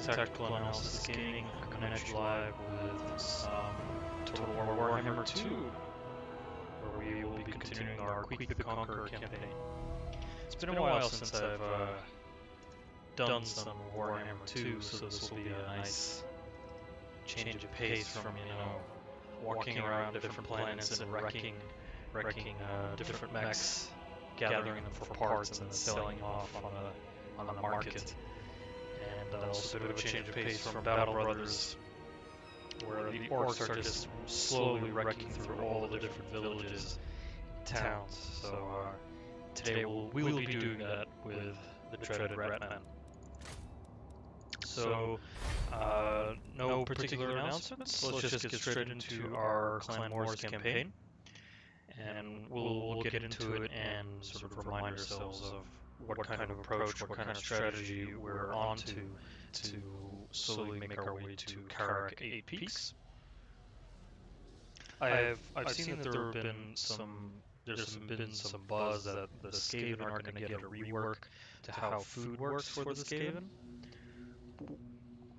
Tactical Analysis Gaming, coming at you live with some Total War Warhammer 2, where we will be continuing our Queek the Conqueror campaign. It's been a while since I've done some Warhammer 2, so this will be a nice change of pace from, walking around different planets and wrecking different mechs, gathering them for parts and then selling them off on the market. And also a bit of a change of pace from Battle Brothers, where the orcs are just slowly wrecking through all the different villages, towns. So today we will be doing that with the dreaded Ratman. So no particular announcements. Let's just get straight into our Clan Wars campaign, and we'll get into it and sort of remind ourselves of what kind of approach, what kind of strategy we're on to slowly make our way to Karak 8 Peaks. I've seen that there's been some buzz that the Skaven are going to get a rework to how food works for the Skaven.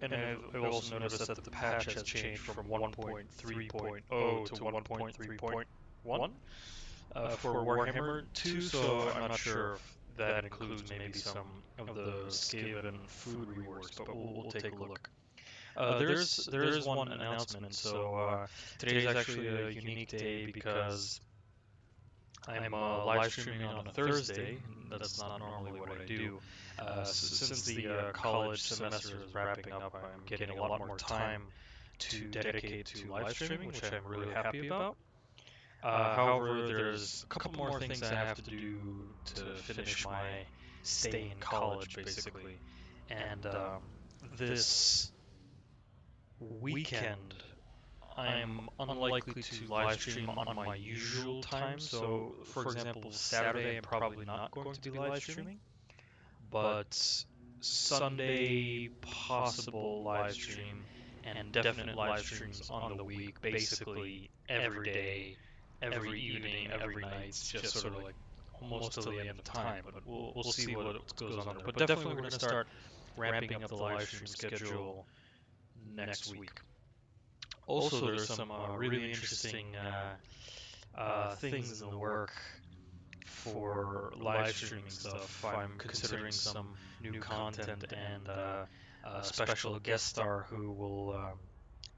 And I've also noticed that the patch has changed from 1.3.0 to 1.3.1 for Warhammer 2, so I'm not sure if that includes maybe some of the Skaven food reworks, but we'll take a look. There is one announcement. So today is actually a unique day because I'm live streaming on a Thursday. That's not normally what I do. Since the college semester is wrapping up, I'm getting a lot more time to dedicate to live streaming, which I'm really happy about. However, there's a couple more things I have to do to finish my stay in college, basically. And this weekend, I'm unlikely to live stream on my usual time. So, for example, Saturday I'm probably not going to be live streaming, but Sunday, possible live stream, and definite live streams on the week, basically every day, every evening, every night. It's just sort of like almost till the end of time, but we'll see what goes on there. But definitely we're going to start ramping up the live stream schedule next week. Also, there's some really interesting things in the work for live streaming stuff. I'm considering some new content and a special guest star who will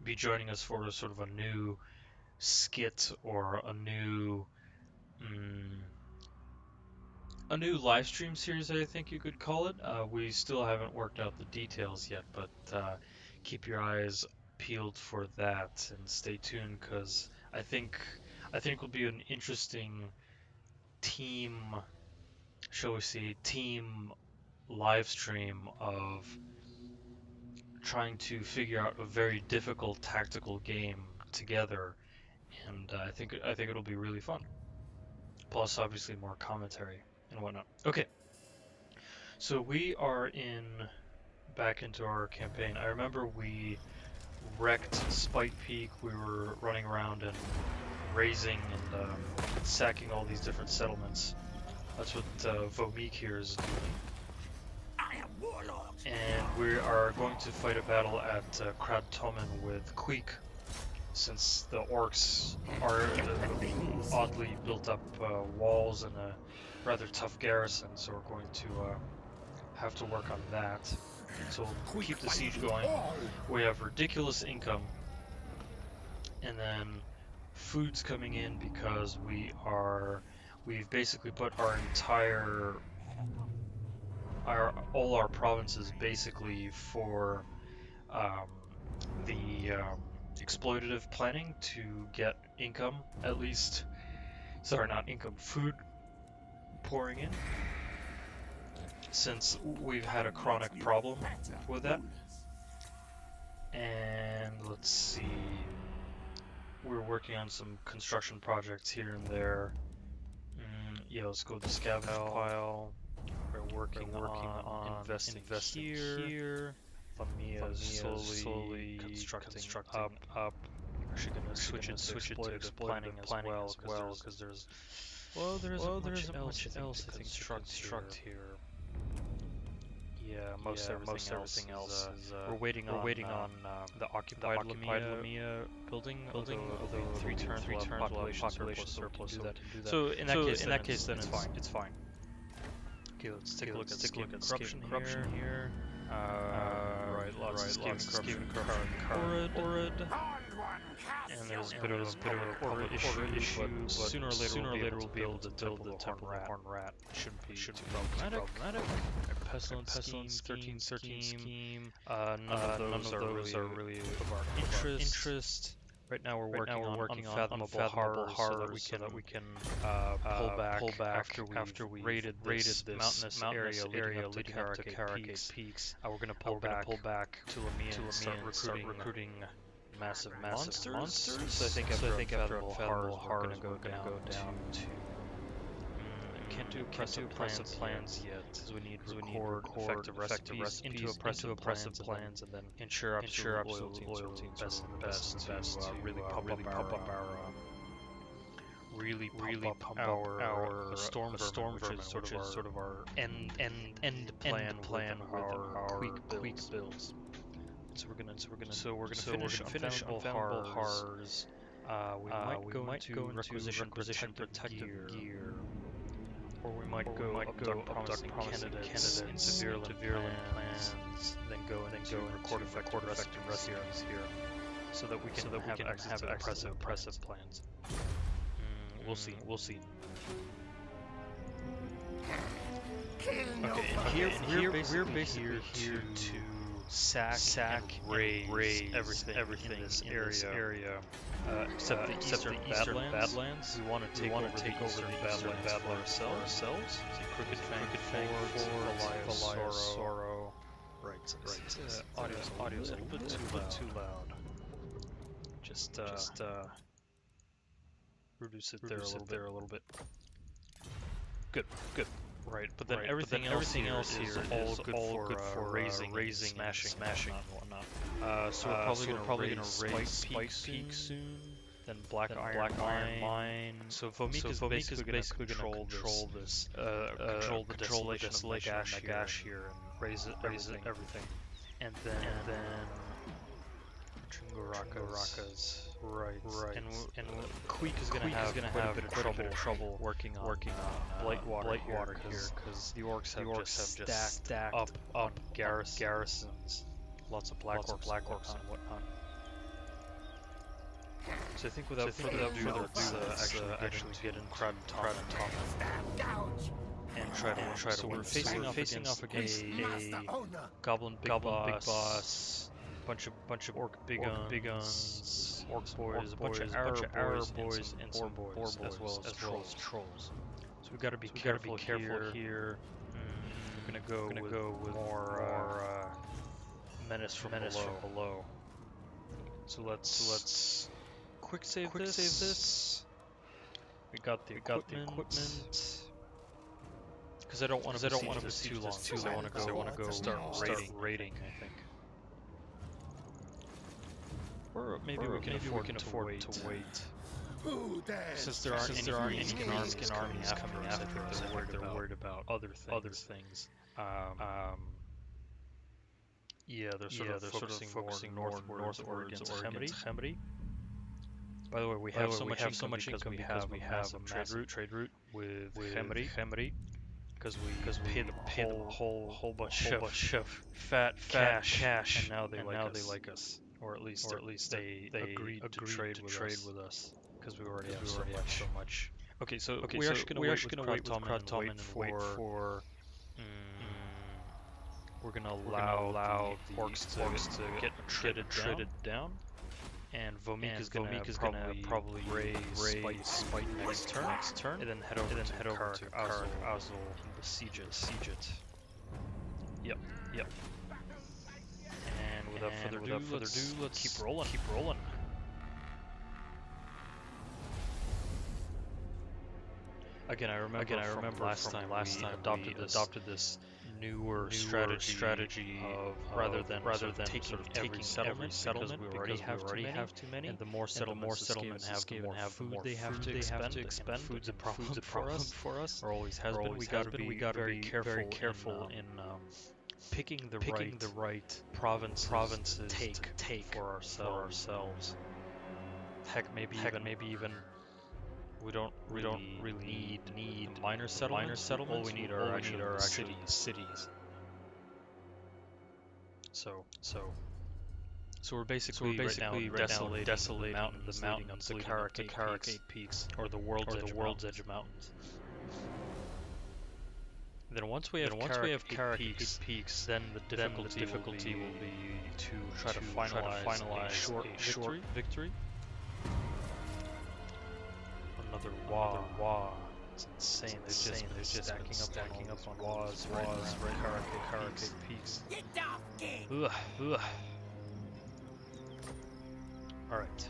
be joining us for sort of a new skit or a new live stream series, I think you could call it. We still haven't worked out the details yet, but keep your eyes peeled for that and stay tuned, because I think will be an interesting team, shall we say, team live stream of trying to figure out a very difficult tactical game together, and I think it'll be really fun. Plus, obviously, more commentary and whatnot. Okay, so we are back into our campaign. I remember we wrecked Spike Peak. We were running around and razing and sacking all these different settlements. That's what Vomik here is doing. And we are going to fight a battle at Kradtomen with Queek, since the orcs are oddly built up walls and a rather tough garrison, so we're going to have to work on that. So we'll keep the siege going. We have ridiculous income, and then food's coming in because we've basically put our all our provinces basically for the exploitative planning to get income, at least. Sorry, not income, food pouring in, since we've had a chronic problem with that. And let's see, we're working on some construction projects here and there. Yeah, let's go to the scavenge pile. We're working on investing here. Lamia is slowly constructing up. Actually going to switch it to exploitative planning as well, because there isn't much else I think construct here. Yeah, most everything else is we're waiting on the occupied Lamia building. Although 3 turns will have population surplus, so do that. So in that case, then it's fine. Okay, let's take a look at Skaven corruption here. Right, lots of Skaven corruption. Horrid. And there's a bit of a corporate issue, but sooner or later we'll be able to build the Horn Rat. Shouldn't be too problematic. Pestilence scheme, 13 scheme. None of those are really of our interest. Right now we're working on unfathomable horror so that we can pull back after we raided this mountainous area leading up to Caracate Peaks. We're gonna pull back to Lamia and start recruiting massive monsters. So I think after unfathomable horrors we're gonna go down to can't do oppressive plans yet, because we need to record effective recipes into oppressive plans, and then ensure absolute loyalty to the best to really pump up our storm vermin, which is sort of our end plan with our Queek builds. So we're gonna finish unfathomable horrors. We might go into requisition protective gear. Or we might go abduct promising candidates into virulent plans, then go and record effective recipes here, so that we can have oppressive plans. We'll see. Okay, and here we're basically here to sack and raise everything in this area. Except the eastern Badlands. We want to take over the eastern Badlands for ourselves. See, Crooked Fang 4, Sorrow. Right. Audio's a little bit too loud. Just reduce it there a little bit. Good. Right, but then everything else here is all good for raising, smashing, and whatnot. So we're probably gonna raise Spike Peak soon. Then Black Iron Mine. So Vomik is basically gonna control this, control the desolation of Nagash here and raise everything. And then Chungarakas. Right. And Queek is gonna have quite a bit of trouble working on Blightwater here, because the orcs have just stacked up garrisons. Lots of black orcs and whatnot. So I think without further ado, let's actually get in crowd and top and try to. So we're facing off against a goblin big boss, bunch of orc big guns, orc boys, a bunch of Arrow boys, and some boar boys, as well as trolls. So we gotta be careful here. We're gonna go with more menace from below. So let's quick save this. We got the equipment. Because I don't want to be too long. I want to go start raiding. I think. Or maybe we can afford to wait. Since there aren't any skin armies coming after us, I think they're worried about other things. They're sort of focusing northwards against Hemedy. By the way, we have so much income because we have a massive trade route with Hemedy. Because we paid them a whole bunch of fat cash, and now they like us, or at least they agreed to trade with us, because we already have so much. Okay, so we're actually gonna wait with Kratom and wait for. We're gonna allow the orcs to get shredded down. And Vomik is gonna probably raise Spite next turn, and then head over to Azul and besiege it. Yep. And without further ado, let's keep rolling. Again, I remember last time we adopted this newer strategy of rather than taking every settlement because we already have too many, and the more settlements the more food they have to expend. Food's a problem for us, or always has been. We gotta be very careful in picking the right provinces to take for ourselves. Heck, maybe even we don't really need minor settlements. All we need are actually cities. So we're basically right now desolating the mountains, the Karakate Peaks, or the world's edge of mountains. Then once we have Karakate Peaks, then the difficulty will be to try to finalize a short victory. Another wah. It's insane. They're just stacking up on Wa's right Karakate Peaks. Ugh. Alright.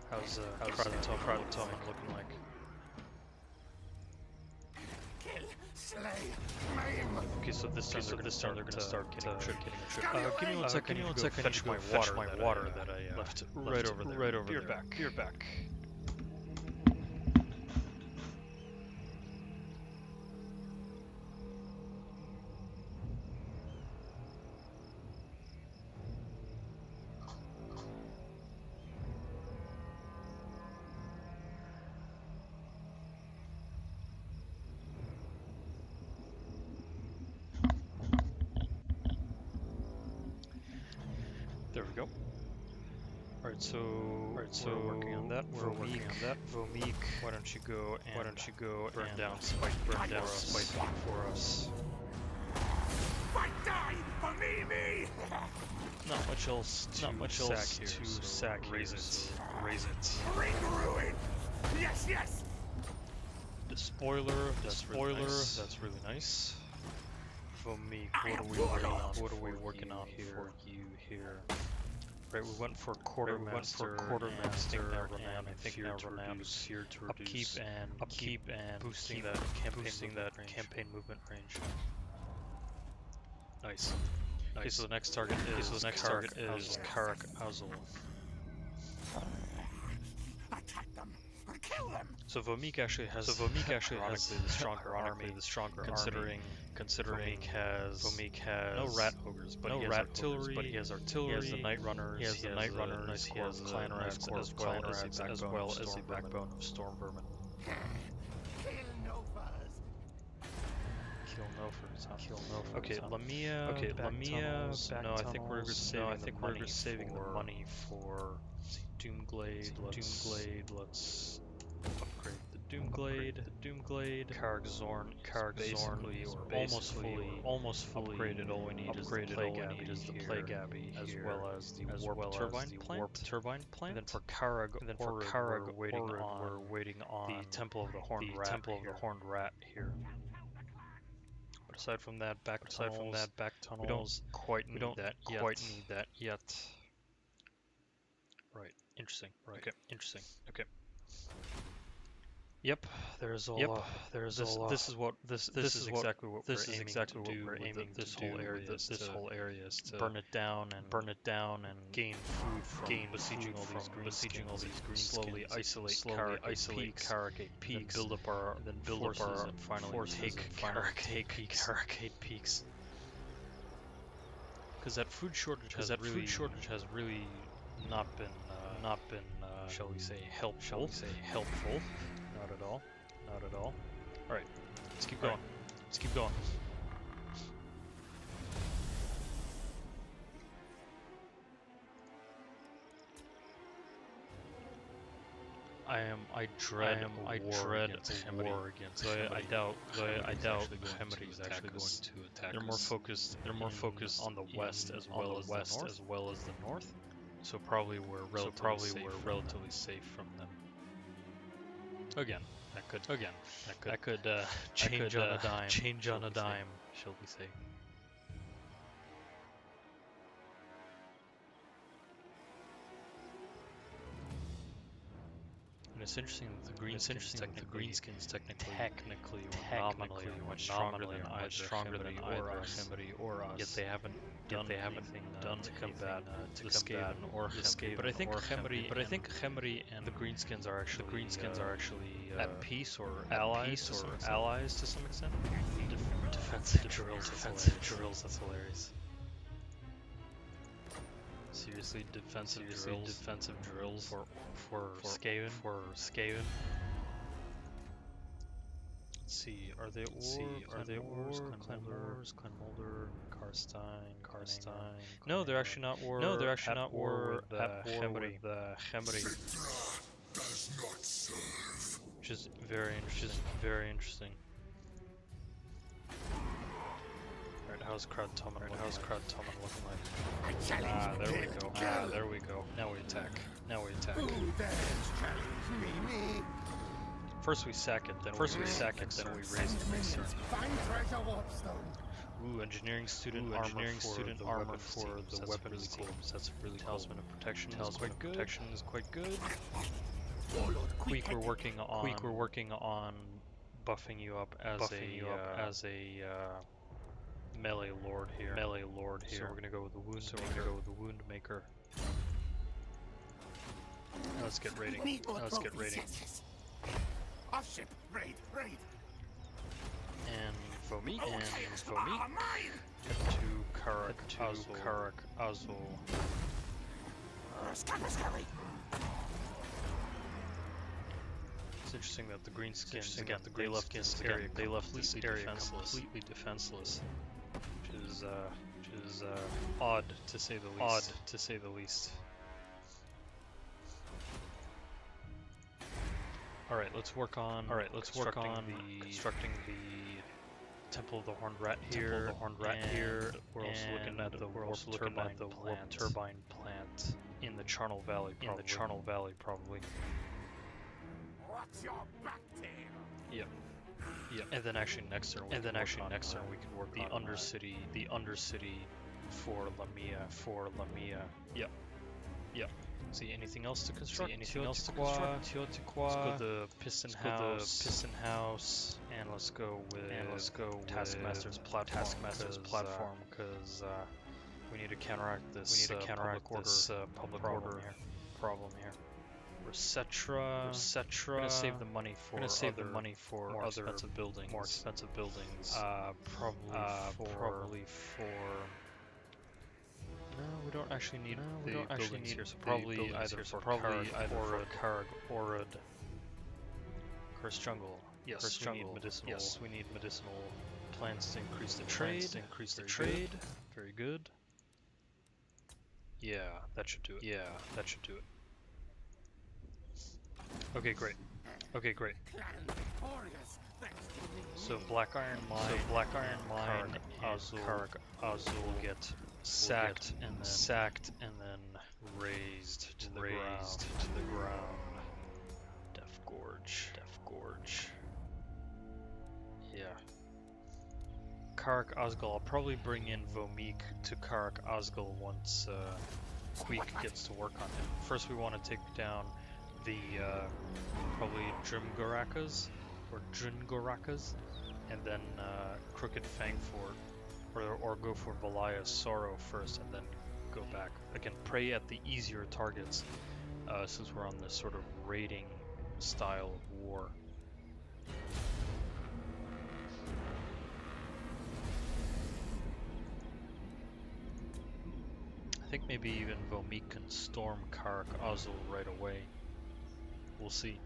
How's Kratom looking like? Okay, so this time they're gonna start getting a trip. Give me one second. Fetch my water that I left right over there. You're back. There we go. Alright, so we're working on that. Vomik, why don't you go and burn down Spike for us? Not much else to sack here. Raise it. Bring ruin. Yes. The spoiler, that's really nice. Vomik, what are we working on here? Right, we went for quartermaster, and I think here to reduce upkeep and boosting that campaign movement range. Nice. Okay, so the next target is Karak Azul. Attack them. Kill them. So Vomik actually has the stronger army, considering Vomik has no rat ogres, but he has artillery. He has the night runners. He has clan rats as well as the backbone of storm vermin. Kill Nofers. Okay, Lamia. No, I think we're saving the money for Doomglade. Let's upgrade the Doomglade. Karagzorn almost fully upgraded. All we need is the Plague Abbey, as well as the Warp Turbine Plant. And then for Karag, we're waiting on the Temple of the Horned Rat here. But aside from that, back tunnels, we don't quite need that yet. Right. Interesting. Okay. Yep. This is exactly what we're aiming to do. This whole area is to burn it down and gain food from besieging all these green slowly isolate Karakate Peaks, build up our forces and finally take Karakate Peaks. Because that food shortage has really not been shall we say helpful. Not at all. Alright, let's keep going. I dread a war against Hemri. I doubt Hemri is actually going to attack. They're more focused on the west as well as the north. So probably we're relatively safe from them. Again, that could change on a dime, shall we say. And it's interesting that the greenskins technically or nominally are stronger than either Hemri or us. Yet they haven't done to combat the Skaven or Hemri. But I think Hemri and the greenskins are actually at peace or allies to some extent. defensive drills. That's hilarious. Seriously, defensive drills for Skaven. Let's see, are they at war? Clan Mulder, Karstein. No, they're actually not war. No, they're actually not war with Khemri. Does not serve. Which is very interesting. Alright, how's crowd Toman looking like? I challenge There we go. Now we attack. Who dares challenge me? First we sack it, then we raise it next turn. Find treasure warpstone. Ooh, engineering student armor for the weapons teams. That's really Talisman of protection. Protection is quite good. Queek, we're working on buffing you up as a melee lord here. So we're gonna go with the wound maker. Let's get raiding. Yes. Off ship, raid. And Vomeek. Mine. Head to Karak Azul. Scurry. It's interesting that the greenskins again. They left this area completely defenseless, which is odd to say the least. All right, let's work on constructing the Temple of the Horned Rat here. We're also looking at the warp turbine plant in the Charnel Valley. Probably. What's your back tail? Yep. And then actually next turn we can work on the Undercity for Lamia. Yep. See anything else to construct? Teotihuacan. Let's go the Piston House, and let's go with Taskmaster's platform because we need to counteract this public order problem here. Resetra. We're gonna save the money for more expensive buildings. Probably for. No, we don't actually need buildings here. So probably either for Karag, Orad, Curse Jungle. Yes, we need medicinal plants to increase the trade. Very good. Yeah, that should do it. Okay, great. So Black Iron Mine, Karag Azul will get sacked and then razed to the ground. Death Gorge. Yeah. Karak Osgal. I'll probably bring in Vomeek to Karak Osgal once Queek gets to work on him. First, we want to take down the probably Drimgorakas, and then Crooked Fang Fort. Or go for Valaya's Sorrow first and then go back. Again, pray at the easier targets since we're on this sort of raiding style of war. I think maybe even Vomeek can storm Karak Azul right away. We'll see.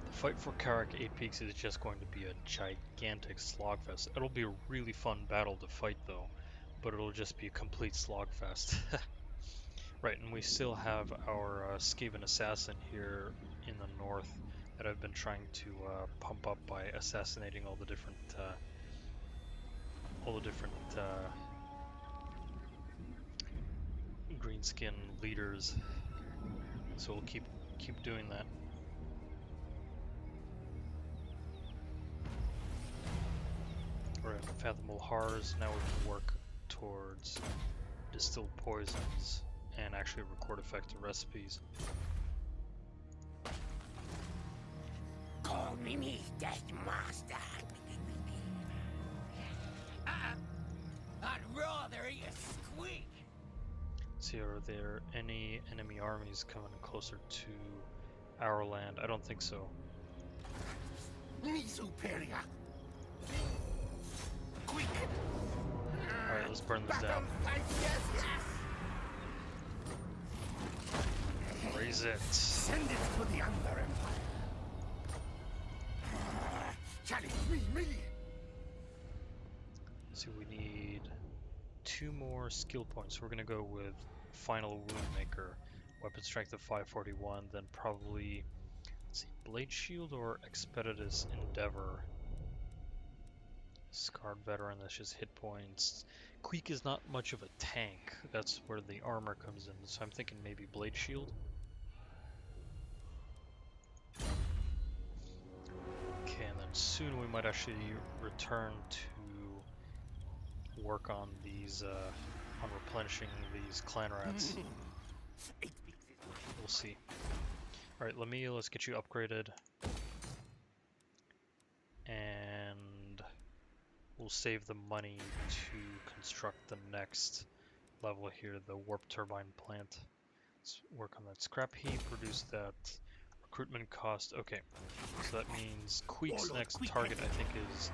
The fight for Karak 8 Peaks is just going to be a gigantic slogfest. It'll be a really fun battle to fight though, but it'll just be a complete slogfest. Right, and we still have our Skaven assassin here in the north that I've been trying to pump up by assassinating all the different greenskin leaders. So we'll keep doing that. We're at Fathomable Horrors. Now we can work towards distilled poisons and actually record effective recipes. Call me Death Master. see, are there any enemy armies coming closer to our land? I don't think so. Me superior. Queek. Alright, let's burn this down. Yes, yes. Raise it. Send it to the Under Empire. Challenge me. So we need 2 more skill points. We're gonna go with Final Woundmaker, weapon strength of 541, then probably, let's see, Blade Shield or Expeditious Endeavor. Scarred Veteran, that's just hit points. Queek is not much of a tank. That's where the armor comes in. So I'm thinking maybe Blade Shield. Okay, and then soon we might actually return to work on these, on replenishing these clan rats. We'll see. Alright, let's get you upgraded. And we'll save the money to construct the next level here, the warp turbine plant. Let's work on that scrap heap, reduce that recruitment cost. Okay, so that means Queek's next target, I think, is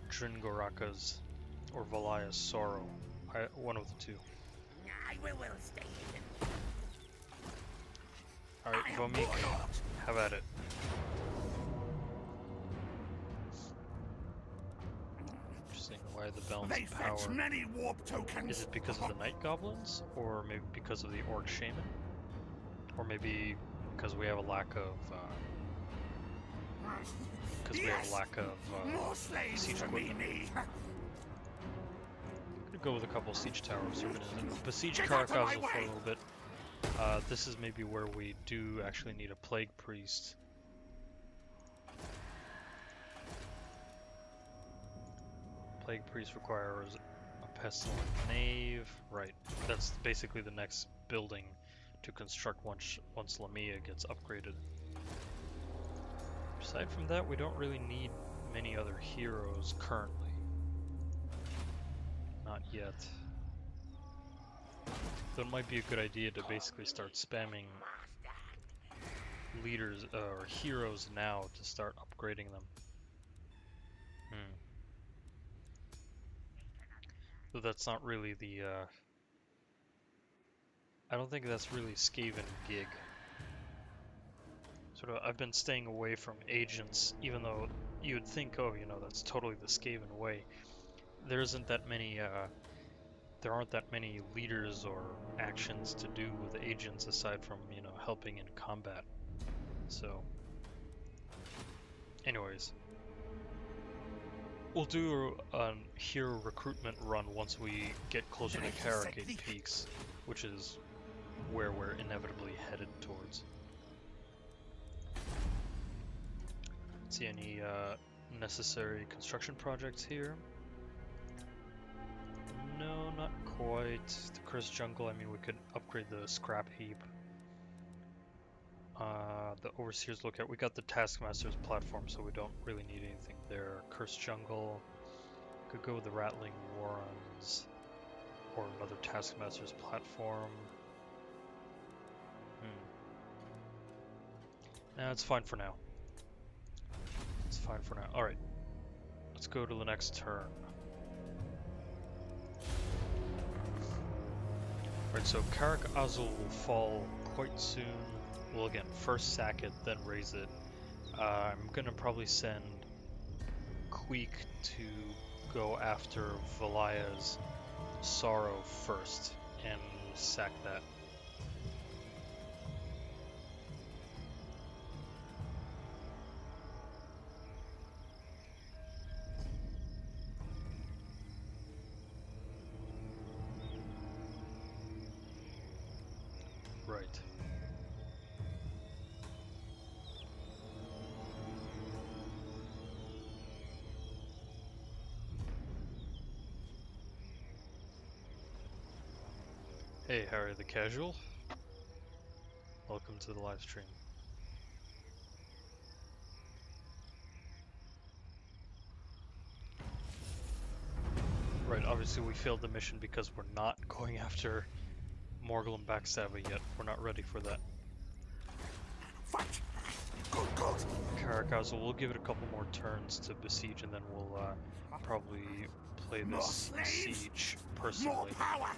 Dringoraka's or Valaya's Sorrow. One of the two. I will stay hidden. Alright, Vomik, have at it. Interesting, why the balance They of fetch power. many warp tokens. Is it because of the Night Goblins? Or maybe because of the Orc Shaman? Or maybe because we have a lack of More slaves siege for equipment. me. Gonna go with a couple siege towers. We're gonna besiege Get out of my Karakazal for a way! little bit. This is maybe where we do actually need a Plague Priest. Plague Priest requires a Pestilent Knave. Right, that's basically the next building to construct once Lamia gets upgraded. Aside from that, we don't really need many other heroes currently. Not yet. Though it might be a good idea to basically start spamming leaders or heroes now to start upgrading them. Though that's not really the I don't think that's really Skaven gig. Sort of, I've been staying away from agents, even though you would think, oh, you know, that's totally the Skaven way. There isn't that many, there aren't that many leaders or actions to do with agents aside from, you know, helping in combat. So, anyways, we'll do a hero recruitment run once we get closer to Caracade Peaks, which is where we're inevitably headed towards. See any necessary construction projects here? No, not quite. The Cursed Jungle, I mean, we could upgrade the scrap heap. The Overseer's Lookout, we got the Taskmaster's platform, so we don't really need anything there. Cursed Jungle, could go with the Rattling Warrens, or another Taskmaster's platform. Nah, it's fine for now. It's fine for now. Alright. Let's go to the next turn. Alright, so Karak-Azul will fall quite soon. We'll again first sack it, then raise it. I'm gonna probably send Queek to go after Valaya's Sorrow first and sack that. Right. Hey, Harry the Casual. Welcome to the live stream. Right, obviously Obviously, we failed the mission because we're not going after Morgul and Backstabber yet. We're not ready for that. Fight! Good, good! Caracazzo, we'll give it a couple more turns to besiege, and then we'll probably play More this slaves, siege more personally. power!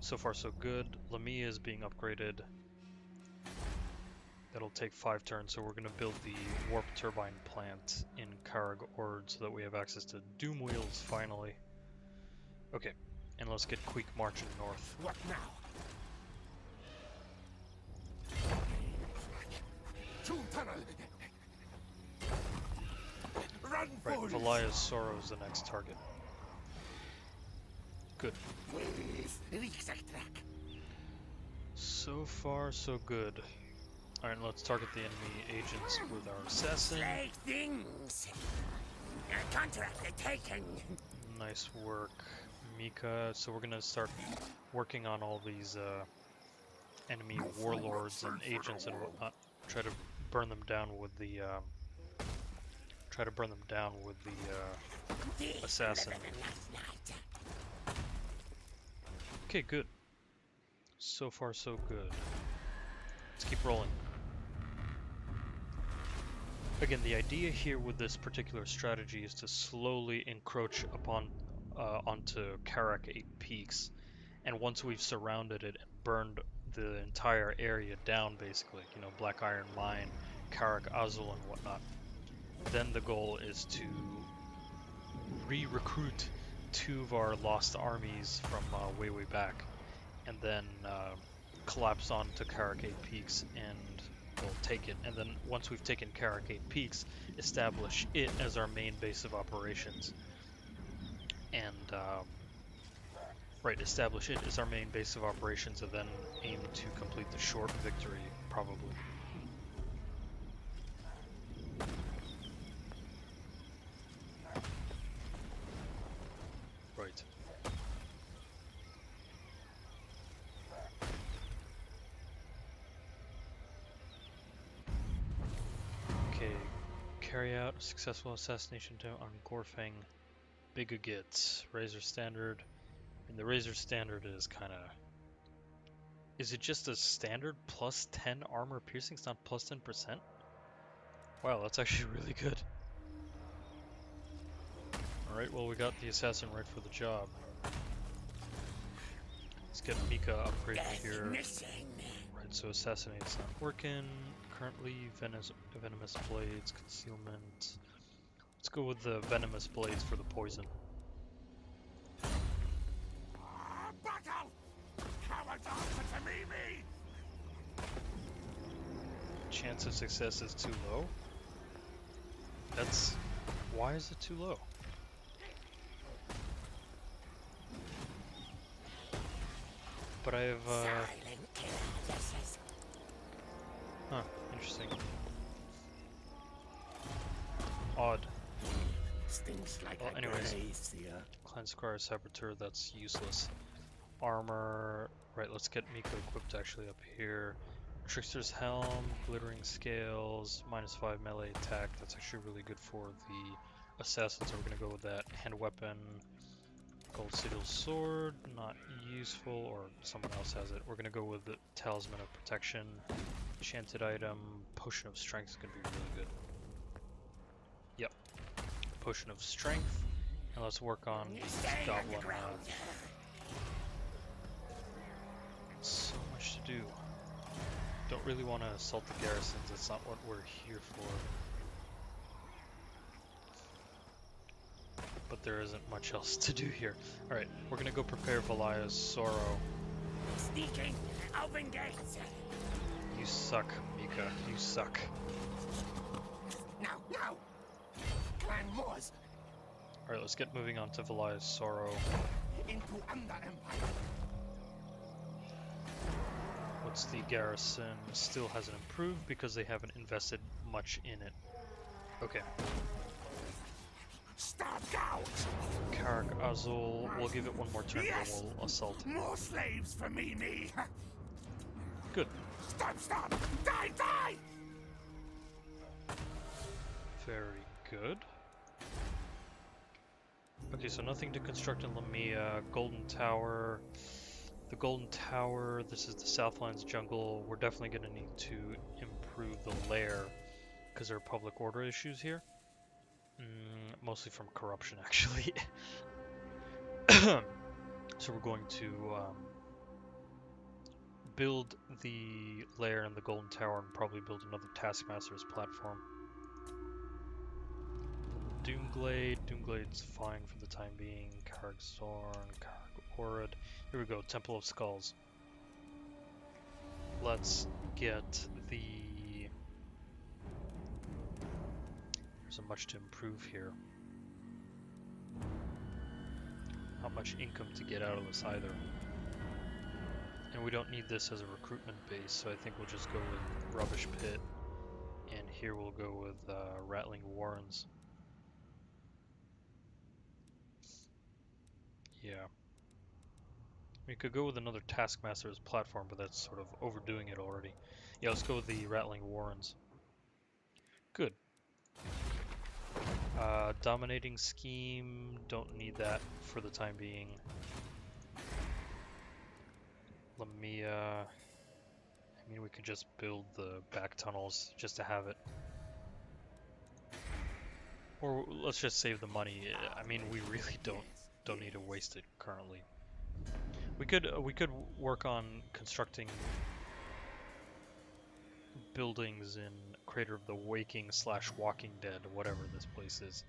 So far, so good. Lamia is being upgraded. That'll take 5 turns, so we're going to build the warp turbine plant in Karag Ord so that we have access to doom wheels finally. Okay, and let's get Queek marching north. What now? To tunnel! Run, Right, fools! Valia's Sorrow is the next target. Good. So far, so good. Alright, let's target the enemy agents with our assassin. Slay things! Counteract the taken! Nice work, Mika. So we're gonna start working on all these enemy warlords and agents and whatnot. Try to burn them down with the assassin. Okay, good. So far, so good. Let's keep rolling. Again, the idea here with this particular strategy is to slowly encroach upon onto Karak 8 Peaks, and once we've surrounded it and burned the entire area down, basically, you know, Black Iron Mine, Karak Azul, and whatnot, then the goal is to re-recruit 2 of our lost armies from way back, and then collapse onto Karak 8 Peaks and we'll take it. And then once we've taken Karak 8 Peaks, establish it as our main base of operations. And establish it as our main base of operations, and then aim to complete the short victory, probably. Right. Okay, carry out a successful assassination attempt on Gorfang Bigagit. Razor Standard. And the Razor Standard is kind of... Is it just a standard plus 10 armor piercing? It's not plus 10%? Wow, that's actually really good. Alright, well we got the assassin right for the job. Let's get Mika upgraded here. Right, so assassinate's not working. Currently, venomous blades, concealment. Let's go with the venomous blades for the poison. Battle! Cowards answer to me! Chance of success is too low? That's... Why is it too low? But I have, Huh, interesting. Odd. Stinks like Well, anyways, glacier. Clan Squire Saboteur, that's useless. Armor, right, let's get Mika equipped actually up here. Trickster's Helm, Glittering Scales, -5 melee attack, that's actually really good for the assassin, so we're gonna go with that. Hand weapon, Gold Sigil Sword, not useful, or someone else has it. We're gonna go with the Talisman of Protection. Enchanted item, Potion of Strength is gonna be really good. Yep. Potion of Strength. And let's work on this goblin. So much to do. Don't really want to assault the garrisons, that's not what we're here for. But there isn't much else to do here. Alright, we're gonna go prepare Valia's Sorrow. Sneaking! Open gates! You suck, Mika. You suck. Now! Clan Moors! Alright, let's get moving on to Valia's Sorrow. Into Under Empire! What's the garrison? Still hasn't improved because they haven't invested much in it. Okay. Start out! Karak Azul, we'll give it one more turn Yes! and we'll assault. More slaves for me! Good. Stop! Die! Very good. Okay, so nothing to construct in Lamia. Golden Tower. The Golden Tower, this is the Southlands jungle. We're definitely going to need to improve the lair because there are public order issues here. Mostly from corruption, actually. So we're going to build the lair in the Golden Tower and probably build another Taskmaster's platform. Doomglade. Doomglade's fine for the time being. Karg Zorn, Karg Orad. Here we go, Temple of Skulls. Let's get the... There's not much to improve here. Not much income to get out of this either. And we don't need this as a recruitment base, so I think we'll just go with Rubbish Pit. And here we'll go with Rattling Warrens. Yeah. We could go with another Taskmaster's platform, but that's sort of overdoing it already. Yeah, let's go with the Rattling Warrens. Good. Dominating Scheme, don't need that for the time being. Lamia, I mean we could just build the back tunnels just to have it. Or let's just save the money. I mean we really don't need to waste it currently. We could work on constructing buildings in Crater of the Waking / Walking Dead, whatever this place is.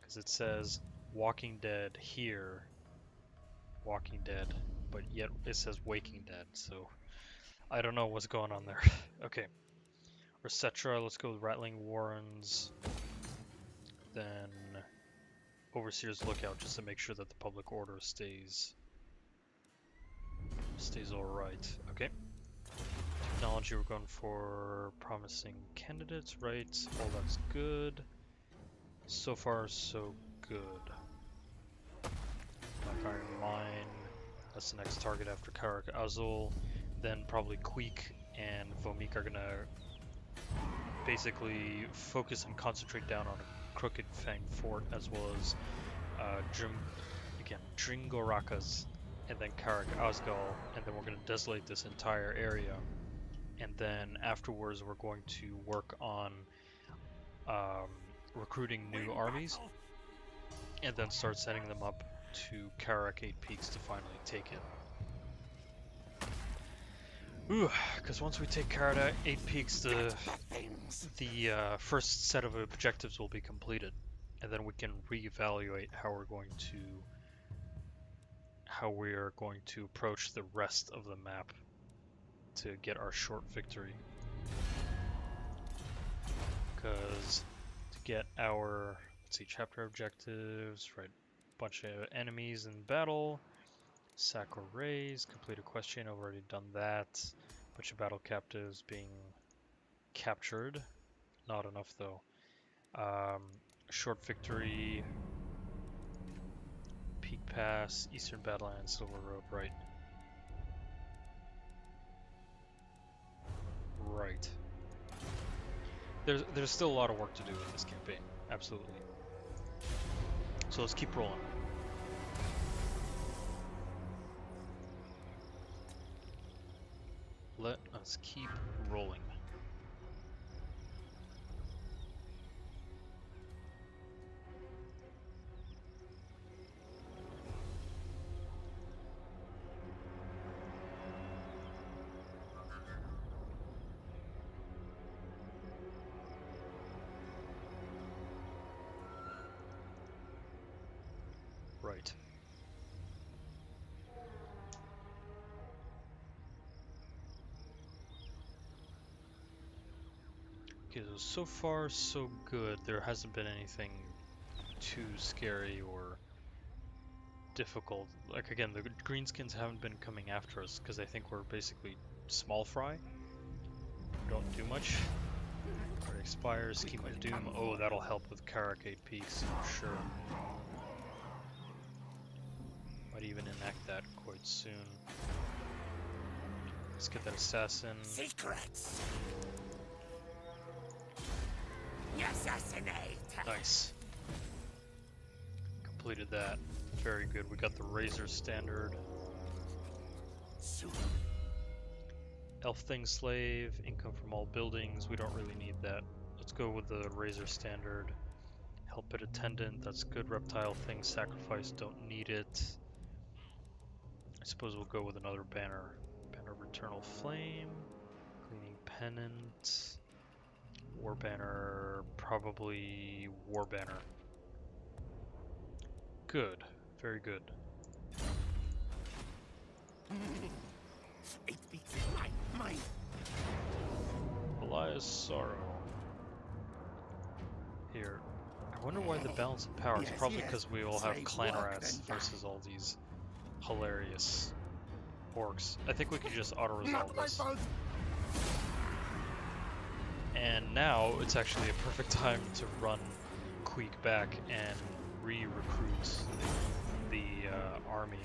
Because it says Walking Dead here, Walking Dead, but yet it says Waking Dead, so I don't know what's going on there. Okay. Resetra, let's go with Rattling Warrens. Then Overseer's Lookout, just to make sure that the public order stays alright. Okay. Technology, we're going for promising candidates, right? All that's good. So far, so good. Black Iron Mine. That's the next target after Karak Azul. Then probably Queek and Vomik are gonna basically focus and concentrate down on a Crooked Fang Fort, as well as Dringorakas, and then Karak Azgal, and then we're gonna desolate this entire area. And then afterwards we're going to work on recruiting new armies, and then start sending them up to Karak 8 Peaks to finally take it. Ooh, because once we take Karak 8 Peaks, the first set of objectives will be completed, and then we can reevaluate how we're going to approach the rest of the map to get our short victory. Because to get our, let's see, chapter objectives, right, bunch of enemies in battle, sack arrays, complete a quest chain, I've already done that, bunch of battle captives being captured, not enough though. Short victory, Peak Pass, Eastern Badlands, Silver Road, right. Right. There's still a lot of work to do in this campaign, absolutely. So let's keep rolling. Let us keep rolling. Right. Okay, so far so good. There hasn't been anything too scary or difficult. Like again, the greenskins haven't been coming after us because I think we're basically small fry. Don't do much. It expires, Scheme of Doom. Oh, that'll help with Karak 8 Peaks for sure. Might even enact that quite soon. Let's get that assassin. Secrets. Assassinate. Nice. completed that. Very good. We got the Razor Standard. Elf Thing Slave, income from all buildings. We don't really need that. Let's go with the Razor Standard. Help It Attendant, that's good. Reptile Thing Sacrifice, don't need it. I suppose we'll go with another banner. Banner of Eternal Flame. Cleaning Pennant. War Banner, probably War Banner. Good, very good. It beats my mind. Elias Sorrow. Here. I wonder why the balance of power. It's probably because we all have clan rats versus all these hilarious orcs. I think we could just auto-resolve this. And now it's actually a perfect time to run Queek back and re-recruit the army.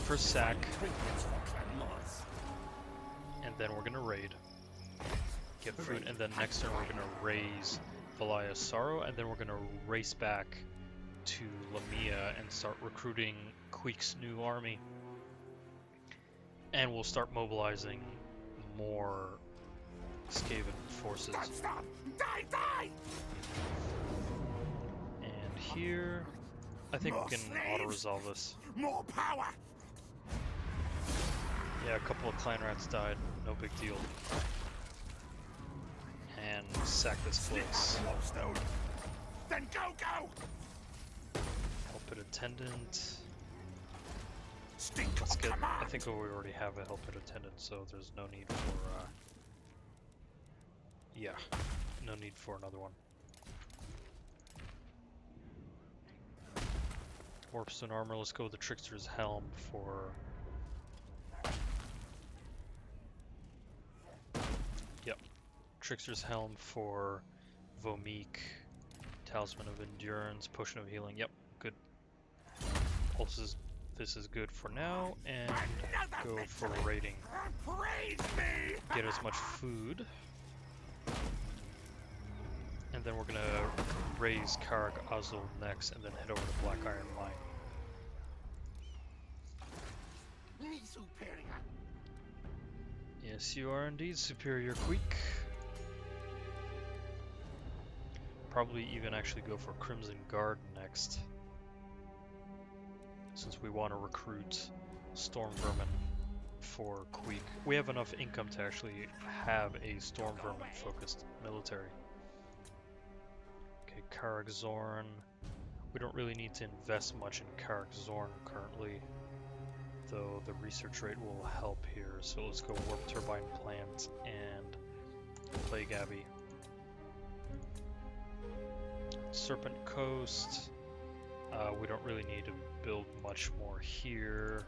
First sack, and then we're gonna raid. Get food, and then next turn we're gonna raise Valia's Sorrow, and then we're gonna race back to Lamia and start recruiting Queek's new army. And we'll start mobilizing more Skaven forces. Stop! Die! And here, I think we can auto-resolve this. More power! Yeah, a couple of clan rats died, no big deal. And sack this place. Then go! Help It Attendant. Stink Let's get. command. I think we already have a Help It Attendant, so there's no need for. Yeah, no need for another one. Warpstone Armor. Let's go with the Trickster's Helm for. Yep, Trickster's Helm for Vomik. Talisman of Endurance, Potion of Healing. Yep, good. This is good for now, and go for raiding. Praise me! Get as much food. And then we're gonna raise Karak Azul next, and then head over to Black Iron Mine. Superior. Yes, you are indeed superior, Queek. Probably even actually go for Crimson Guard next, since we want to recruit Storm Vermin for Queek. We have enough income to actually have a Storm Vermin focused military. Okay, Karak Zorn. We don't really need to invest much in Karak Zorn currently, though the research rate will help here. So let's go Warp Turbine Plant and Plague Abbey. Serpent Coast. We don't really need to build much more here,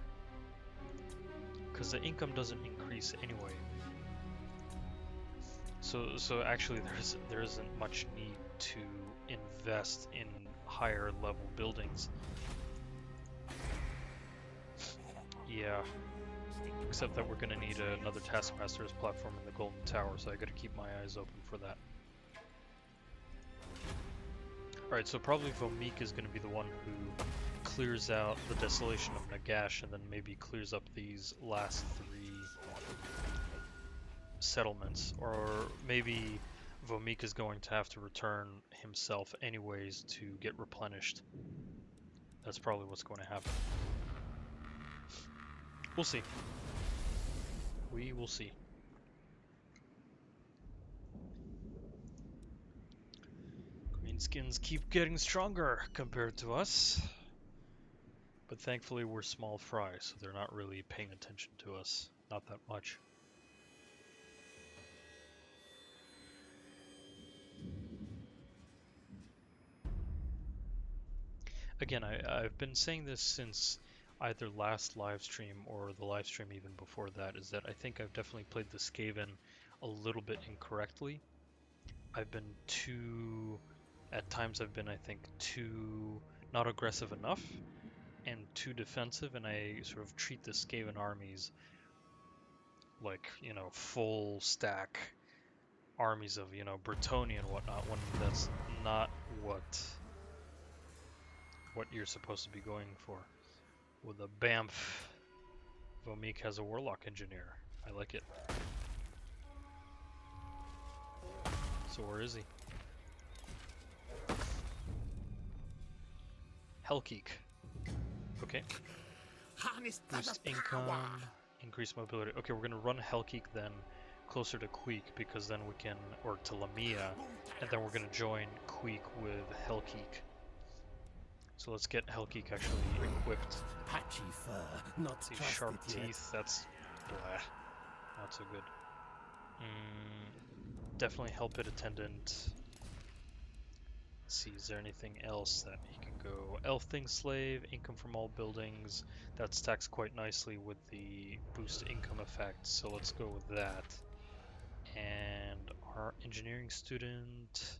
because the income doesn't increase anyway. So actually there isn't much need to invest in higher level buildings. Yeah, except that we're gonna need another Taskmaster's platform in the Golden Tower, so I gotta keep my eyes open for that. Alright, so probably Vomik is gonna be the one who clears out the Desolation of Nagash, and then maybe clears up these last 3 settlements. Or maybe Vomik is going to have to return himself anyways to get replenished. That's probably what's going to happen. We'll see. We will see. Greenskins keep getting stronger compared to us. But thankfully we're small fry, so they're not really paying attention to us. Not that much. Again, I've been saying this since either last live stream or the live stream even before that, is that I think I've definitely played the Skaven a little bit incorrectly. I've been at times I've been, I think, too not aggressive enough and too defensive, and I sort of treat the Skaven armies like, you know, full stack armies of, you know, Bretonnia and whatnot, when that's not what what you're supposed to be going for. With a Bamf, Vomik has a Warlock Engineer. I like it. So where is he? Hellkeek. Okay. Boost income, increase mobility. Okay, we're gonna run Hellkeek then closer to Queek because then we can, or to Lamia, and then we're gonna join Queek with Hellkeek. So let's get Hellkeek actually equipped. Patchy fur, not These sharp teeth, that's blah. Not so good. Definitely Hell Pit Attendant. Let's see, is there anything else that he can go? Elf Thing Slave, income from all buildings. That stacks quite nicely with the boost income effect, so let's go with that. And our engineering student.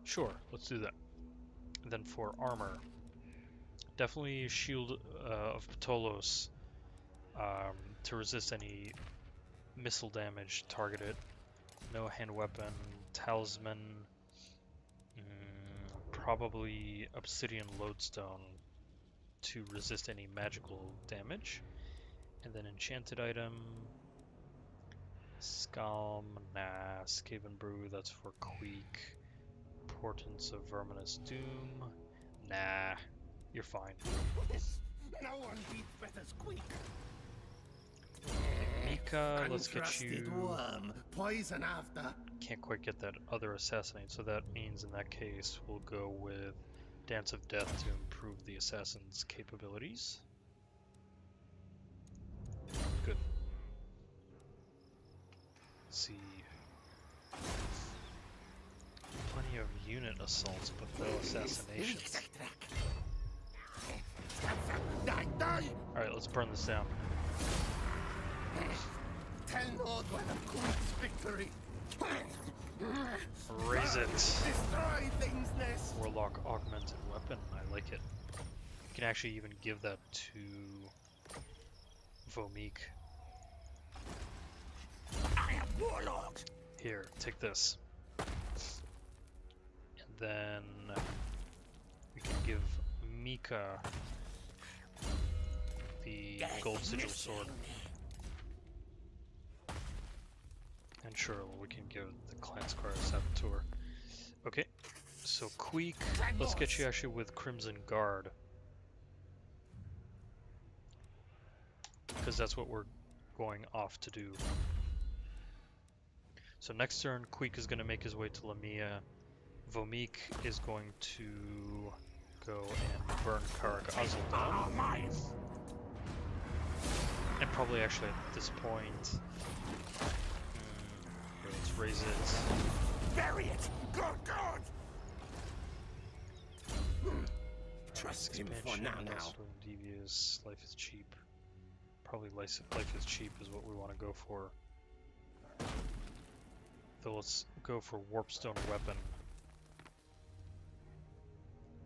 Sure, let's do that. And then for armor, definitely Shield of Ptolos to resist any missile damage targeted. No hand weapon, talisman, probably obsidian lodestone to resist any magical damage. And then enchanted item, Scalm, nah, Skaven Brew, that's for Queek. Portents of Verminous Doom, nah, you're fine. No one beats better squeak. Mika, let's get you. Worm, poison after. Can't quite get that other assassinate, so that means in that case we'll go with Dance of Death to improve the assassin's capabilities. Good. Let's see. Plenty of unit assaults, but no assassinations. Alright, let's burn this down. Tell Nordwell of Queek's victory. Raise it. Destroy things, Ness. Warlock augmented weapon. I like it. You can actually even give that to Vomik. I am Warlock. Here, take this. And then we can give Mika the gold sigil sword. And sure, we can give the Clan Squire Saboteur. Okay, so Queek, let's get you actually with Crimson Guard. Because that's what we're going off to do. So next turn, Queek is going to make his way to Lamia. Vomik is going to go and burn Karag Azul down. And probably actually at this point... let's raise it. Bury it. Good, good. Trust him for now. Devious. Life is cheap. Probably life is cheap is what we want to go for. So let's go for Warpstone Weapon,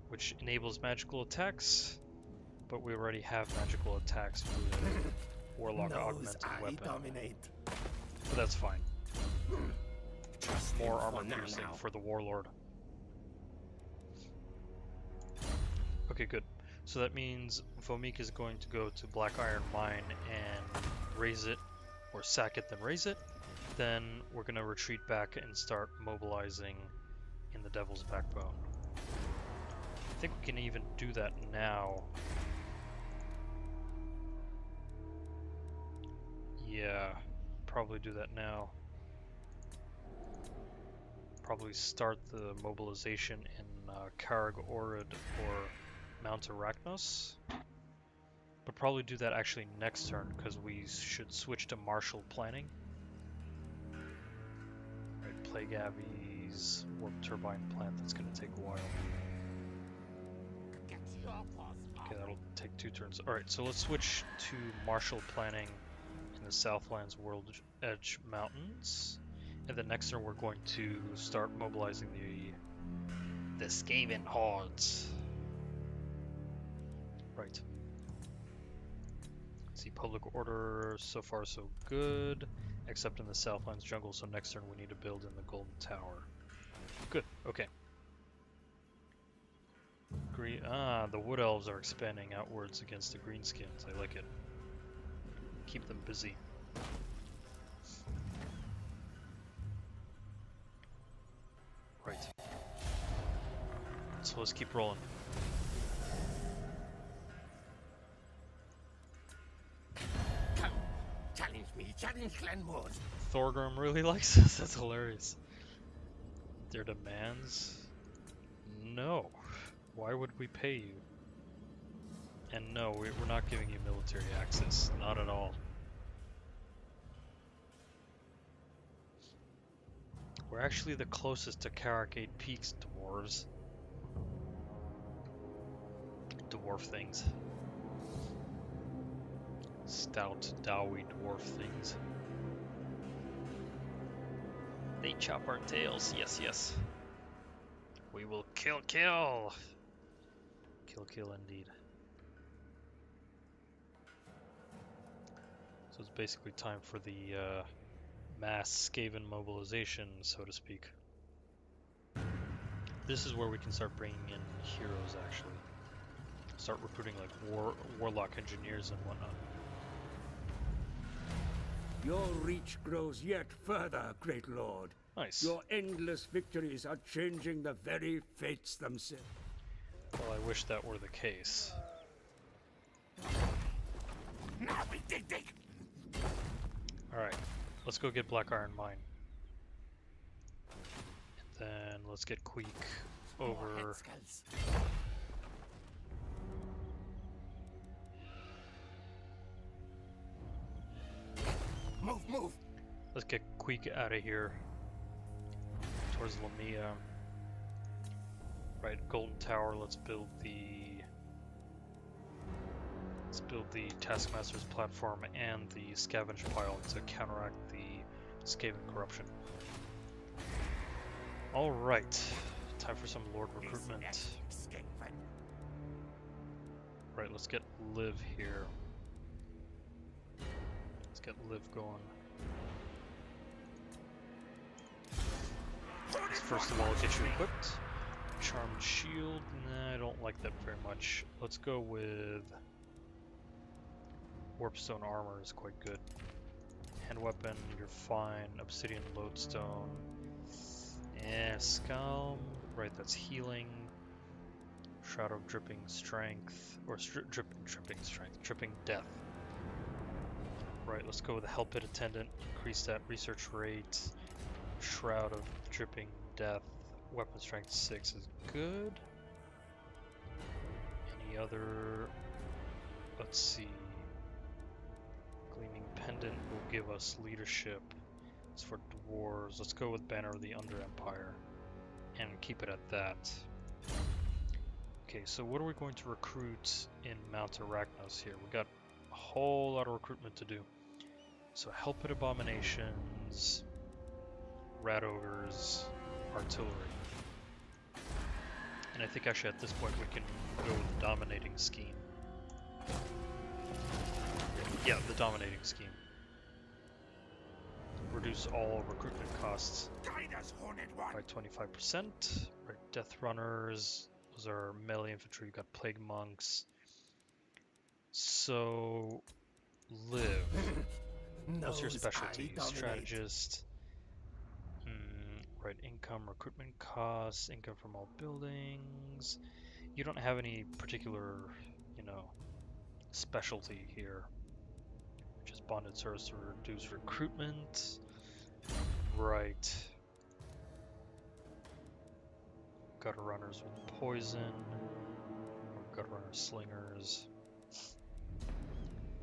which enables magical attacks, but we already have magical attacks with Warlock Augmented Weapon. Dominate. But that's fine. More armor piercing for the Warlord. Okay, good. So that means Vomik is going to go to Black Iron Mine and raise it, or sack it, then raise it. Then we're going to retreat back and start mobilizing in the Devil's Backbone. I think we can even do that now. Yeah, probably do that now. Probably start the mobilization in Karag Orid or Mount Arachnos. But probably do that actually next turn, because we should switch to martial planning. Right, Plague Abbey's Warp Turbine plant, that's going to take a while. Okay, that'll take 2 turns. Alright, so let's switch to martial planning in the Southlands World Edge Mountains. And then next turn we're going to start mobilizing the Skaven hordes. Right. Let's see, public order so far so good, except in the Southlands jungle, so next turn we need to build in the Golden Tower. Good, okay. green. Ah, the wood elves are expanding outwards against the greenskins. I like it. Keep them busy. Right. So let's keep rolling. Come, challenge me, challenge Glenwood. Thorgrim really likes us. That's hilarious. Their demands? No. Why would we pay you? And no, we're not giving you military access. Not at all. We're actually the closest to Caracade Peaks, dwarves. Dwarf things. Stout, doughy dwarf things. They chop our tails. Yes, yes. We will kill, kill. Kill, kill indeed. So it's basically time for the mass Skaven mobilization, so to speak. This is where we can start bringing in heroes, actually. Start recruiting like warlock engineers and whatnot. Your reach grows yet further, great lord. Nice. Your endless victories are changing the very fates themselves. Well, I wish that were the case. Now we dig. Alright, let's go get Black Iron Mine. And then let's get Queek over. Move. Let's get Queek out of here. Towards Lamia. Right, Golden Tower, let's build the Taskmaster's platform and the Scavenge Pile to counteract the Skaven corruption. Alright, time for some Lord recruitment. Right, let's get Liv here. Let's get Liv going. Let's first of all get you equipped. Charmed Shield, nah, I don't like that very much. Let's go with Warpstone Armor is quite good. Hand Weapon, you're fine. Obsidian Lodestone. Scalm, right, that's healing. Shroud of Dripping Strength, or Dripping Death. Right, let's go with the Hell Pit Attendant, increase that research rate. Shroud of Dripping Death, Weapon Strength 6 is good. Any other, let's see. Gleaming Pendant will give us leadership. It's for dwarves. Let's go with Banner of the Under Empire and keep it at that. Okay, so what are we going to recruit in Mount Arachnos here? We got a whole lot of recruitment to do. So Hellpit Abominations, Rat Ogres, Artillery. And I think actually at this point we can go with the Dominating Scheme. Yeah, the Dominating Scheme. Reduce all recruitment costs by 25%. Right, Death Runners, those are melee infantry. You've got Plague Monks. So, Liv. What's your specialty? Strategist. Right, income, recruitment costs, income from all buildings. You don't have any particular, specialty here. Just bonded service to reduce recruitment. Right. Gutter runners with poison. Or gutter runner slingers.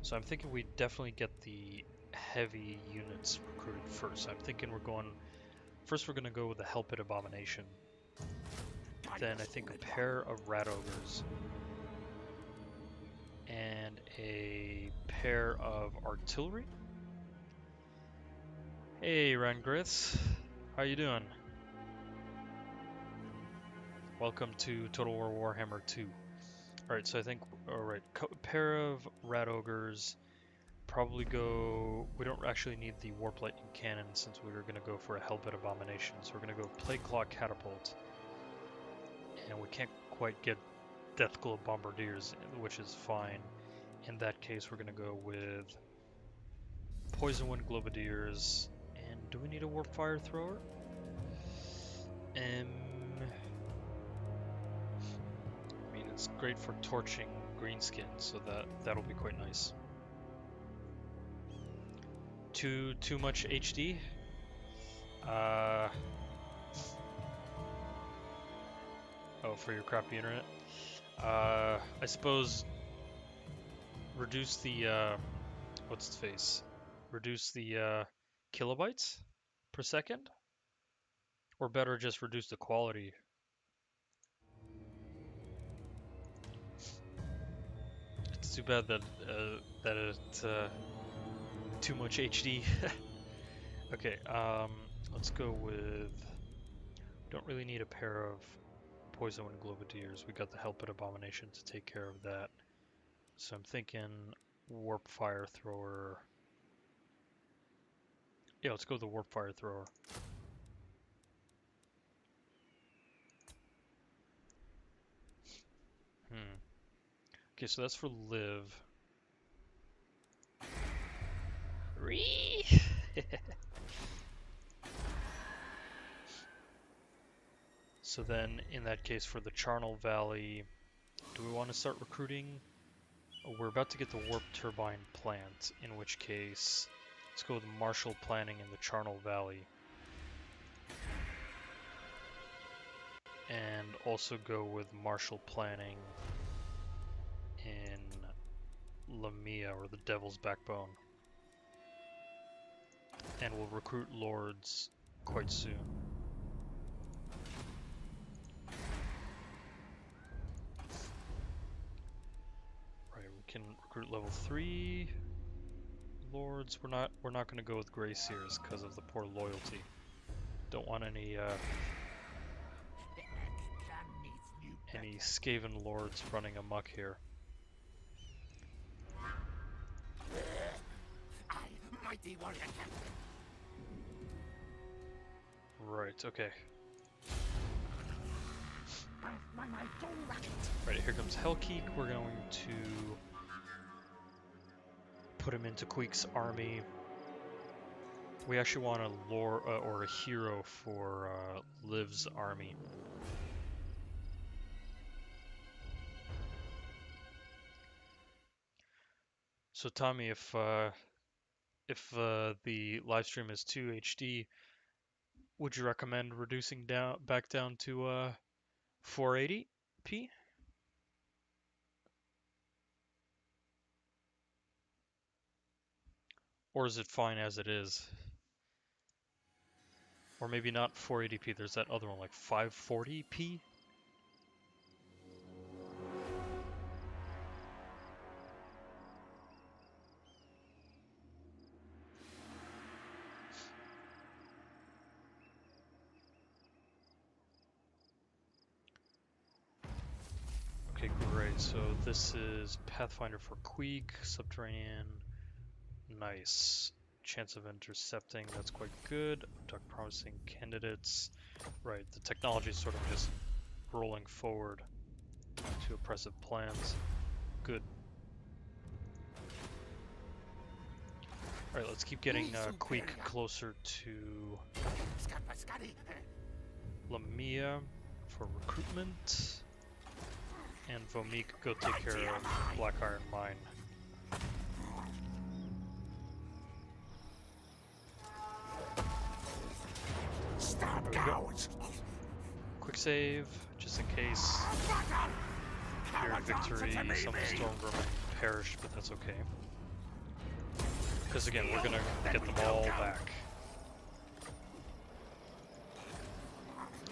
So I'm thinking we definitely get the heavy units recruited first. I'm thinking we're going to go with the Hellpit Abomination. Then I think a pair of Rat Ogres. And a pair of Artillery. Hey Rangriths, how you doing? Welcome to Total War Warhammer 2. Alright, so I think, pair of Rat Ogres. Probably go, we don't actually need the Warp Lightning Cannon since we were going to go for a Hellpit Abomination. So we're going to go Plague Claw Catapult. And we can't quite get Deathglow Bombardiers, which is fine. In that case, we're gonna go with Poison Wind Globadiers. And do we need a Warp Fire Thrower? I mean, it's great for torching greenskin, so that'll be quite nice. Too much HD? Oh, for your crappy internet? I suppose reduce the what's its face? Reduce the kilobytes per second? Or better, just reduce the quality. It's too bad that it's too much HD. Okay, let's go with. Don't really need a pair of Poison Wind Globadiers. We got the Helpit Abomination to take care of that. So I'm thinking Warp Fire Thrower. Yeah, let's go with the Warp Fire Thrower. Okay, so that's for Liv. So then, in that case, for the Charnel Valley, do we want to start recruiting? Oh, we're about to get the Warp Turbine plant, in which case, let's go with Martial Planning in the Charnel Valley. And also go with Martial Planning in Lamia, or the Devil's Backbone. And we'll recruit Lords quite soon. Right, we can recruit level 3 Lords. We're not gonna go with Greyseers because of the poor loyalty. Don't want any Skaven Lords running amok here. Mighty warrior captain. Right, okay. Right, here comes Hellkeek. We're going to put him into Queek's army. We actually want a lore or a hero for Liv's army. So Tommy, if the live stream is too HD, would you recommend reducing back down to 480p? Or is it fine as it is? Or maybe not 480p, there's that other one, like 540p? Okay, great. So this is Pathfinder for Queek, Subterranean. Nice. Chance of intercepting, that's quite good. Talk promising candidates. Right, the technology is sort of just rolling forward to oppressive plans. Good. Alright, let's keep getting Queek closer to Lamia for recruitment. And Vomik, go take care of Black Iron Mine. Stop, cowards! Quick save, just in case your victory, some of the Stormvermin perished, but that's okay. Because again, we're gonna get them all back.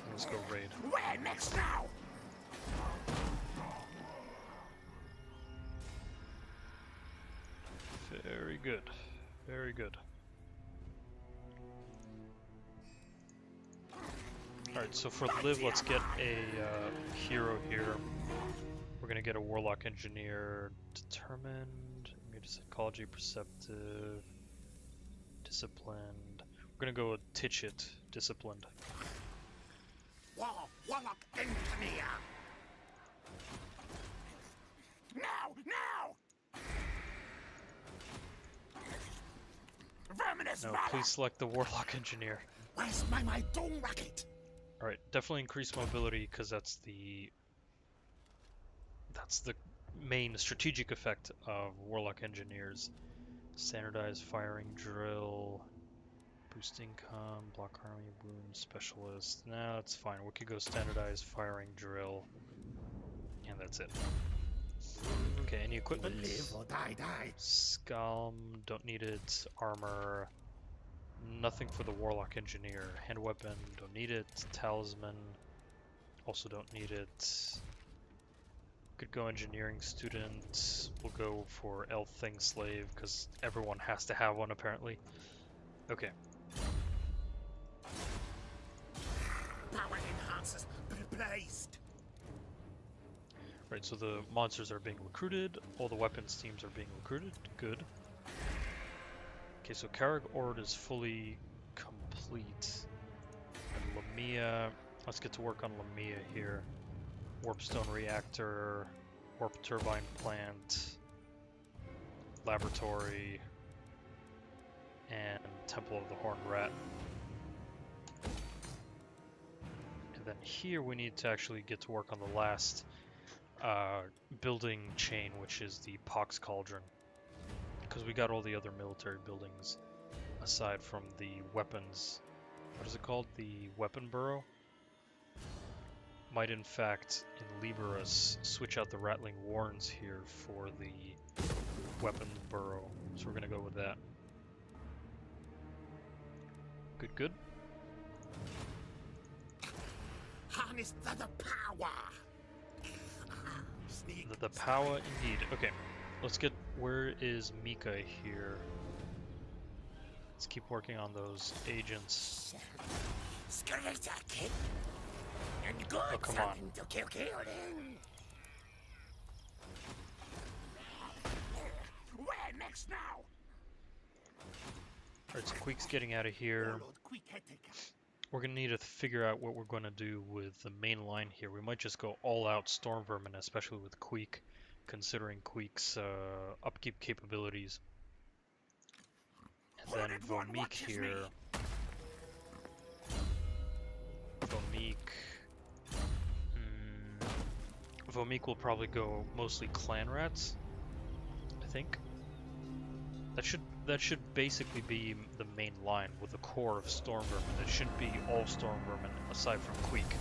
Let's go raid. Where next now? Very good. Very good. Alright, so for Liv, let's get a hero here. We're gonna get a Warlock Engineer, Determined, Psychology, Perceptive, Disciplined. We're gonna go with Titchit, Disciplined. Warlock Engineer! No, please select the Warlock Engineer. Where's my doom racket? Alright, definitely increase mobility, because that's the main strategic effect of Warlock Engineers. Standardized firing drill, boost income, block army, wound specialist. Nah, that's fine. We could go standardized firing drill, and that's it. Okay, any equipment? Live or die. Scalm, don't need it. Armor, nothing for the Warlock Engineer. Hand weapon, don't need it. Talisman, also don't need it. Could go engineering student. We'll go for elf thing slave because everyone has to have one apparently. Okay. Power enhancers placed. Right, so the monsters are being recruited. All the weapons teams are being recruited. Good. Okay, so Carrick Ord is fully complete. And Lamia, let's get to work on Lamia here. Warpstone reactor, warp turbine plant, laboratory, and Temple of the Horned Rat. And then here we need to actually get to work on the last building chain, which is the Pox Cauldron. Because we got all the other military buildings aside from the weapons. What is it called? The Weapon Burrow? Might in fact, in Liberus, switch out the Rattling Warrens here for the Weapon Burrow. So we're gonna go with that. Good, good. Harness the power. Sneak. The power indeed. Okay, let's get. Where is Mika here? Let's keep working on those agents. Skeleton kid. And good Oh, come on. something to kill in. Where next now? Alright, so Queek's getting out of here. Warlord Queek Headtaker. We're gonna need to figure out what we're gonna do with the main line here. We might just go all out Storm Vermin, especially with Queek, considering Queek's upkeep capabilities. And then Vomik here. Vomik will probably go mostly clan rats, I think. That should basically be the main line with the core of Storm Vermin. It shouldn't be all Storm Vermin aside from Queek,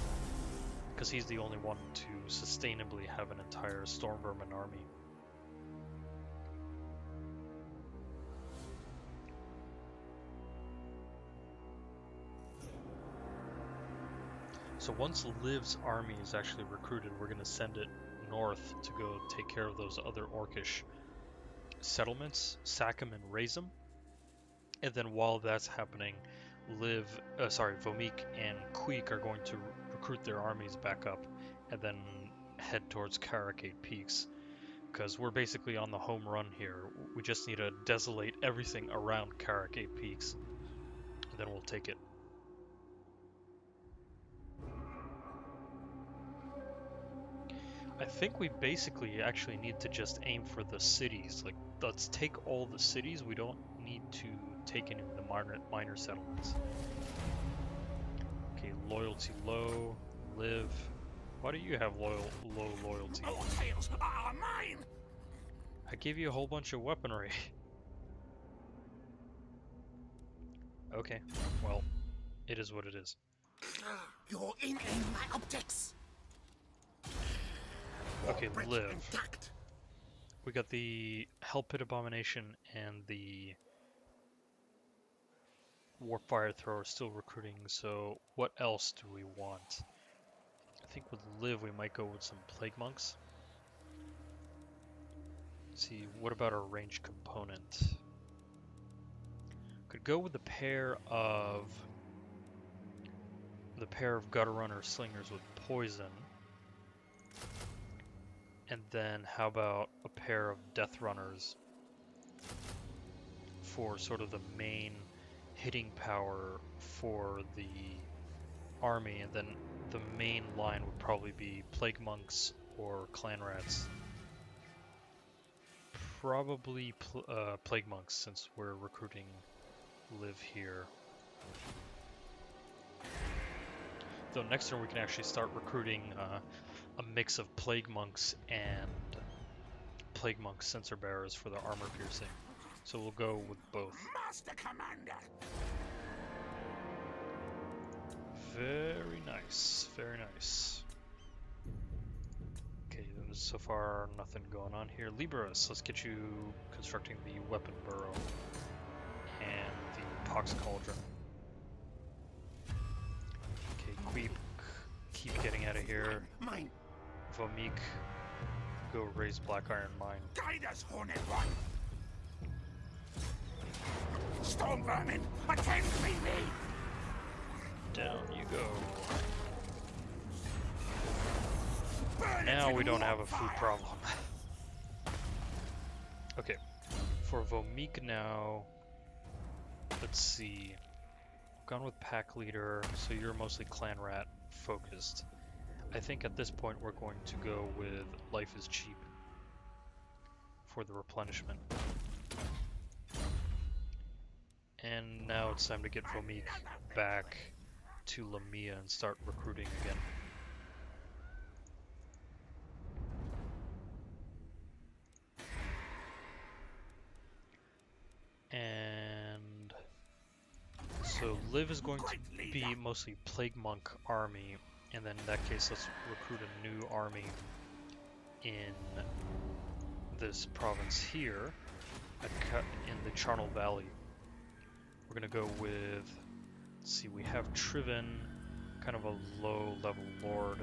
because he's the only one to sustainably have an entire Storm Vermin army. So once Liv's army is actually recruited, we're going to send it north to go take care of those other Orcish settlements, sack them and raise them. And then while that's happening, Vomik and Queek are going to recruit their armies back up and then head towards Caracate Peaks. Because we're basically on the home run here. We just need to desolate everything around Caracate Peaks. And then we'll take it. I think we basically actually need to just aim for the cities. Like, let's take all the cities. We don't need to take any of the minor settlements. Okay, loyalty low, live. Why do you have low loyalty? All tails are mine. I gave you a whole bunch of weaponry. Okay, well, it is what it is. You're in my objects. Okay, Bridge live. intact. We got the Hell Pit Abomination and the Warpfire Thrower still recruiting, so what else do we want? I think with Live we might go with some Plague Monks. Let's see, what about our ranged component? Could go with the pair of Gutter Runner Slingers with poison. And then how about a pair of Death Runners for sort of the main hitting power for the army, and then the main line would probably be Plague Monks or Clan Rats. Probably Plague Monks, since we're recruiting live here. Though next turn we can actually start recruiting a mix of Plague Monks and Plague Monk Sensor Bearers for the armor piercing. So we'll go with both. Master Commander. Very nice, very nice. Okay, then so far nothing going on here. Libras, let's get you constructing the Weapon Burrow and the Pox Cauldron. Okay, Queek, keep getting out of here. Mine. Vomik, go raise Black Iron Mine. Guide us, Hornet One. Storm Vermin, attend me. Down you go. Burn Now it we in don't have a food warfire. problem. Okay, for Vomik now, let's see. Gone with Pack Leader, so you're mostly Clan Rat focused. I think at this point we're going to go with Life is Cheap for the replenishment. And now it's time to get Vomik back to Lamia and start recruiting again. And so Liv is going to be mostly Plague Monk army, and then in that case let's recruit a new army in this province here, in the Charnel Valley. We're gonna go with, let's see, we have Triven, kind of a low level lord,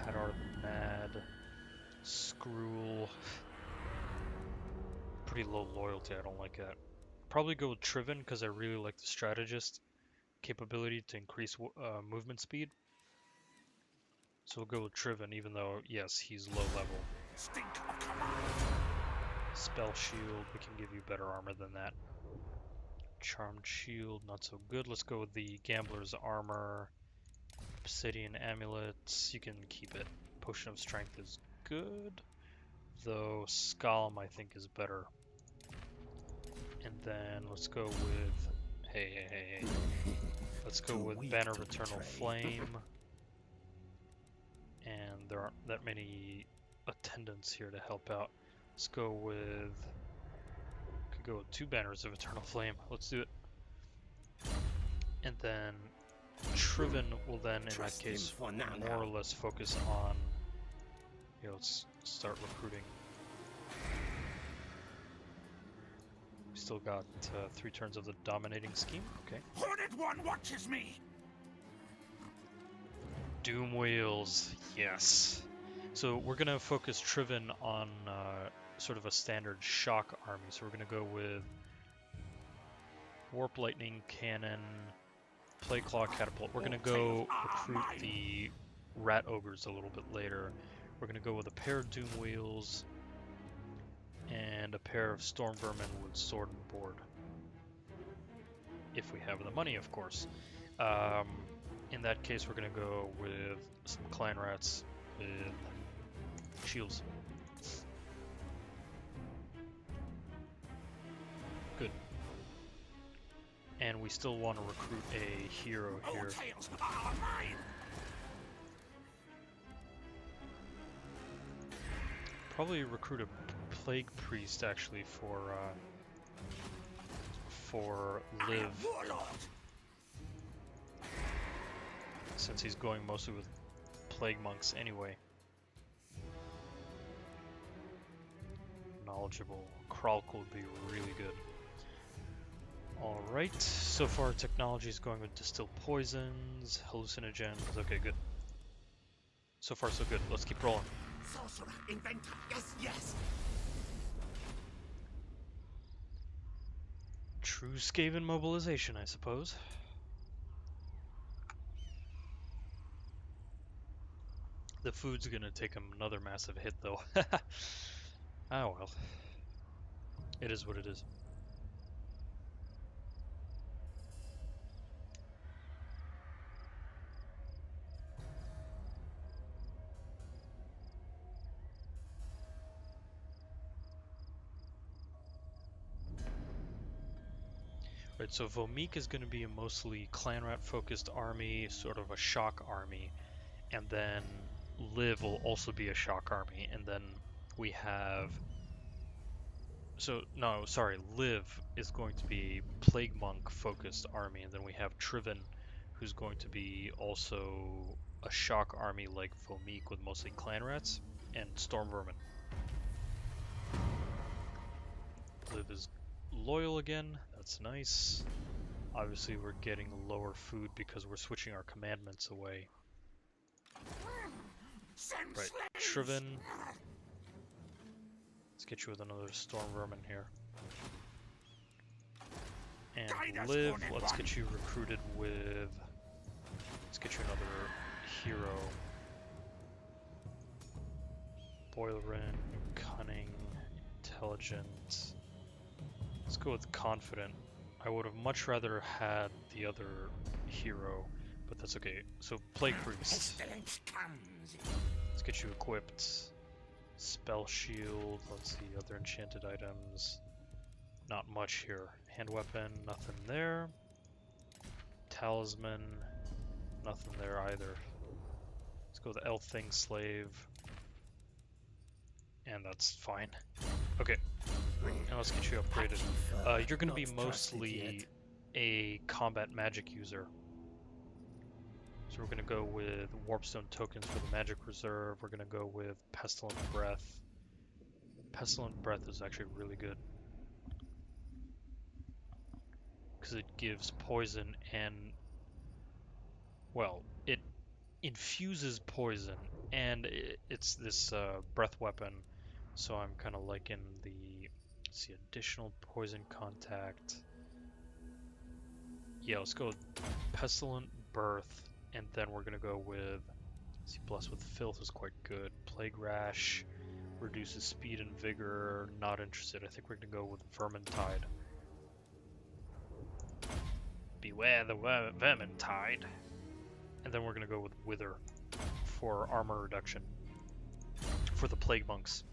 Hadar the Mad, Skrull, pretty low loyalty, I don't like that. Probably go with Triven because I really like the strategist capability to increase movement speed. So we'll go with Triven, even though, yes, he's low level. Stink of command. Spell Shield, we can give you better armor than that. Charmed Shield, not so good. Let's go with the Gambler's Armor. Obsidian Amulets, you can keep it. Potion of Strength is good, though Scalm I think is better. And then let's go with, hey. Let's go with Banner of Eternal Flame. And there aren't that many attendants here to help out. Let's go with, could go with 2 Banners of Eternal Flame. Let's do it. And then Triven will then, in that case, more or less focus on, let's start recruiting. We still got 3 turns of the Dominating Scheme. Okay. Hornet One watches me. Doom Wheels, yes. So we're gonna focus Triven on sort of a standard shock army. So we're gonna go with Warp Lightning Cannon, Plague Claw Catapult. We're gonna go recruit the Rat Ogres a little bit later. We're gonna go with a pair of Doom Wheels and a pair of Storm Vermin with Sword and Board. If we have the money, of course. In that case, we're gonna go with some Clan Rats with shields. Good. And we still want to recruit a hero here. Tails are mine. Probably recruit a Plague Priest actually for Liv, Warlord. since he's going mostly with Plague Monks anyway. Knowledgeable. Kralk would be really good. Alright, so far technology is going with distilled poisons, hallucinogens. Okay, good. So far so good. Let's keep rolling. Sorcerer, inventor. Yes. True Skaven mobilization, I suppose. The food's gonna take him another massive hit though. Ah well. It is what it is. Right, so Vomik is going to be a mostly clan rat focused army, sort of a shock army, and then Liv will also be a shock army, and then we have Liv is going to be Plague Monk focused army, and then we have Triven, who's going to be also a shock army like Vomik with mostly clan rats and storm vermin. Liv is loyal again, that's nice. Obviously we're getting lower food because we're switching our commandments away. Right, Triven. Let's get you with another storm vermin here. And Liv, let's get you recruited with... Let's get you another hero. Boilerin, cunning, intelligent. Let's go with confident. I would have much rather had the other hero, but that's okay. So Plague Priest. Let's get you equipped. Spell shield, let's see, other enchanted items. Not much here. Hand weapon, nothing there. Talisman, nothing there either. Let's go with Elfing Slave. And that's fine. Okay, now let's get you upgraded. You're going to be mostly a combat magic user. So we're going to go with Warpstone tokens for the magic reserve. We're going to go with Pestilent Breath. Pestilent Breath is actually really good, because it gives poison and, well, it infuses poison, and it's this breath weapon, so I'm kind of liking the, let's see, additional poison contact. Yeah, let's go with Pestilent Birth, and then we're going to go with, let's see, Blessed with Filth is quite good. Plague Rash reduces speed and vigor, not interested. I think we're going to go with Vermintide. Beware the Vermintide. And then we're going to go with Wither for armor reduction for the Plague Monks.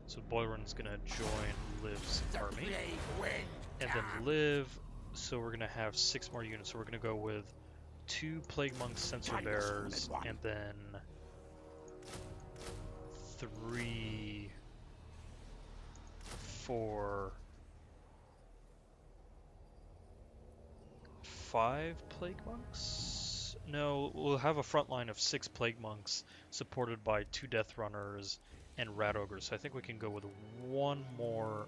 So Boileron's going to join Liv's army. And then Liv, so we're going to have 6 more units. So we're going to go with 2 Plague Monk Censer Bearers, and then 3, 4, 5 Plague Monks? No, we'll have a front line of 6 Plague Monks supported by 2 Death Runners and Rat Ogres. So I think we can go with one more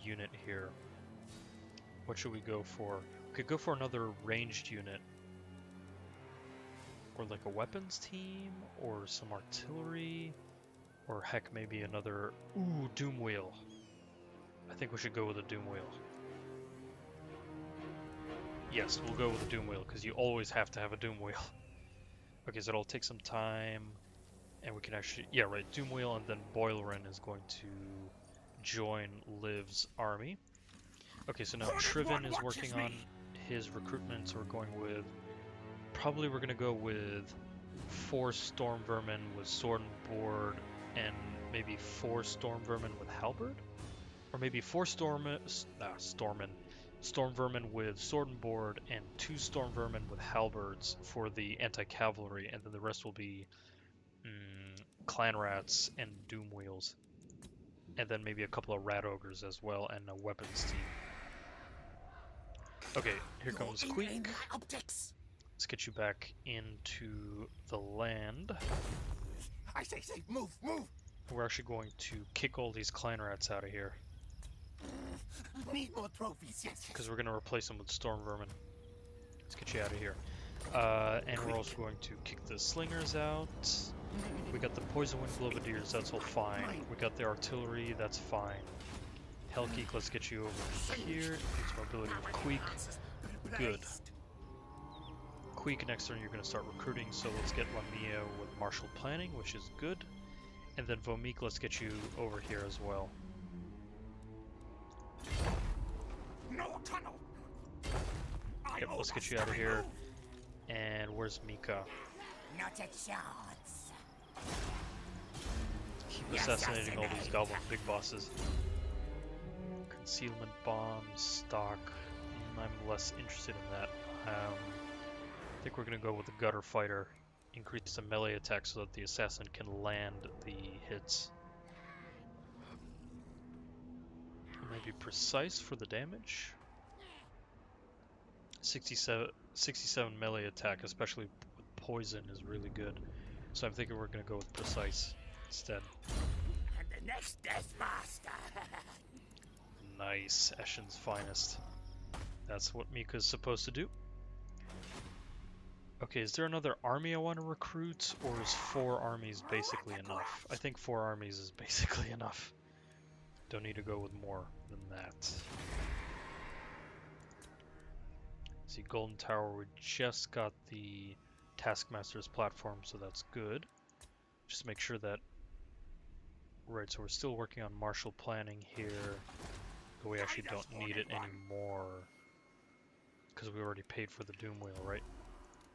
unit here. What should we go for? We could go for another ranged unit, or like a weapons team, or some artillery, or heck, maybe another Doom Wheel. I think we should go with a Doom Wheel. Yes, we'll go with a Doom Wheel, because you always have to have a Doom Wheel. Okay, so it'll take some time, and we can actually, yeah, right, Doom Wheel, and then Boilerin is going to join Liv's army. Okay, so now Triven is working on his recruitment, so we're going with, probably we're going to go with 4 Storm Vermin with Sword and Board, and maybe 4 Storm Vermin with Halberd? Or maybe 4 Storm Vermin with Sword and Board, and 2 Storm Vermin with Halberds for the anti-cavalry, and then the rest will be Clan Rats and Doom Wheels. And then maybe a couple of Rat Ogres as well, and a weapons team. Okay, here comes Queek. Let's get you back into the land. I say, move, move! We're actually going to kick all these Clan Rats out of here. Need more trophies, yes. Because we're going to replace them with Storm Vermin. Let's get you out of here. And we're also going to kick the Slingers out. We got the Poison Wind Globadiers, that's all fine. We got the Artillery, that's fine. Hellgeek, let's get you over here. Use mobility with Queek. Good. Queek, next turn you're going to start recruiting, so let's get Lamia with Martial Planning, which is good. And then Vomik, let's get you over here as well. No tunnel. Yep, let's get you out of here. And where's Mika? Not a chance. Keep assassinating all these goblin big bosses. concealment bombs, stock. I'm less interested in that. I think we're going to go with the gutter fighter. Increase the melee attack so that the assassin can land the hits. Maybe precise for the damage. 67 melee attack, especially with poison, is really good. So I'm thinking we're going to go with precise instead. And the next Death Master. Nice. Eshen's finest. That's what Mika's supposed to do. Okay, is there another army I want to recruit, or is 4 armies basically enough? I think 4 armies is basically enough. Don't need to go with more than that. See, Golden Tower, we just got the Taskmaster's platform, so that's good. Just make sure that... Right, so we're still working on martial planning here, but we actually don't need it anymore. Because we already paid for the Doom Wheel, right?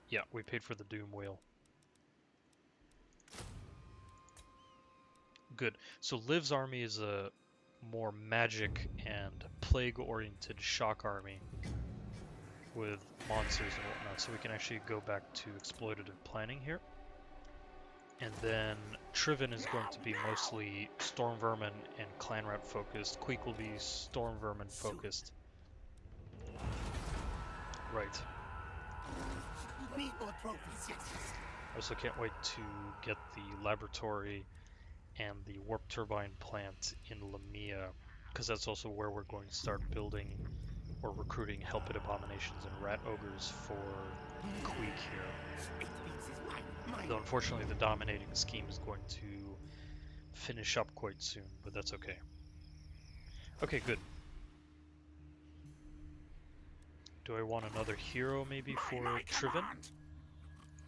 Yeah, we paid for the Doom Wheel. Good. So Liv's army is a more magic and plague-oriented shock army with monsters and whatnot, so we can actually go back to exploitative planning here. And then Triven is going to be mostly Storm Vermin and Clan Rat focused. Queek will be Storm Vermin focused. Right. Need more trophies, yes. I also can't wait to get the laboratory and the warp turbine plant in Lamia, because that's also where we're going to start building or recruiting Helpit Abominations and Rat Ogres for Queek here. Though unfortunately the dominating scheme is going to finish up quite soon, but that's okay. Okay, good. Do I want another hero maybe for Triven?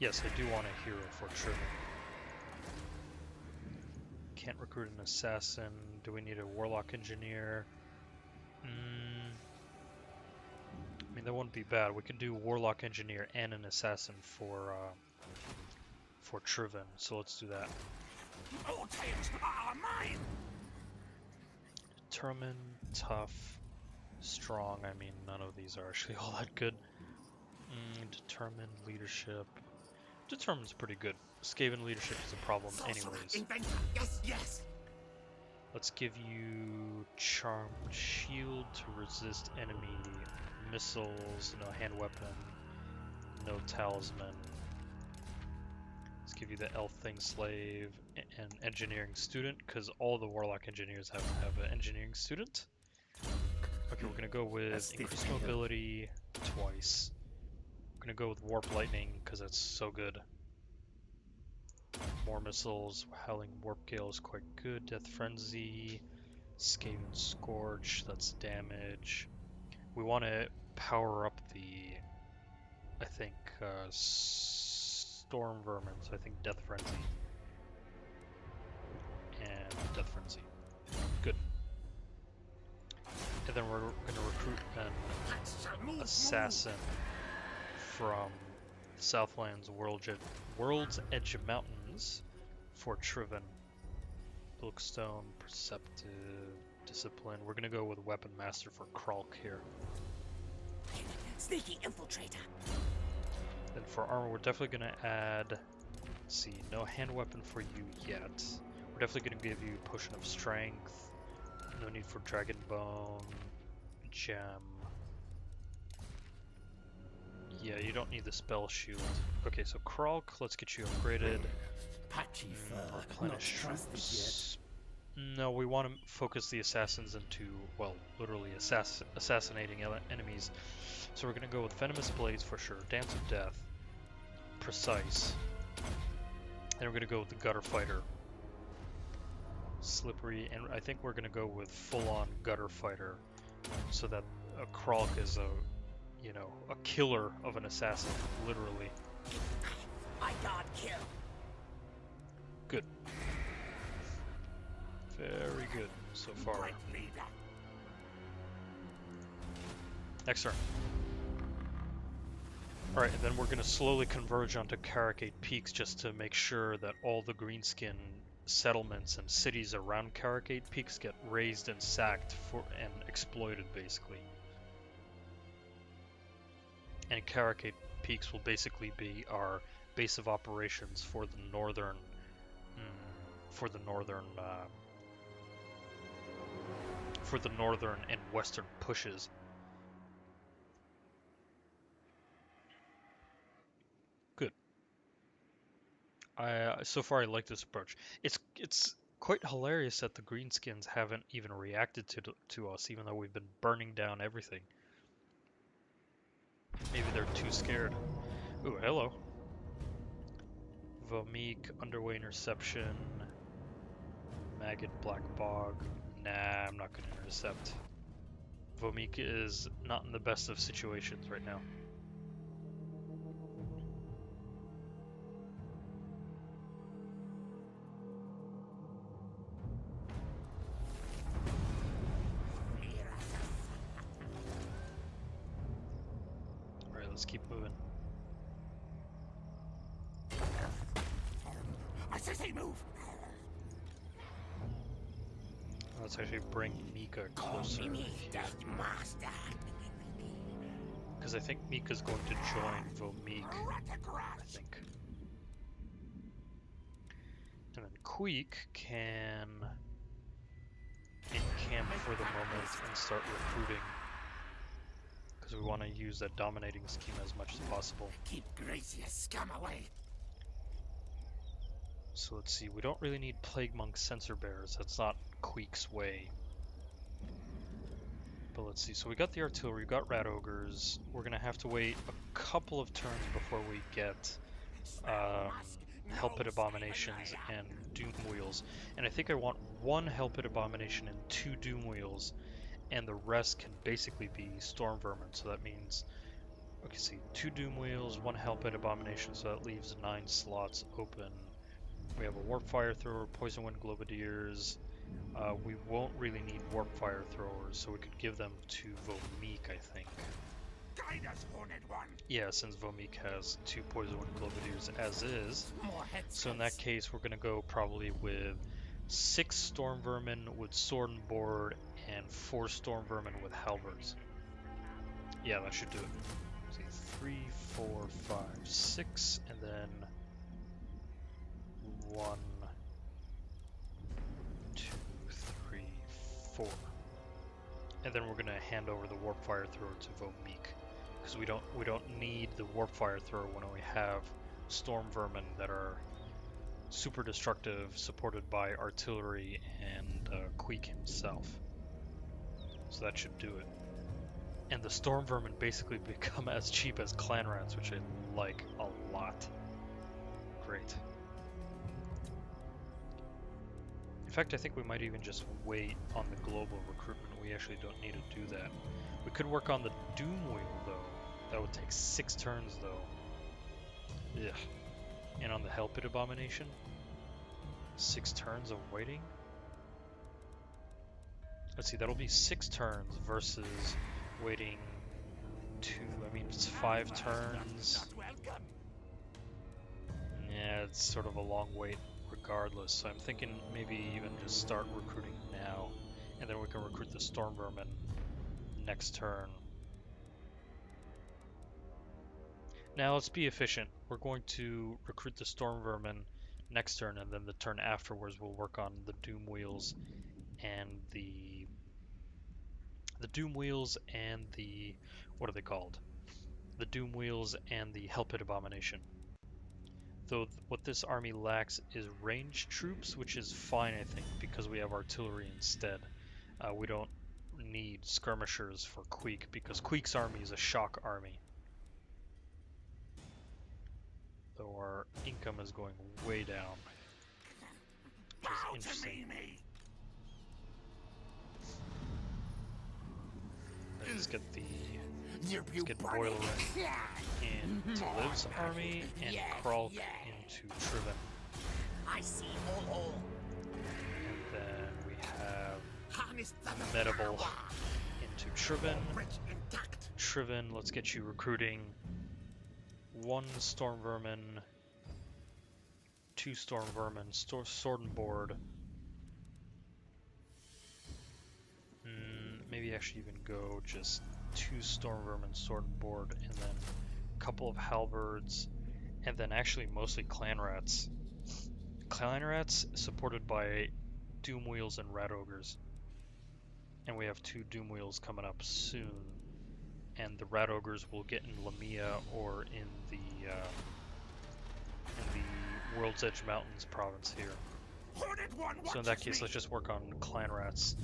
Yes, I do want a hero for Triven. Can't recruit an assassin. Do we need a warlock engineer? I mean, that wouldn't be bad. We could do warlock engineer and an assassin for Triven. So let's do that. All tales are mine. Determined, tough, strong. I mean, none of these are actually all that good. Determined, leadership. Determined's pretty good. Skaven leadership is a problem anyways. Inventor. Yes, yes. Let's give you Charmed Shield to resist enemy missiles, no hand weapon, no talisman. Let's give you the Elf Thing Slave and Engineering Student, because all the Warlock Engineers have an Engineering Student. Okay, we're gonna go with Increased Mobility twice. We're gonna go with Warp Lightning, because that's so good. More missiles, Howling Warp Gale is quite good. Death Frenzy, Skaven Scorch, that's damage. We want to power up the, I think, Storm Vermin, so I think Death Frenzy. And Death Frenzy. Good. And then we're going to recruit an assassin from Southland's World's Edge Mountains for Triven. Bookstone, Perceptive, Discipline. We're gonna go with Weapon Master for Kralk here. Sneaky infiltrator. Then for armor, we're definitely gonna add. Let's see, no hand weapon for you yet. We're definitely gonna give you Potion of Strength. No need for Dragon Bone, Gem. Yeah, you don't need the Spell Shield. Okay, so Kralk, let's get you upgraded. Patchy fur. Replenish troops. No, we want to focus the assassins into, well, literally assassinating enemies. So we're going to go with Venomous Blades for sure, Dance of Death, Precise. Then we're going to go with the Gutter Fighter, Slippery, and I think we're going to go with full-on Gutter Fighter, so that a Kralk is a, you know, a killer of an assassin, literally. My god, kill. Good. Very good so far. Great leader. Next turn. Alright, and then we're going to slowly converge onto Caracate Peaks just to make sure that all the greenskin settlements and cities around Caracade Peaks get razed and sacked and exploited, basically. And Caracade Peaks will basically be our base of operations for the northern, for the northern and western pushes. Good. So far I like this approach. It's quite hilarious that the greenskins haven't even reacted to us, even though we've been burning down everything. Maybe they're too scared. Ooh, hello. Vomeek, Underway Interception, Maggot, Black Bog. Nah, I'm not gonna intercept. Vomeek is not in the best of situations right now. Alright, let's keep moving. I say move. Let's actually bring Mika closer. Because I think Mika's going to join Vomeek, I think. And then Queek can encamp for the moment and start recruiting. Because we want to use that dominating scheme as much as possible. Keep Gracious scum away. So let's see, we don't really need Plague Monk Sensor Bearers, that's not Queek's way. But let's see, so we got the artillery, we got Rat Ogres, we're gonna have to wait a couple of turns before we get Hellpit Abominations and Doom Wheels. And I think I want one Hellpit Abomination and 2 Doom Wheels, and the rest can basically be Storm Vermin, so that means, okay, see, 2 Doom Wheels, 1 Hellpit Abomination, so that leaves 9 slots open. We have a Warp Fire Thrower, Poison Wind Globadiers. We won't really need Warp Fire Throwers, so we could give them to Vomeek, I think. Guide us, Horned One. Yeah, since Vomeek has 2 Poison Wind Globadiers as is. So in that case, we're going to go probably with 6 Storm Vermin with Sword and Board and 4 Storm Vermin with Halberds. Yeah, that should do it. Let's see, 3, 4, 5, 6, and then 1, 2, 3, 4. And then we're gonna hand over the Warp Fire Thrower to Vomeek, because we don't need the Warp Fire Thrower when we have Storm Vermin that are super destructive, supported by artillery and Queek himself. So that should do it. And the Storm Vermin basically become as cheap as Clan Rats, which I like a lot. Great. In fact, I think we might even just wait on the global recruitment. We actually don't need to do that. We could work on the Doom Wheel, though. That would take 6 turns, though. Ugh. And on the Hellpit Abomination, 6 turns of waiting? Let's see, that'll be 6 turns versus waiting 2, I mean, it's 5 turns. Yeah, it's sort of a long wait regardless, so I'm thinking maybe even just start recruiting now, and then we can recruit the Storm Vermin next turn. Now let's be efficient. We're going to recruit the Storm Vermin next turn, and then the turn afterwards we'll work on the Doom Wheels and the Doom Wheels and the, what are they called? The Doom Wheels and the Hellpit Abomination. Though what this army lacks is ranged troops, which is fine, I think, because we have artillery instead. We don't need skirmishers for Queek, because Queek's army is a shock army. Though our income is going way down, which is interesting. Let's get Boiler into Liv's army and Kralk into Triven. I see all. And then we have Medieval into Triven. Triven, let's get you recruiting 1 Storm Vermin, 2 storm vermin, sword and board. Maybe actually even go just 2 storm vermin, sword and board, and then a couple of halberds, and then actually mostly clan rats. Clan rats supported by doom wheels and rat ogres. And we have 2 doom wheels coming up soon. And the rat ogres will get in Lamia or in the World's Edge Mountains province here. So in that case, let's just work on clan rats.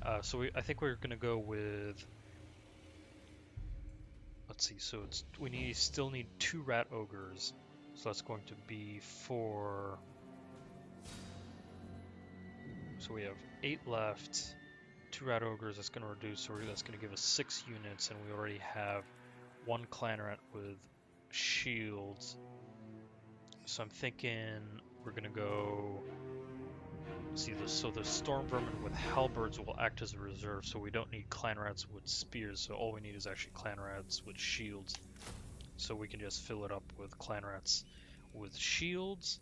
I think we're gonna go with. Let's see. So we still need 2 rat ogres. So that's going to be 4. So we have 8 left. 2 rat ogres. That's gonna reduce. So that's gonna give us 6 units, and we already have 1 clan rat with shields. So I'm thinking we're gonna go. So the storm vermin with halberds will act as a reserve, so we don't need clan rats with spears, so all we need is actually clan rats with shields. So we can just fill it up with clan rats with shields.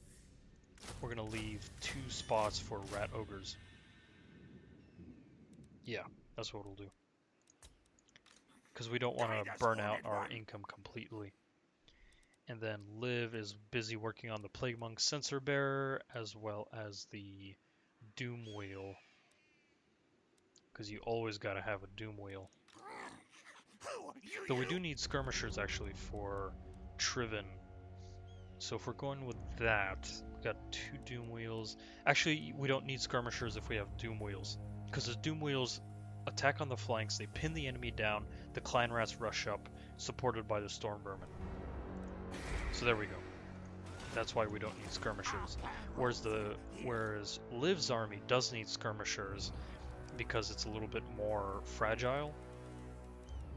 We're gonna leave 2 spots for rat ogres. Yeah, that's what we'll do. Because we don't want to burn out our income completely. And then Liv is busy working on the Plague Monk Sensor Bearer, as well as the Doom Wheel, because you always gotta have a Doom Wheel. Though we do need skirmishers actually for Triven. So if we're going with that, we got 2 Doom Wheels. Actually, we don't need skirmishers if we have Doom Wheels, because the Doom Wheels attack on the flanks, they pin the enemy down, the clan rats rush up, supported by the storm vermin. So there we go. That's why we don't need skirmishers. Whereas Liv's army does need skirmishers because it's a little bit more fragile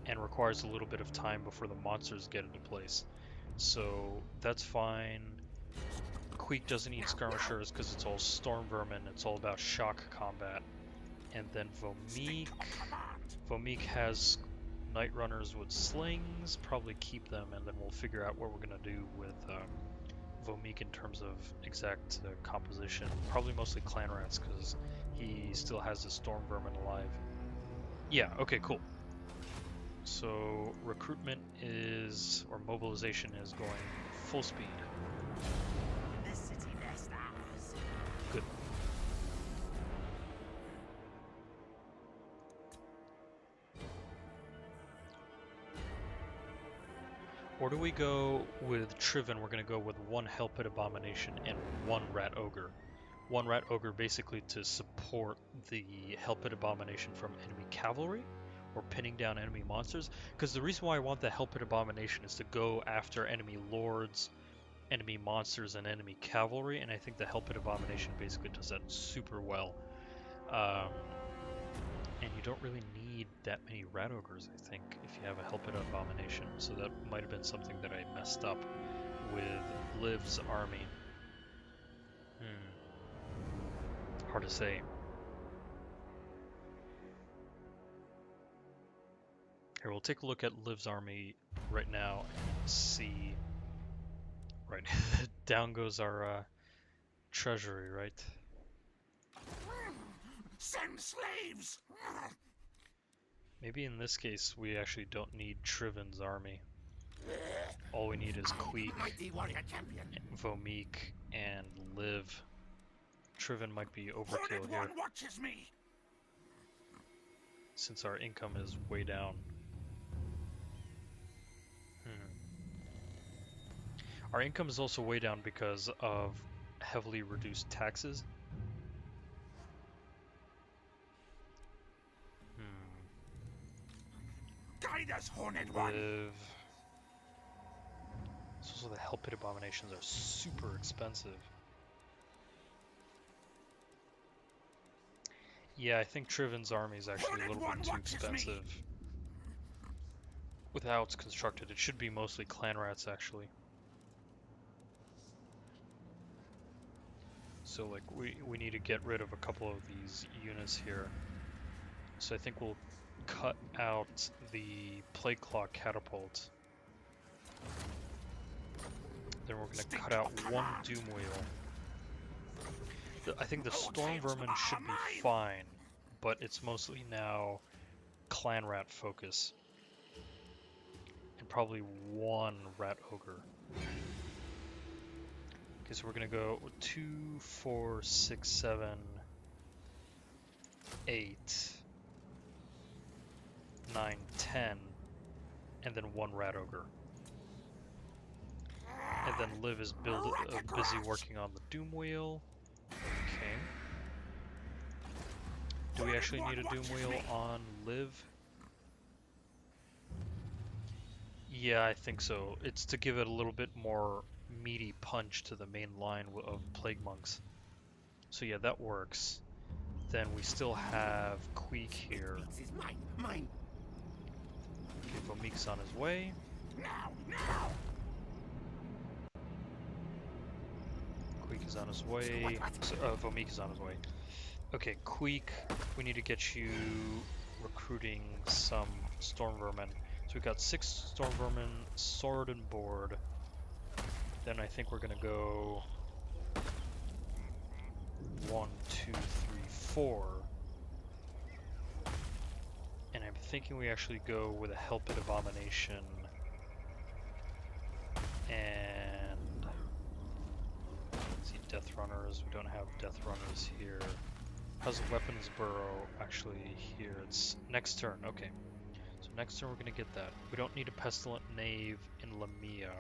and requires a little bit of time before the monsters get into place. So that's fine. Queek doesn't need skirmishers because it's all storm vermin. It's all about shock combat. And then Vomik has night runners with slings. Probably keep them, and then we'll figure out what we're gonna do with Vomik in terms of exact composition. Probably mostly clan rats because he still has the storm vermin alive. Yeah, okay, cool. So recruitment is, or mobilization is going full speed. Good. Or do we go with Triven? We're going to go with 1 Hellpit Abomination and 1 Rat Ogre. 1 Rat Ogre basically to support the Hellpit Abomination from enemy cavalry or pinning down enemy monsters. Because the reason why I want the Hellpit Abomination is to go after enemy lords, enemy monsters, and enemy cavalry, and I think the Hellpit Abomination basically does that super well. And you don't really need that many rat ogres, I think, if you have a Hellpit Abomination. So that might have been something that I messed up with Liv's army. Hard to say. Here, we'll take a look at Liv's army right now and see. Right, down goes our treasury, right? Send slaves! Maybe in this case we actually don't need Triven's army. All we need is Queek, Vomik, and Liv. Triven might be overkill here, since our income is way down. Our income is also way down because of heavily reduced taxes. Guide us, Horned One. Liv. Also, the Hellpit Abominations are super expensive. Yeah, I think Triven's army is actually a little bit too expensive. With how it's constructed, it should be mostly clan rats actually. So like we need to get rid of a couple of these units here. So I think we'll cut out the Plague Claw Catapult. Then we're going to cut out 1 Doom Wheel. I think the storm vermin should be fine, but it's mostly now clan rat focus. And probably one rat ogre. Okay, so we're gonna go 2, 4, 6, 7, 8, 9, 10, and then one rat ogre. And then Liv is busy working on the Doom Wheel. Okay. Do we actually need a Doom Wheel on Liv? Yeah, I think so. It's to give it a little bit more meaty punch to the main line of Plague Monks. So yeah, that works. Then we still have Queek here. Mine. Okay, Vomik's on his way. Now. Queek is on his way. Vomik is on his way. Okay, Queek, we need to get you recruiting some Storm Vermin. So we got 6 Storm Vermin, sword and board. Then I think we're gonna go 1, 2, 3, 4. And I'm thinking we actually go with a Helpit Abomination and let's see, Death Runners. We don't have Death Runners here. How's the Weapons Burrow actually here? It's next turn, okay. So next turn we're gonna get that. We don't need a Pestilent Knave in Lamia.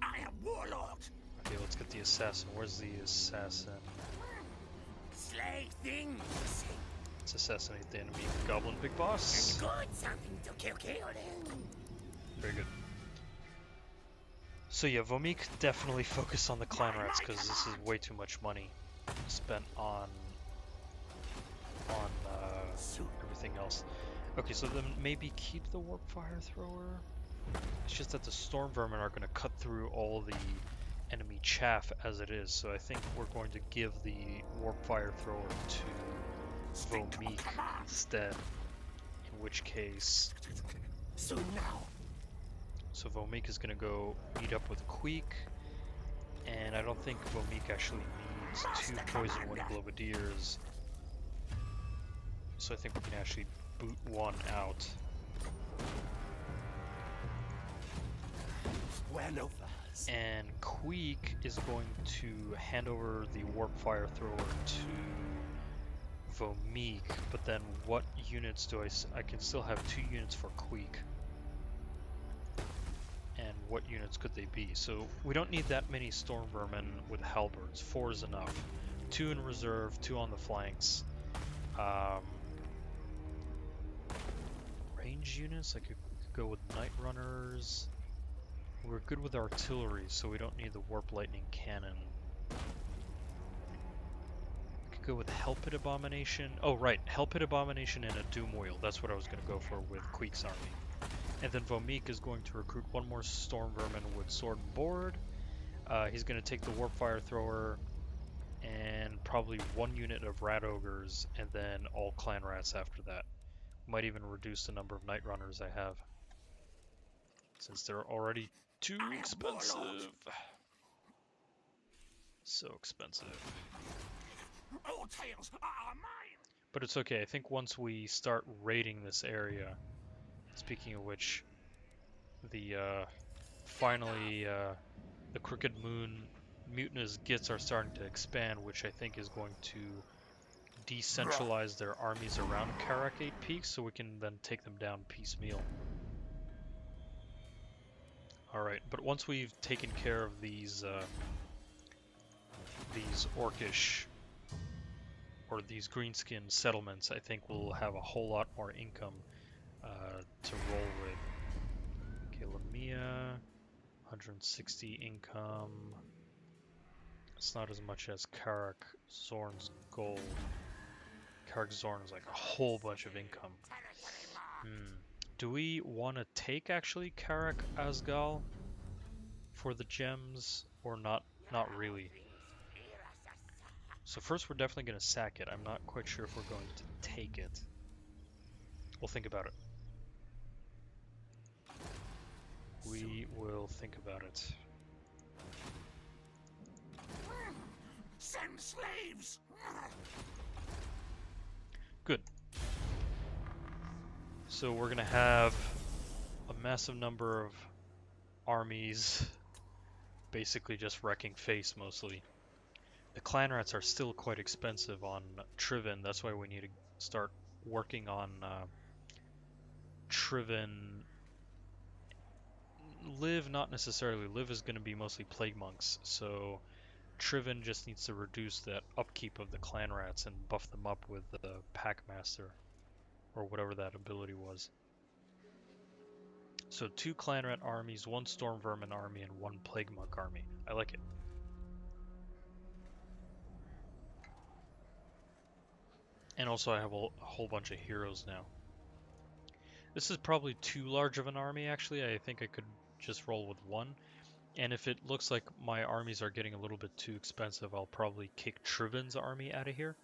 I am warlord. Okay, let's get the Assassin. Where's the Assassin? Slay things. Let's assassinate the enemy Goblin Big Boss. Good, something to kill them. Very good. So yeah, Vomik definitely focus on the clan rats because this is way too much money spent on everything else. Okay, so then maybe keep the Warp Fire Thrower. It's just that the Storm Vermin are going to cut through all the enemy chaff as it is, so I think we're going to give the Warp Fire Thrower to Vomik instead, in which case... Soon now. So Vomik is going to go meet up with Queek, and I don't think Vomik actually needs 2 Poison Wind Globadiers, so I think we can actually boot one out. And Queek is going to hand over the Warp Fire Thrower to Vomik, but then what units do I can still have 2 units for Queek. And what units could they be? So we don't need that many Storm Vermin with Halberds. 4 is enough. 2 in reserve, 2 on the flanks. Range units, I could go with Night Runners. We're good with artillery, so we don't need the Warp Lightning Cannon. We could go with Helpit Abomination. Oh right, Helpit Abomination and a Doom Wheel. That's what I was going to go for with Queek's army. And then Vomik is going to recruit 1 more Storm Vermin with Sword and Board. He's going to take the Warp Fire Thrower and probably 1 unit of Rat Ogres, and then all Clan Rats after that. Might even reduce the number of Night Runners I have, since they're already too expensive. So expensive. All tails are mine. But it's okay. I think once we start raiding this area, speaking of which, the finally the Crooked Moon mutinous Gits are starting to expand, which I think is going to decentralize their armies around Karak 8 Peaks, so we can then take them down piecemeal. Alright, but once we've taken care of these orcish or these greenskin settlements, I think we'll have a whole lot more income to roll with. Okay, Lamia, 160 income. It's not as much as Karak Zorn's gold. Karak Zorn is like a whole bunch of income. Do we want to take actually Karak Asgal for the gems or not? Not really. So first we're definitely going to sack it. I'm not quite sure if we're going to take it. We'll think about it. We will think about it. Send slaves! Good. So we're gonna have a massive number of armies basically just wrecking face mostly. The clan rats are still quite expensive on Triven, that's why we need to start working on Triven. Liv, not necessarily. Liv is going to be mostly plague monks, so Triven just needs to reduce that upkeep of the clan rats and buff them up with the Packmaster, or whatever that ability was. So 2 clan rat armies, 1 storm vermin army, and 1 plague monk army. I like it. And also I have a whole bunch of heroes now. This is probably too large of an army actually. I think I could just roll with 1. And if it looks like my armies are getting a little bit too expensive, I'll probably kick Triven's army out of here.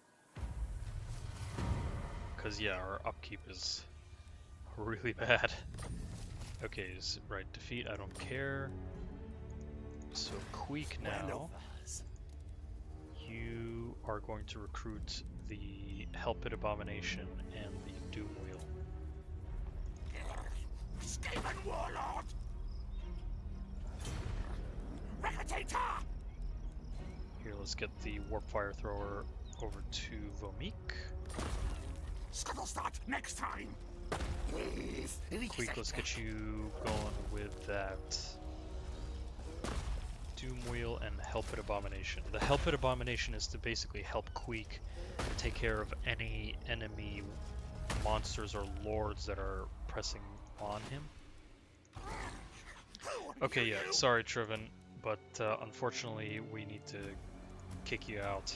Because yeah, our upkeep is really bad. Okay, right, defeat, I don't care. So Queek now, you are going to recruit the Helpit Abomination and the Doom Wheel. Skaven warlord! Headtaker! Here, let's get the Warp Fire Thrower over to Vomik. Scuttlestart next time! Queek, let's get you going with that Doom Wheel and Helpit Abomination. The Helpit Abomination is to basically help Queek take care of any enemy monsters or lords that are pressing on him. Okay, yeah, sorry Triven, but unfortunately we need to kick you out.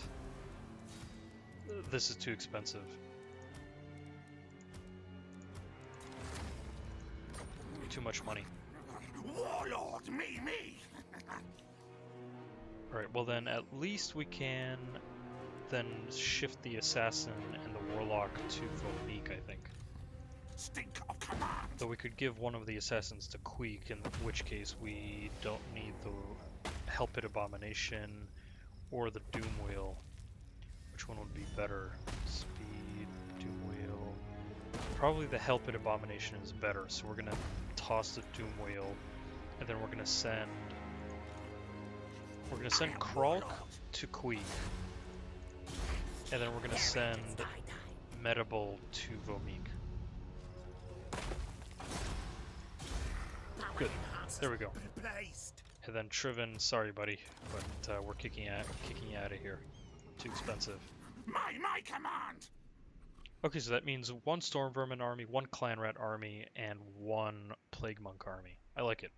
This is too expensive. Too much money. Warlord, me! Alright, well then at least we can then shift the assassin and the warlock to Vomik, I think. Stink of command! Though we could give one of the assassins to Queek, in which case we don't need the Helpit Abomination or the Doom Wheel. Which one would be better? Speed, Doom Wheel. Probably the Helpit Abomination is better, so we're gonna toss the Doom Wheel, and then we're gonna send Kralk to Queek, and then we're gonna send Medibel to Vomik. Good. There we go. And then Triven, sorry buddy, but we're kicking you out of here. Too expensive. My command! Okay, so that means 1 Storm Vermin army, 1 Clan Rat army, and 1 Plague Monk army. I like it.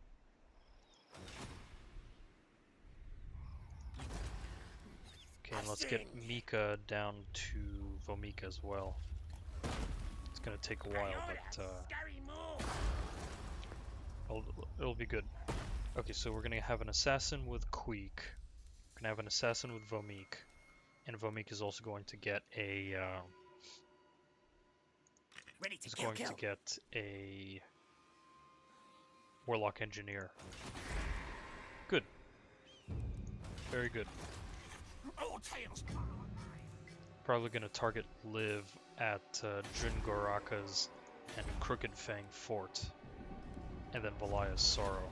Okay, and let's get Mika down to Vomik as well. It's gonna take a while, but it'll be good. Okay, so we're gonna have an assassin with Queek. We're gonna have an assassin with Vomik, and Vomik is also going to get a Warlock Engineer. Good. Very good. All tails. Probably gonna target Liv at Dringoraka's and Crooked Fang Fort, and then Valaya's Sorrow.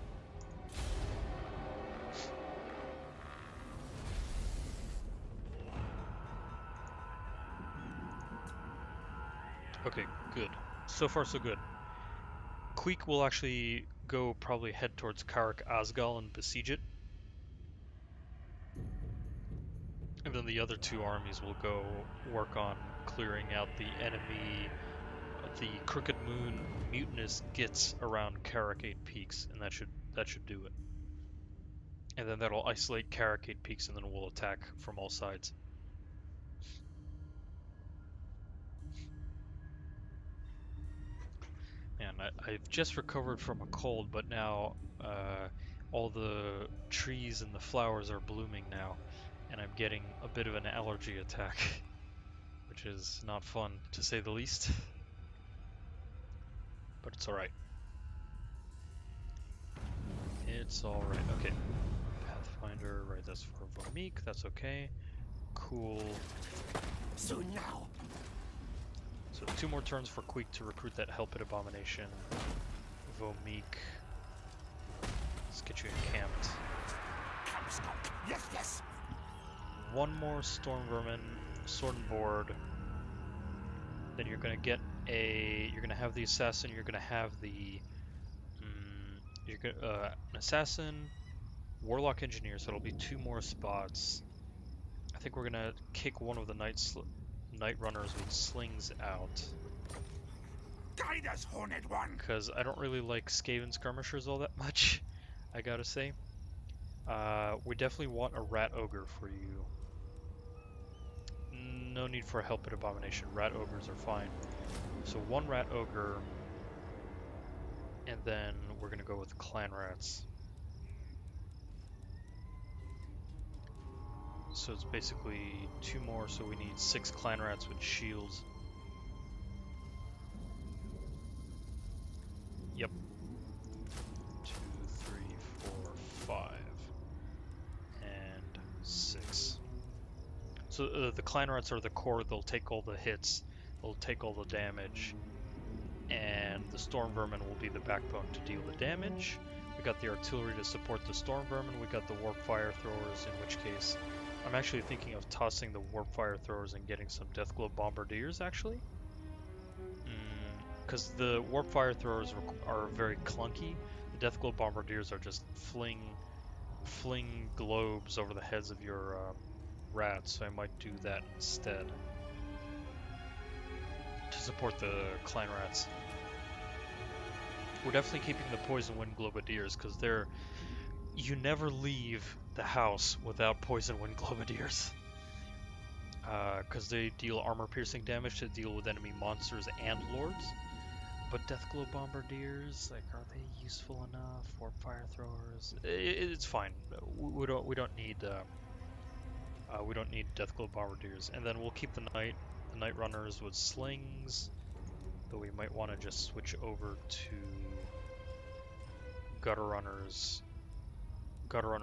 Okay, good. So far so good. Queek will actually go probably head towards Karak Asgal and besiege it. And then the other 2 armies will go work on clearing out the enemy, the Crooked Moon mutinous gits around Karak 8 Peaks, and that should do it. And then that'll isolate Karak 8 Peaks, and then we'll attack from all sides. Man, I've just recovered from a cold, but now all the trees and the flowers are blooming now, and I'm getting a bit of an allergy attack, which is not fun, to say the least. But it's alright. It's alright. Okay. Pathfinder, right, that's for Vomik, that's okay. Cool. Soon now. So 2 more turns for Queek to recruit that Helpit Abomination. Vomik. Let's get you encamped. Yes, yes. 1 more Storm Vermin, Sword and Board. Then you're gonna get a. You're gonna have the assassin. You're gonna have the. An assassin, Warlock Engineer. So it'll be 2 more spots. I think we're gonna kick one of the Night Runners with slings out. Guide us, Horned One. Because I don't really like Skaven skirmishers all that much, I gotta say. We definitely want a Rat Ogre for you. No need for a Helpit Abomination. Rat Ogres are fine. So 1 Rat Ogre, and then we're gonna go with Clan Rats. So it's basically 2 more, so we need 6 Clan Rats with shields. Yep. 2, 3, 4, 5, and 6. So the Clan Rats are the core. They'll take all the hits. They'll take all the damage. And the Storm Vermin will be the backbone to deal the damage. We got the artillery to support the Storm Vermin. We got the Warp Fire Throwers, in which case I'm actually thinking of tossing the Warp Fire Throwers and getting some Deathglow Bombardiers, actually. Because the Warp Fire Throwers are very clunky. The Deathglow Bombardiers are just fling globes over the heads of your rats, so I might do that instead. To support the Clan Rats. We're definitely keeping the Poison Wind Globadiers, because you never leave the house without Poison Wind Globadiers. Because they deal armor-piercing damage to deal with enemy monsters and lords. But Deathglow Bombardiers, like, are they useful enough? Warp Fire Throwers? It's fine. We don't need Deathglow Bombardiers. And then we'll keep the Night Runners with slings, though we might want to just switch over to Gutter Runner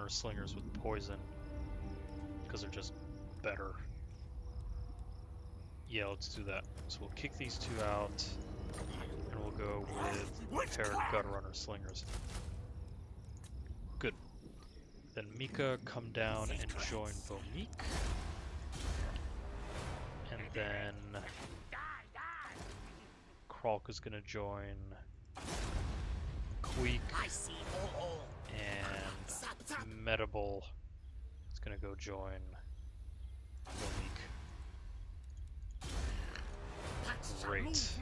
Slingers with poison, because they're just better. Yeah, let's do that. So we'll kick these 2 out, and we'll go with paired Gutter Runner Slingers. Good. Then Mika, come down and join Vomik. And then Kralk is gonna join Queek, and Medable is gonna go join Vomik. Great.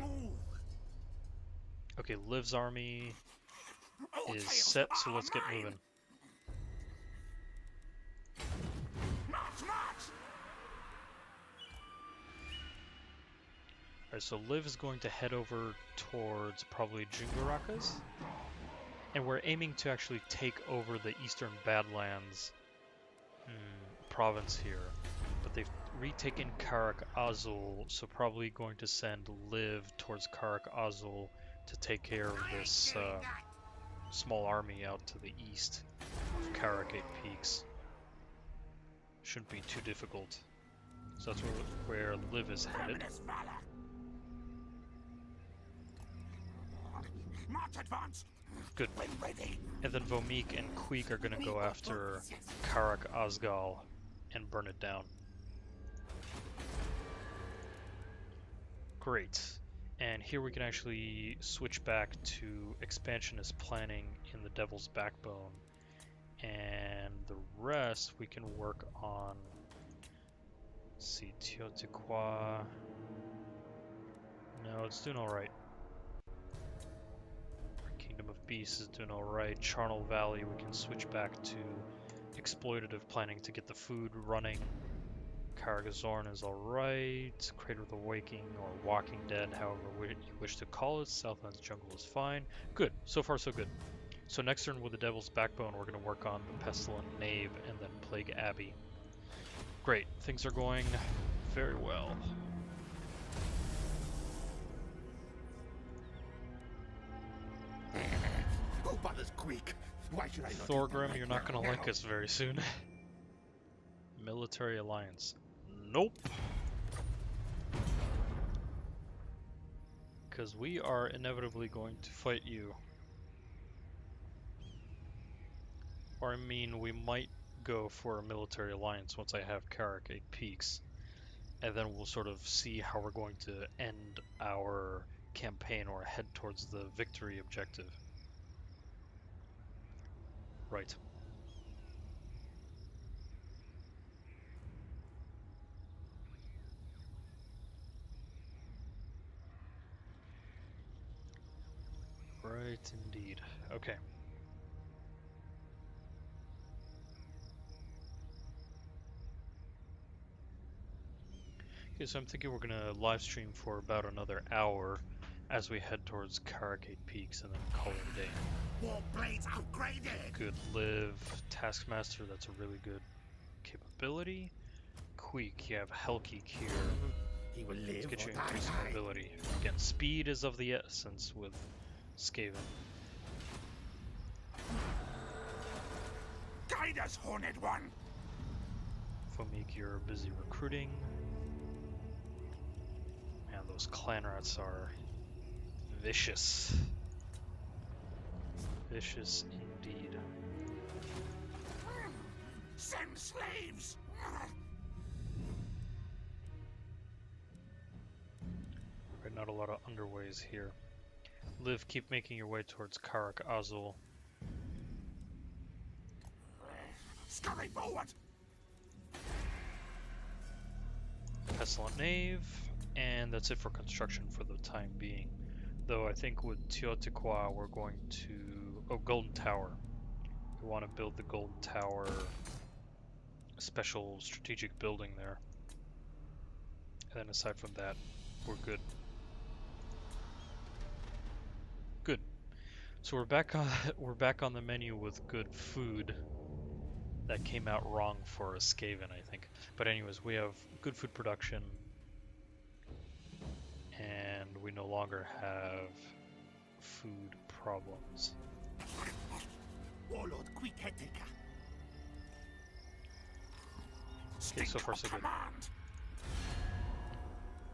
Okay, Liv's army is set, so let's get moving. Alright, so Liv is going to head over towards probably Jungarakas. And we're aiming to actually take over the Eastern Badlands province here. But they've retaken Karak Azul, so probably going to send Liv towards Karak Azul to take care of this small army out to the east of Karak 8 Peaks. Shouldn't be too difficult. So that's where Liv is headed. Good. And then Vomik and Queek are going to go after Karak Azgal and burn it down. Great. And here we can actually switch back to expansionist planning in the Devil's Backbone. And the rest we can work on. Let's see, Teotihuacan. No, it's doing alright. Kingdom of Beasts is doing alright. Charnel Valley, we can switch back to exploitative planning to get the food running. Karagazorn is alright. Crater of the Waking, or Walking Dead, however you wish to call it. Southlands Jungle is fine. Good. So far, so good. So next turn with the Devil's Backbone, we're going to work on the Pestilent Knave and then Plague Abbey. Great. Things are going very well. Who bothers Queek? Why should I not? Thorgrim, you're not going to like us very soon. Military alliance. Nope. Because we are inevitably going to fight you. Or I mean, we might go for a military alliance once I have Karak 8 Peaks. And then we'll sort of see how we're going to end our campaign or head towards the victory objective. Right. Right, indeed. Okay. Okay, so I'm thinking we're gonna live stream for about another hour as we head towards Karakate Peaks and then call it a day. War blades upgraded. Good live. Taskmaster, that's a really good capability. Queek, you have Hellkeek here. He will Let's live get you or increased die. mobility. Again, speed is of the essence with Skaven. Guide us, Hornet One. Fomik, you're busy recruiting. Man, those clan rats are vicious. Vicious indeed. Send slaves. Right, not a lot of underways here. Liv, keep making your way towards Karak Azul. Scurry forward. Pestilent Knave, and that's it for construction for the time being. Though I think with Teotihuacan we're going to... Oh, Golden Tower. We want to build the Golden Tower, a special strategic building there. And then aside from that, we're good. Good. So we're back on the menu with good food. That came out wrong for a Skaven, I think. But anyways, we have good food production, and we no longer have food problems. Warlord Queek Headtaker. Okay, so far so good. Command.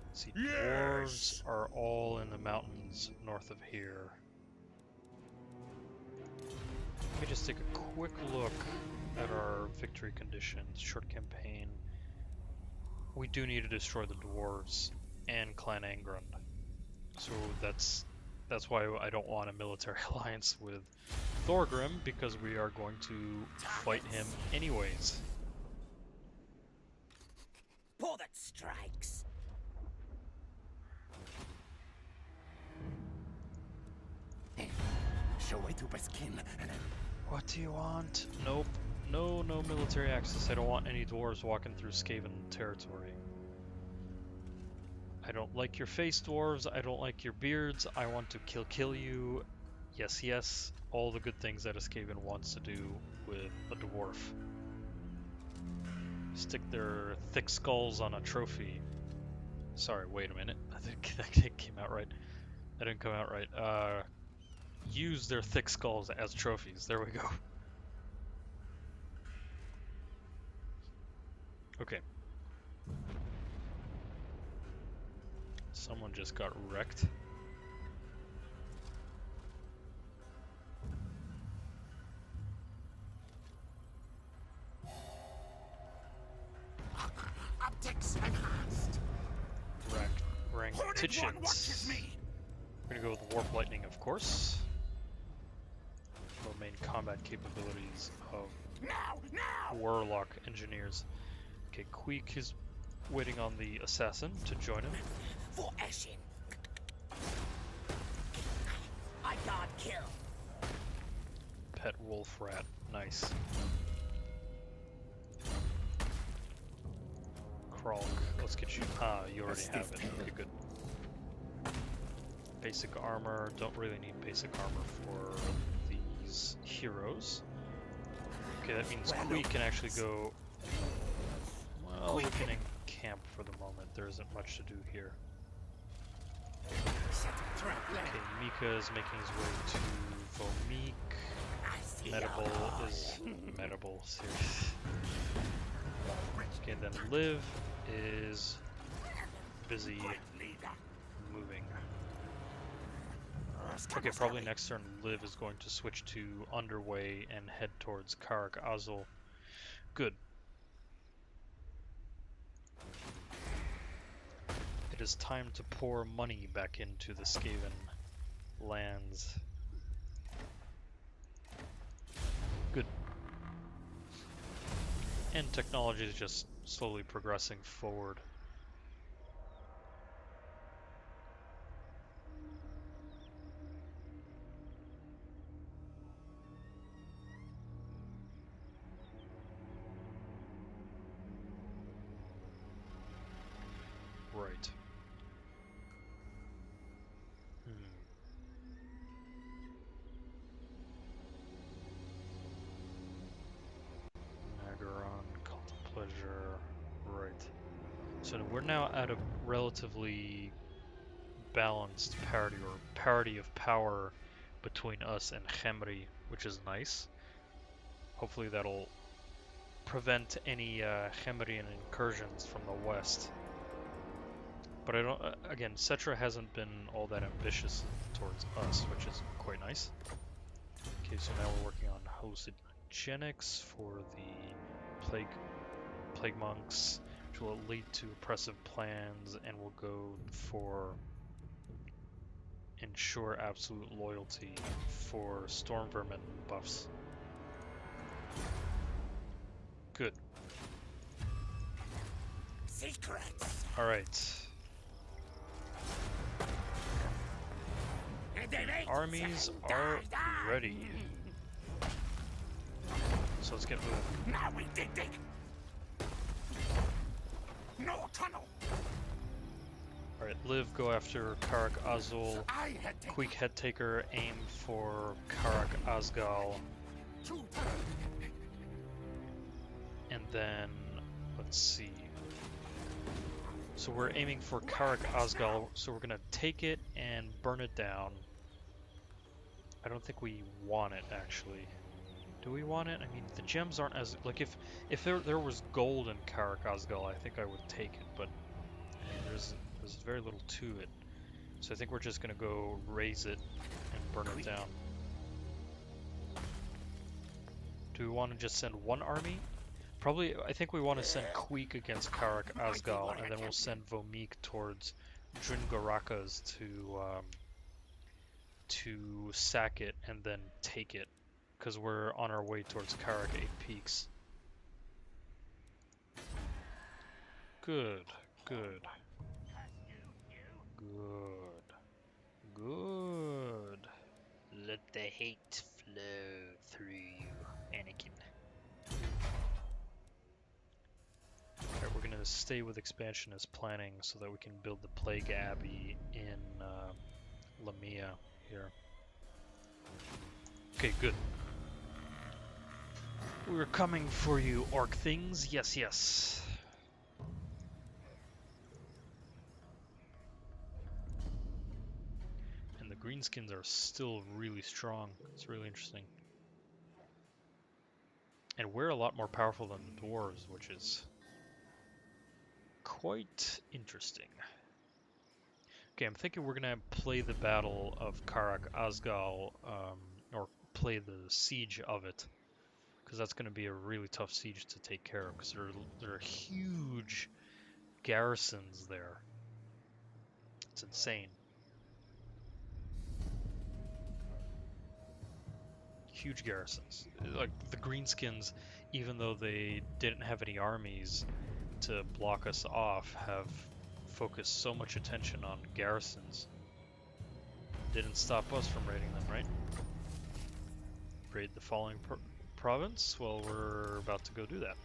Let's see, Yes! dwarves are all in the mountains north of here. Let me just take a quick look at our victory conditions. Short campaign. We do need to destroy the dwarves and Clan Angrund. So that's why I don't want a military alliance with Thorgrim, because we are going to fight him anyways. Pour that strikes. Show way to Baskin and What do you want? Nope. No military access. I don't want any dwarves walking through Skaven territory. I don't like your face, dwarves. I don't like your beards. I want to kill you. Yes. All the good things that a Skaven wants to do with a dwarf. Stick their thick skulls on a trophy. Sorry, wait a minute. I think that came out right. That didn't come out right. Use their thick skulls as trophies. There we go. Okay. Someone just got wrecked. optics enhanced. Rank Hornet One watches Titchens. me. We're gonna go with Warp Lightning, of course. For main combat capabilities of Now! Warlock engineers. Okay, Queek is waiting on the assassin to join him. For Eshin. I can't kill. Pet wolf rat, nice. Kralk, let's get you. Ah, you already have it. Okay, good. Basic armor, don't really need basic armor for these heroes. Okay, that means Queek can actually go. Well, we can encamp for the moment. There isn't much to do here. Okay, Mika is making his way to Vomik. Medable is Medable, serious. Okay, then Liv is busy moving. Okay, probably next turn Liv is going to switch to Underway and head towards Karak Azul. Good. It is time to pour money back into the Skaven lands. Good. And technology is just slowly progressing forward. Right. Nagaron, Cult of Pleasure. Right. So we're now at a relatively balanced parity of power between us and Khemri, which is nice. Hopefully that'll prevent any Khemrian incursions from the west. But I don't. Again, Cetra hasn't been all that ambitious towards us, which is quite nice. Okay, so now we're working on hallucinogenics for the plague monks, which will lead to oppressive plans, and we'll go for ensure absolute loyalty for storm vermin buffs. Good. Secrets. All right. Armies are ready. So let's get moving. Now we dig. No tunnel. Alright, Liv, go after Karak Azul. Queek Headtaker, aim for Karak Azgal. And then, let's see. So we're aiming for Karak Azgal, so we're gonna take it and burn it down. I don't think we want it, actually. Do we want it? I mean, the gems aren't as... Like, if there was gold in Karak Azgal, I think I would take it, but there's very little to it. So I think we're just gonna go raise it and burn it down. Do we want to just send one army? Probably, I think we want to send Queek against Karak Azgal, and then we'll send Vomik towards Dringarakas to sack it and then take it, because we're on our way towards Karak 8 Peaks. Good. Let the hate flow through you, Anakin. Alright, we're gonna stay with expansion as planning so that we can build the Plague Abbey in Lamia here. Okay, good. We're coming for you, orc things. Yes. And the greenskins are still really strong. It's really interesting. And we're a lot more powerful than the dwarves, which is quite interesting. Okay, I'm thinking we're gonna play the Battle of Karak Azgal, or play the siege of it, because that's gonna be a really tough siege to take care of, because there are huge garrisons there. It's insane. Huge garrisons. Like, the greenskins, even though they didn't have any armies to block us off, have focused so much attention on garrisons. Didn't stop us from raiding them, right? Raid the following province? Well, we're about to go do that.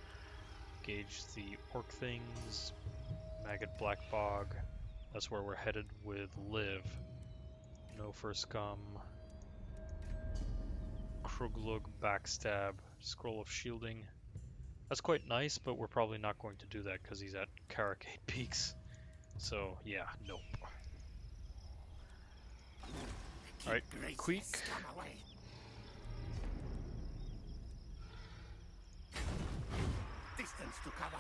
Gauge the orc things. Maggot Black Bog. That's where we're headed with Liv. No First Scum. Kruglug Backstab. Scroll of Shielding. That's quite nice, but we're probably not going to do that because he's at Karak 8 Peaks. So, yeah, nope. Alright, Queek. Distance to cover.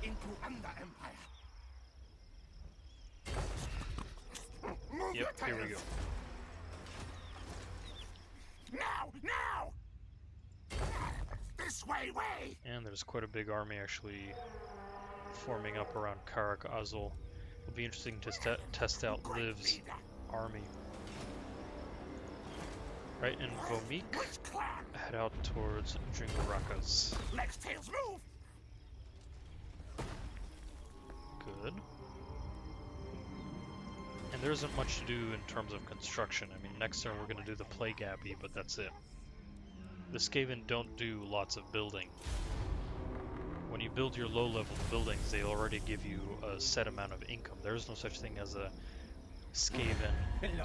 Into Thunder Empire. Move your Yep, here we go. tails. Now! This way! And there's quite a big army actually forming up around Karak Azul. It'll be interesting to test out Liv's army. Right, and Vomik, Which clan? head out towards Dringarakas. Legs, tails, move! Good. And there isn't much to do in terms of construction. I mean, next turn we're going to do the Plague Abbey, but that's it. The Skaven don't do lots of building. When you build your low-level buildings, they already give you a set amount of income. There is no such thing as a Skaven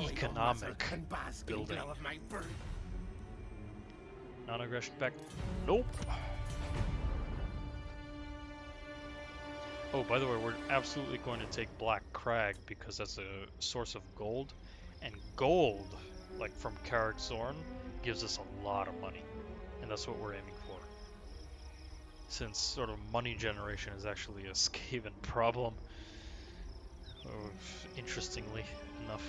economic building. Non-aggression back. Nope. Oh, by the way, we're absolutely going to take Black Crag because that's a source of gold. And gold, like from Karak Zorn, gives us a lot of money. And that's what we're aiming for. Since sort of money generation is actually a Skaven problem. Interestingly enough.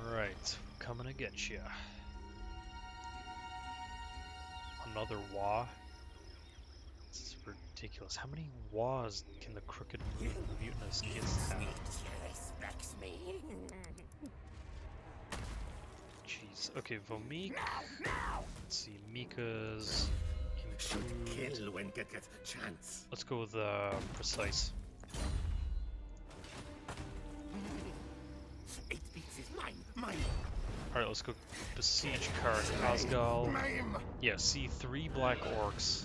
Alright, coming to get you. Another Wa? This is ridiculous. How many Was can the Crooked Mutinous kids have? Respects me. Jeez. Okay, Vomik. Now! Let's see, Mika's improved. Kill when get chance. Let's go with precise. 8 beats is mine. Alright, let's go besiege Karak Azgal. Mine. Yeah, see 3 black orcs.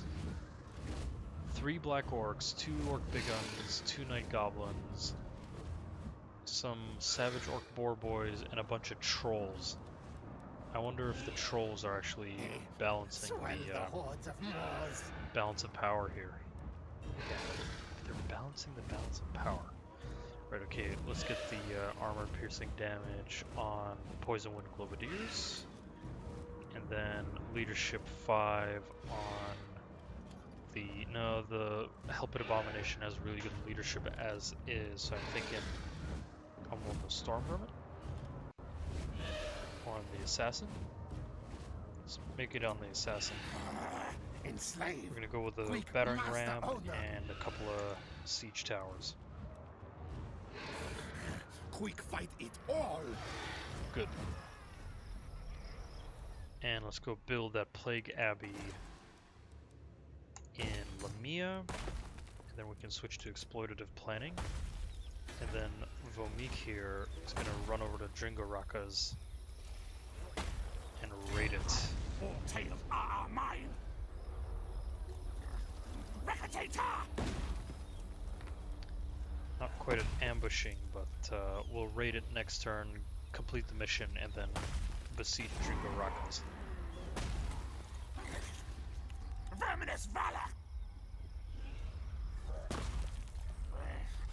3 black orcs, 2 orc biguns, 2 night goblins, some savage orc boar boys, and a bunch of trolls. I wonder if the trolls are actually balancing the balance of power here. They're balancing the balance of power. Right, okay, let's get the armor piercing damage on Poison Wind Clovadiers. And then leadership 5 on the Helped Abomination has really good leadership as is, so I'm thinking on one of the Storm Vermin? Or on the Assassin? Let's make it on the Assassin. Enslaved. We're gonna go with the Queek Battering Master Ram Owner. and a couple of Siege Towers. Quick fight it all. Good. And let's go build that Plague Abbey in Lamia, and then we can switch to exploitative planning. And then Vomik here is going to run over to Dringarakas and raid it. All tails are mine. Recitator. Not quite an ambushing, but we'll raid it next turn, complete the mission, and then besiege Dringarakas. Verminous valor.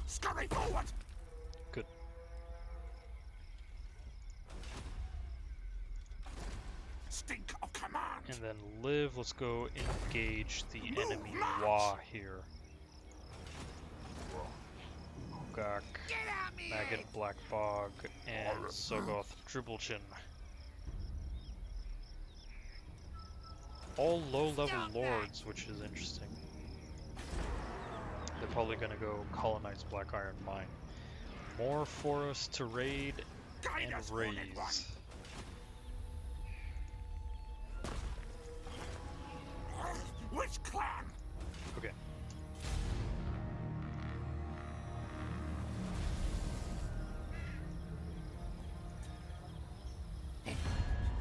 Scurry forward. Good. Stink of command. And then Liv, let's go engage the enemy Wa here. Gok, Get at me. Maggot, Black Bog, and Zogoth Dribblchin. All low-level lords, which is interesting. They're probably gonna go colonize Black Iron Mine. More for us to raid and raise. Which clan? Okay.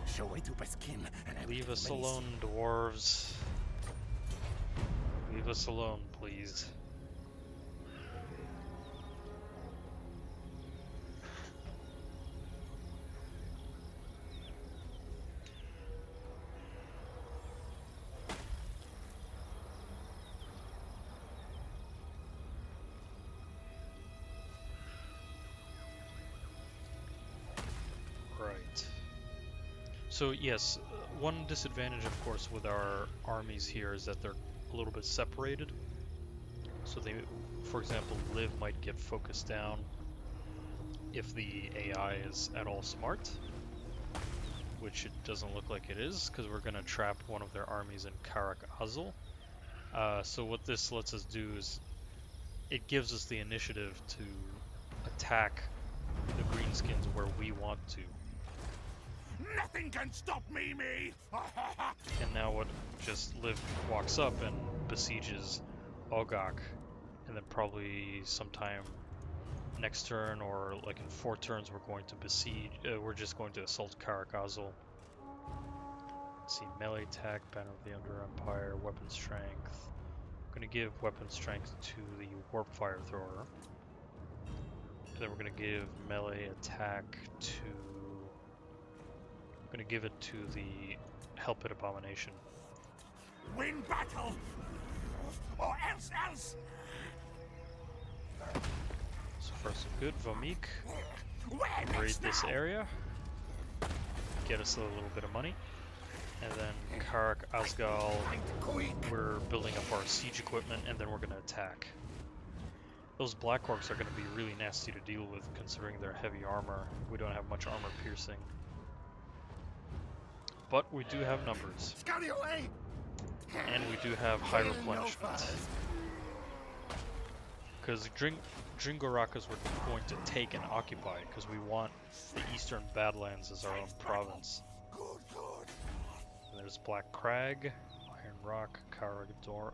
Show way to skin and I Leave us alone, dwarves. Leave us alone, please. So yes, one disadvantage, of course, with our armies here is that they're a little bit separated. So they, for example, Liv might get focused down if the AI is at all smart, which it doesn't look like it is, because we're going to trap one of their armies in Karak Azul. So what this lets us do is it gives us the initiative to attack the greenskins where we want to. Nothing can stop me! And now what, just Liv walks up and besieges Ogak, and then probably sometime next turn or like in 4 turns we're going to besiege, we're just going to assault Karak Azul. Let's see, melee attack, Banner of the Under Empire, weapon strength. I'm going to give weapon strength to the Warp Fire Thrower. And then we're going to give melee attack to... I'm going to give it to the Help It Abomination. Win battle! Or else! So far so good. Vomik. Raid this area. Get us a little bit of money. And then Karak Azgal, we're building up our siege equipment, and then we're going to attack. Those Black Orcs are going to be really nasty to deal with, considering their heavy armor. We don't have much armor piercing. But we do have numbers. And we do have high replenishment. Because Dringarakas we're going to take and occupy, because we want the Eastern Badlands as our own province. And there's Black Crag, Iron Rock, Caragdron,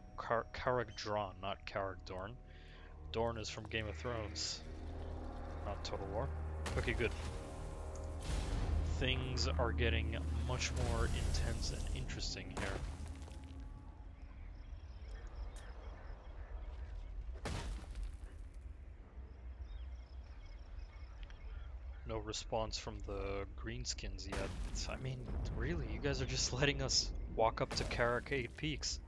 not Caragdorn. Dorn is from Game of Thrones, not Total War. Okay, good. Things are getting much more intense and interesting here. No response from the greenskins yet. I mean, really, you guys are just letting us walk up to Karak 8 Peaks.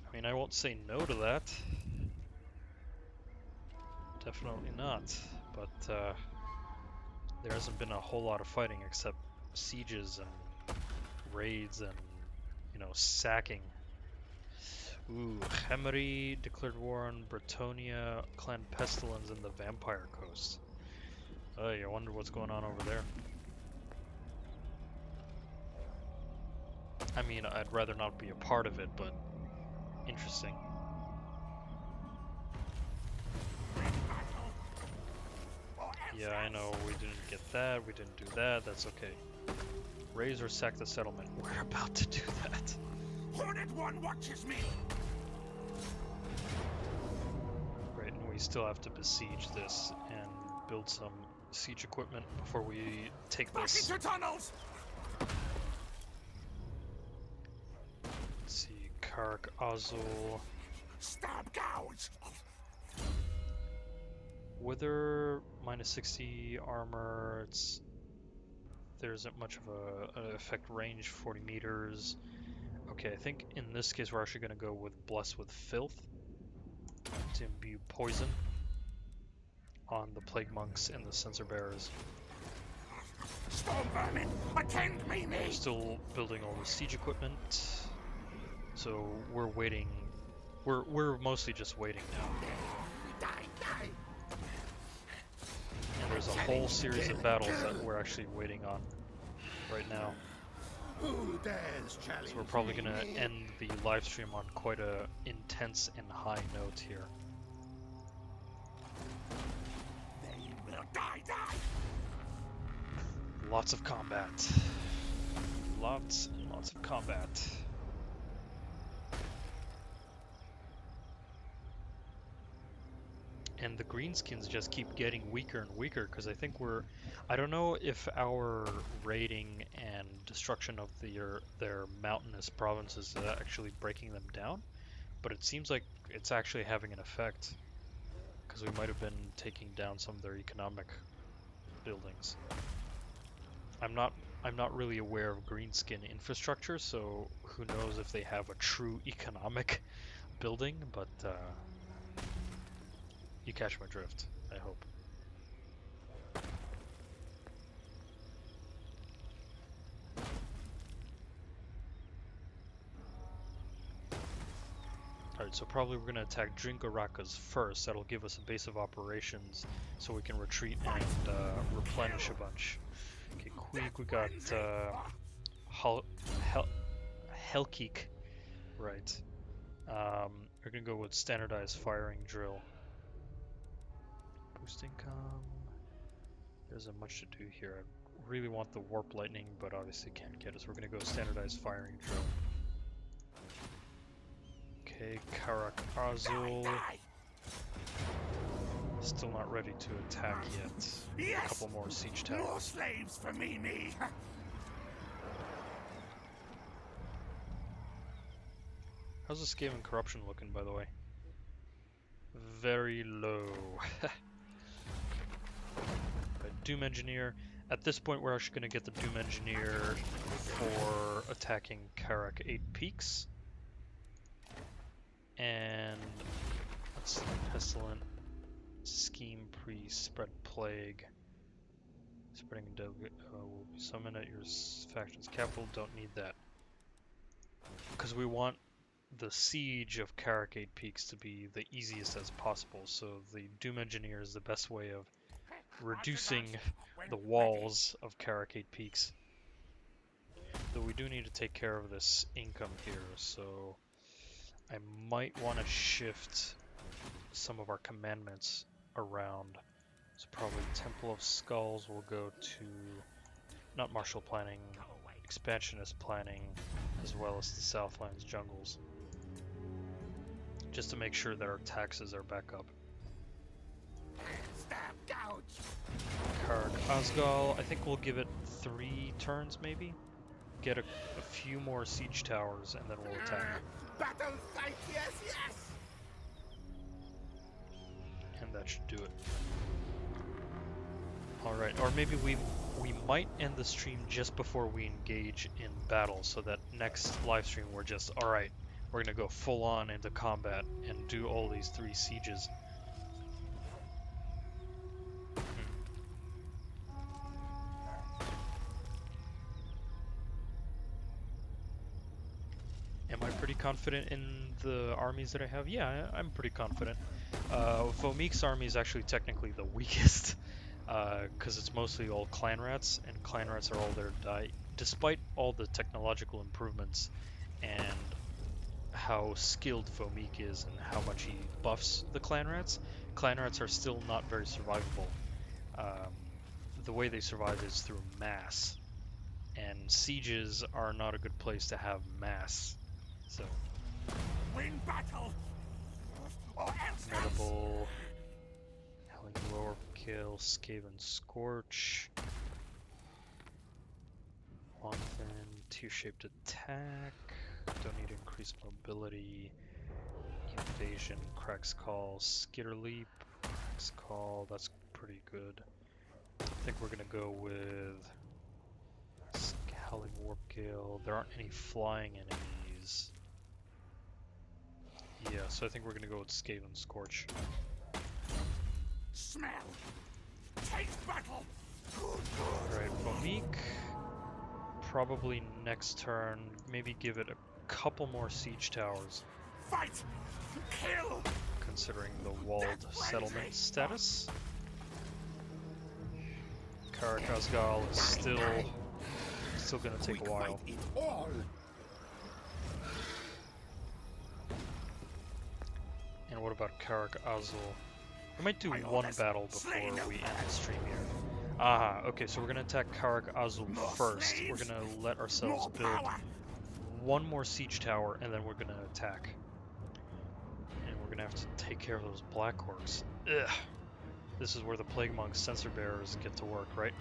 I mean, I won't say no to that. Definitely not. But there hasn't been a whole lot of fighting except sieges and raids and, you know, sacking. Ooh, Hemery declared war on Bretonia, Clan Pestilence, and the Vampire Coast. I wonder what's going on over there. I mean, I'd rather not be a part of it, but interesting. Yeah, I know, we didn't get that, we didn't do that, that's okay. Raise or sack the settlement. We're about to do that. Hornet One watches me! Right, and we still have to besiege this and build some siege equipment before we take this. Back into tunnels! Let's see, Karak Azul. Stab gouge! Wither, minus 60 armor, there isn't much of an effect range, 40 meters. Okay, I think in this case we're actually going to go with Bless with Filth to imbue poison on the Plague Monks and the Censer Bearers. Storm vermin, attend me! We're still building all the siege equipment, so we're waiting. We're mostly just waiting now. Die! And there's a whole series of battles that we're actually waiting on right now. Who dares challenge So we're probably going to end the live stream on quite a intense and high note here. They will die! Lots of combat. Lots and lots of combat. And the greenskins just keep getting weaker and weaker, because I think I don't know if our raiding and destruction of their mountainous provinces is actually breaking them down, but it seems like it's actually having an effect, because we might have been taking down some of their economic buildings. I'm not really aware of greenskin infrastructure, so who knows if they have a true economic building, but you catch my drift, I hope. So probably we're going to attack Dringarakas first. That'll give us a base of operations so we can retreat and replenish a bunch. Okay, Queek, we got Hellkeek. Right. We're going to go with standardized firing drill. Boost income. There isn't much to do here. I really want the warp lightning, but obviously can't get it, so we're going to go standardized firing drill. Okay, Karak Azul. Still not ready to attack yet. Yes! A couple more siege More towers. slaves for me. How's the Skaven corruption looking, by the way? Very low. Doom Engineer. At this point, we're actually going to get the Doom Engineer for attacking Karak 8 Peaks. And let's see, Pestilent, Scheme Priest, Spread Plague. Spreading will be summoned at your faction's capital. Don't need that. Because we want the siege of Karak 8 Peaks to be the easiest as possible. So the Doom Engineer is the best way of reducing the walls of Karak 8 Peaks. Though we do need to take care of this income here, so I might want to shift some of our commandments around. So probably Temple of Skulls will go to not martial planning, expansionist planning, as well as the Southlands jungles. Just to make sure that our taxes are back up. Stab, gouge. Karak Asgal, I think we'll give it 3 turns maybe. Get a few more siege towers and then we'll attack. Battle site, yes. And that should do it. Alright, or maybe we might end the stream just before we engage in battle, so that next live stream we're just, alright, we're gonna go full on into combat and do all these 3 sieges. Am I pretty confident in the armies that I have? Yeah, I'm pretty confident. Vomik's army is actually technically the weakest, because it's mostly all clan rats, and clan rats are all there to die. Despite all the technological improvements and how skilled Vomik is and how much he buffs the clan rats are still not very survivable. The way they survive is through mass, and sieges are not a good place to have mass. So, Win battle, or else. Medible, Helling Lower Kill, Skaven Scorch, Wanton, Tear-Shaped Attack, don't need increased mobility, Invasion, Cracks Call, Skitter Leap, Cracks Call, that's pretty good. I think we're gonna go with Howling Warp Gale. There aren't any flying enemies. Yeah, so I think we're gonna go with Skaven Scorch. Smell. Taste battle. Alright, Vomik. Probably next turn, maybe give it a couple more siege towers. Fight. Kill. Considering the walled settlement status. Karak Asgal is still gonna take a while. It all. And what about Karak Azul? We might do one battle before we end the stream here. Aha, okay, so we're gonna attack Karak Azul first. We're gonna let ourselves build one more siege tower, and then we're gonna attack. And we're gonna have to take care of those black orcs. Ugh. This is where the Plague Monk sensor bearers get to work, right?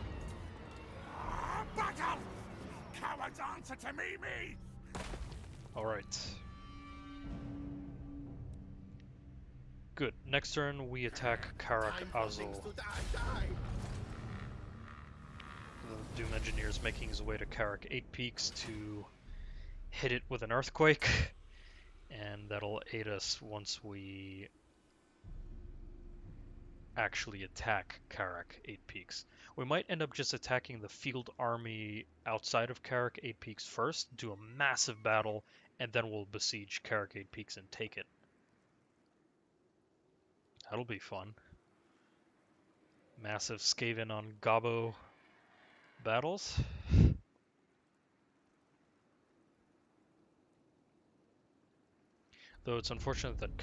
Battle. Cowards answer to me. Alright. Good. Next turn, we attack Karak Azul. The Doom Engineer is making his way to Karak 8 Peaks to hit it with an earthquake, and that'll aid us once we actually attack Karak 8 Peaks. We might end up just attacking the field army outside of Karak 8 Peaks first, do a massive battle, and then we'll besiege Karak 8 Peaks and take it. That'll be fun. Massive Skaven on Gobbo battles. Though it's unfortunate that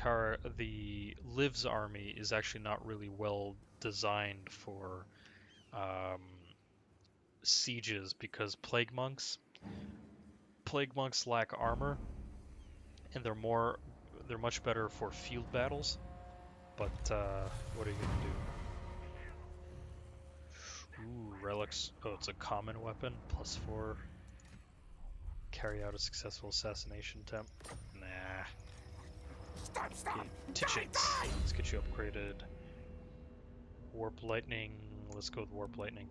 the Liv's army is actually not really well designed for sieges because plague monks lack armor, and they're much better for field battles. But what are you gonna do? Ooh, relics. Oh, it's a common weapon. +4. Carry out a successful assassination attempt. Nah. Stop, stop! Okay, Die, Titchets. die! Let's get you upgraded. Warp lightning. Let's go with warp lightning.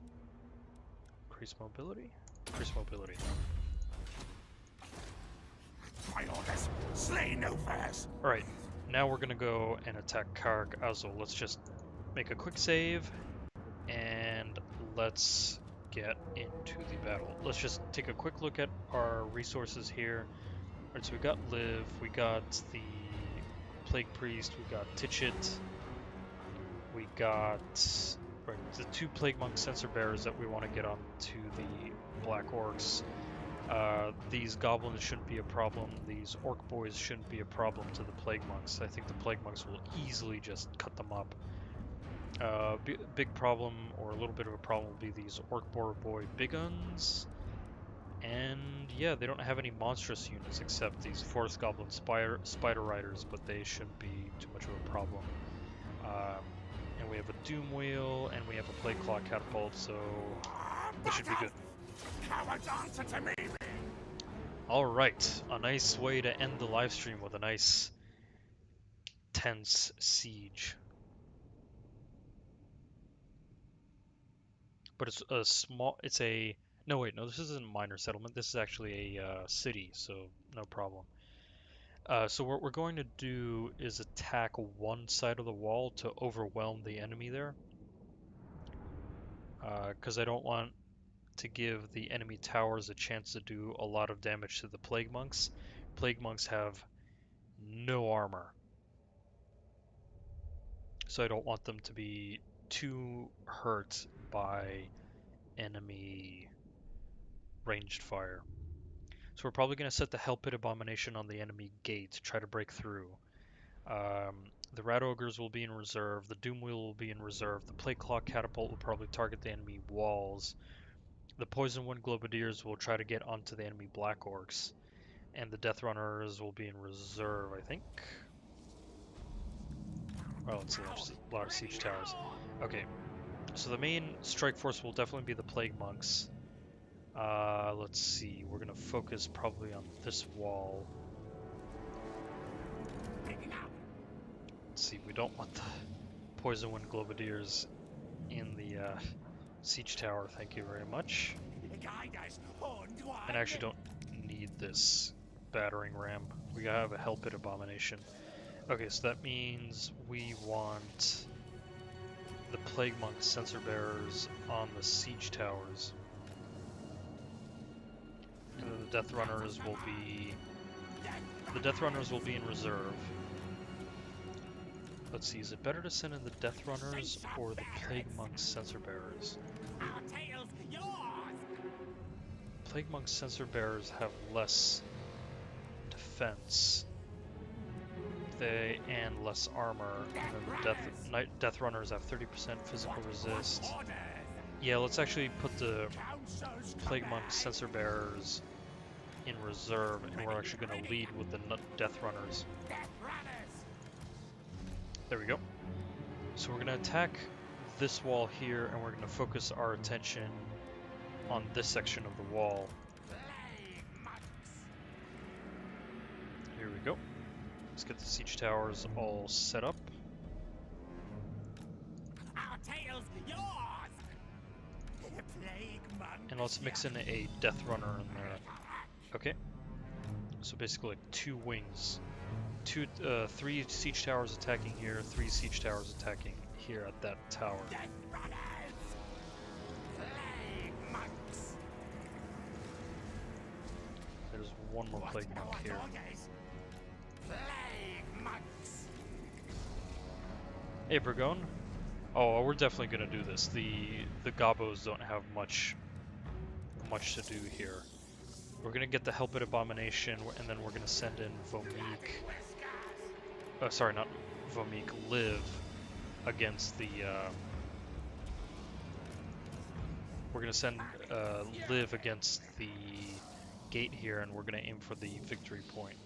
Increase mobility? Increase mobility. My orders, slay no fairs! Alright, now we're gonna go and attack Karg Azul. Let's just make a quick save and let's get into the battle. Let's just take a quick look at our resources here. Alright, so we got Liv, we got the Plague Priest, we got Titchet, we got the 2 Plague Monk Sensor Bearers that we want to get onto the Black Orcs. These goblins shouldn't be a problem. These orc boys shouldn't be a problem to the plague monks. I think the plague monks will easily just cut them up. Big problem, or a little bit of a problem, will be these orc boy big guns. And yeah, they don't have any monstrous units except these forest goblin spider riders, but they shouldn't be too much of a problem. And we have a doom wheel, and we have a plague claw catapult, so this should be good. Cowards answer to me! Alright, a nice way to end the live stream with a nice tense siege. But no wait, no, this isn't a minor settlement, this is actually a city, so no problem. So what we're going to do is attack one side of the wall to overwhelm the enemy there. Because I don't want to give the enemy towers a chance to do a lot of damage to the plague monks. Plague monks have no armor, so I don't want them to be too hurt by enemy ranged fire. So we're probably going to set the Hell Pit Abomination on the enemy gate to try to break through. The Rat Ogres will be in reserve, the Doom Wheel will be in reserve, the Plague Claw Catapult will probably target the enemy walls, the Poison Wind Globadiers will try to get onto the enemy Black Orcs, and the Death Runners will be in reserve, I think. Well, it's a lot of siege towers. Okay, so the main strike force will definitely be the Plague Monks. Let's see, we're gonna focus probably on this wall. Let's see, we don't want the Poison Wind Globadiers in the siege tower, thank you very much. And I actually don't need this battering ram. We gotta have a Hell Pit Abomination. Okay, so that means we want the Plague Monk Sensor Bearers on the siege towers. And then the Death Runners will be in reserve. Let's see, is it better to send in the Death Runners or the Plague Monk Sensor Bearers? Plague Monk Sensor Bearers have less defense and less armor, and then the Death Runners have 30% physical resist. Yeah, let's actually put the Plague Monk Sensor Bearers in reserve, and we're actually going to lead with the Death Runners. There we go. So we're going to attack this wall here, and we're going to focus our attention on this section of the wall. Here we go. Let's get the siege towers all set up. And let's mix in a Death Runner in there. Okay. So basically like 2 wings. 3 siege towers attacking here, 3 siege towers attacking here at that tower. There's one more Plague Monk here. Hey, Burgon. Oh, we're definitely gonna do this. The Gobos don't have much to do here. We're gonna get the Helpit Abomination, and then we're gonna send in Vomik. Sorry, not Vomik. Liv against the. We're gonna send Liv against the gate here, and we're gonna aim for the victory point.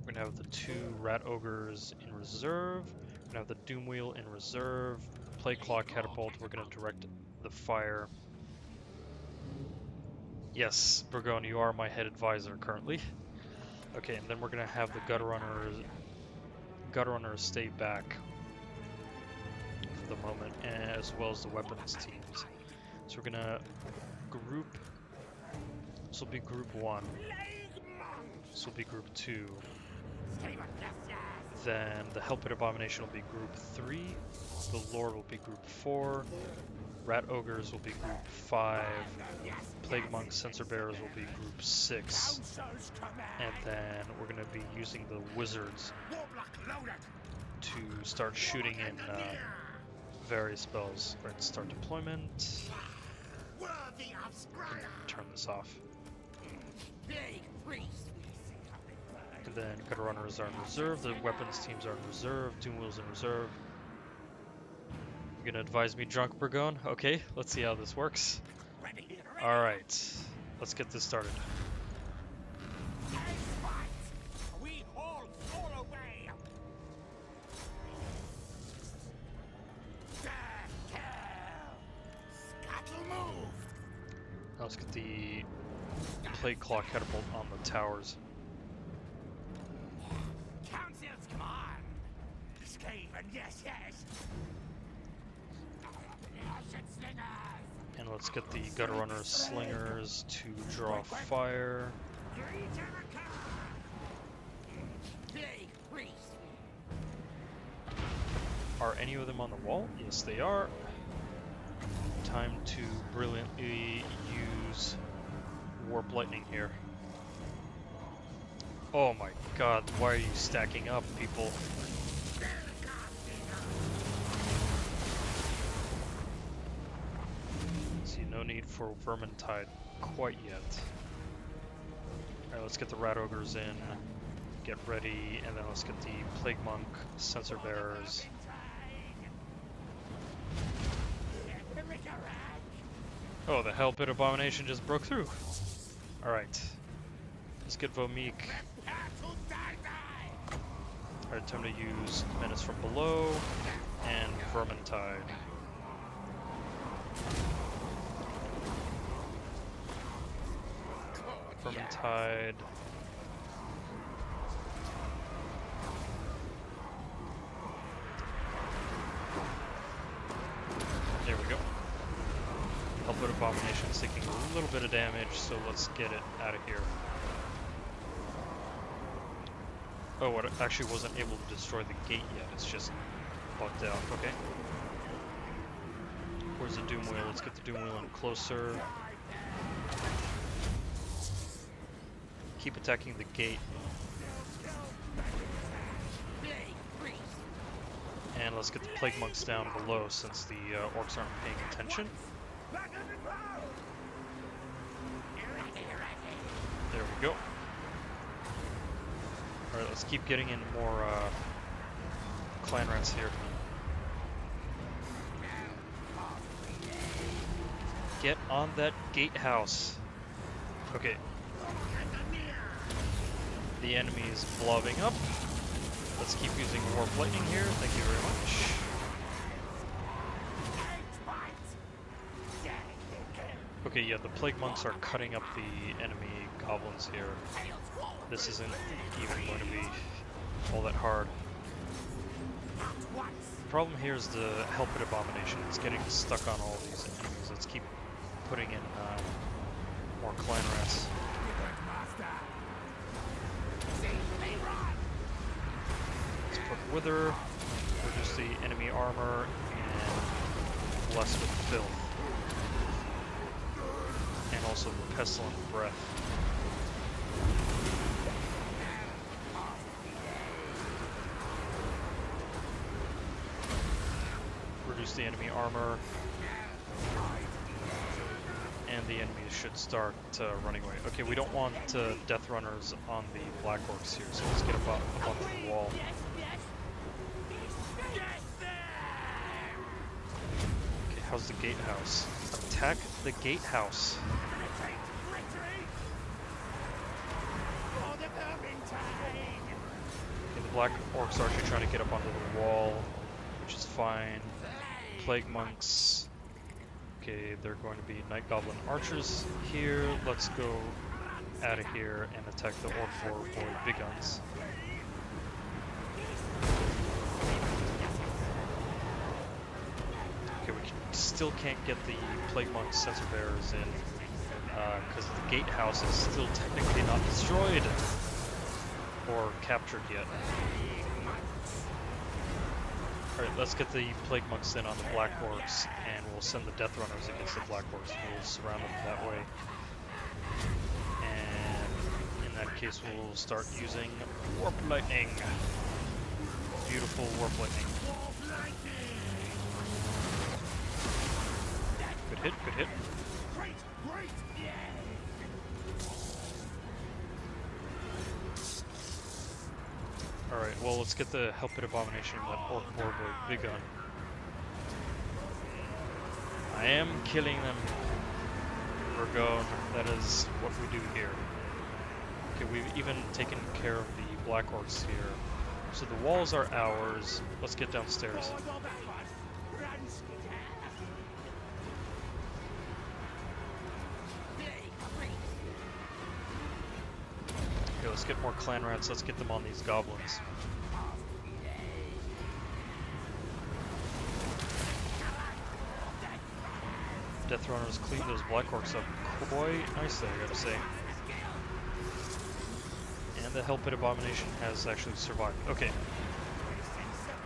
We're gonna have the 2 Rat Ogres in reserve. We're gonna have the Doom Wheel in reserve. Plague Claw Catapult. We're gonna direct the fire. Yes, Burgon, you are my head advisor currently. Okay, and then we're gonna have the Gutter Runners stay back for the moment, as well as the weapons teams. So we're gonna group. This will be group 1. This will be group 2. Then the Helpit Abomination will be group 3. The Lord will be group 4. Rat Ogres will be group 5. Plague Monks, Censer Bearers will be group 6. And then we're going to be using the Wizards to start shooting in various spells. Right, start deployment. Turn this off. And then Gutter Runners are in reserve. The weapons teams are in reserve. Doom Wheel's in reserve. You're gonna advise me, Drunk Burgon? Okay, let's see how this works. Alright, let's get this started. We all obey. Scuttle moved. Now let's get the Plague Claw Catapult on the towers. Council's command. Skaven, yes. And let's get the Gutter Runner Slingers to draw fire. Are any of them on the wall? Yes, they are. Time to brilliantly use Warp Lightning here. Oh my god, why are you stacking up, people? See, no need for Vermintide quite yet. Alright, let's get the Rat Ogres in, get ready, and then let's get the Plague Monk, Censer Bearers. Oh, the Helpit Abomination just broke through. Alright. Let's get Vomik. Alright, time to use Menace from Below and Vermintide. Vermintide. There we go. Helpit Abomination's taking a little bit of damage, so let's get it out of here. Oh, it actually wasn't able to destroy the gate yet, it's just bugged out. Okay. Where's the Doom Wheel? Let's get the Doom Wheel in closer. Keep attacking the gate. And let's get the Plague Monks down below since the orcs aren't paying attention. There we go. Alright, let's keep getting in more clan rats here. Get on that gatehouse. Okay. The enemy is blobbing up. Let's keep using Warp Lightning here. Thank you very much. Okay, yeah, the Plague Monks are cutting up the enemy goblins here. This isn't even going to be all that hard. The problem here is the Helpit Abomination. It's getting stuck on all these enemies. Let's keep putting in more clan rats. Let's put Wither, reduce the enemy armor, and bless with filth. And also Pestilent Breath. the enemy armor, and the enemies should start running away. Okay, we don't want death runners on the black orcs here, so let's get up onto the wall. Okay, how's the gatehouse? Attack the gatehouse. Okay, the black orcs are actually trying to get up onto the wall, which is fine. Plague monks. Okay, they're going to be Night Goblin archers here. Let's go out of here and attack the orc war for big guns. Okay, we still can't get the Plague Monk Sensor Bearers in because the gatehouse is still technically not destroyed or captured yet. Alright, let's get the Plague Monks in on the Black Orcs, and we'll send the Death Runners against the Black Orcs. We'll surround them that way. And in that case, we'll start using Warp Lightning. Beautiful Warp Lightning. Good hit, good hit. Alright, well, let's get the Hell Pit Abomination and that Orc Warboy big gun. I am killing them. We're going. That is what we do here. Okay, we've even taken care of the Black Orcs here. So the walls are ours. Let's get downstairs. Okay, let's get more clan rats. Let's get them on these goblins. Death Runners clean those Black Orcs up quite nicely, I gotta say. And the Hell Pit Abomination has actually survived. Okay.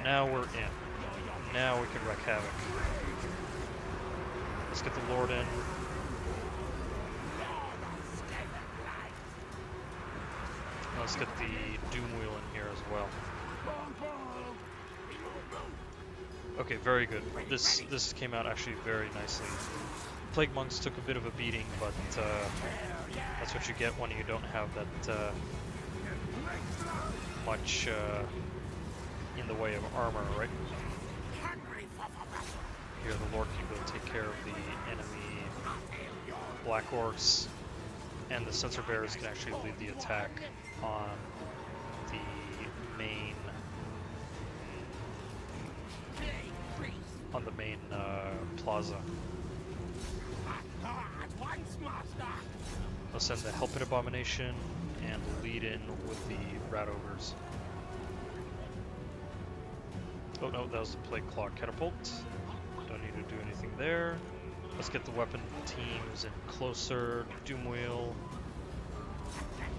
Now we're in. Now we can wreak havoc. Let's get the Lord in. Let's get the Doom Wheel in here as well. Okay, very good. This came out actually very nicely. Plague Monks took a bit of a beating, but that's what you get when you don't have that much in the way of armor, right? Here, the Lord can go take care of the enemy Black Orcs, and the Sensor Bearers can actually lead the attack on the main plaza. I'll send the Hell Pit Abomination and lead in with the Rat Ogres. Oh no, that was the Plague Claw Catapult. Don't need to do anything there. Let's get the weapon teams in closer. Doom Wheel.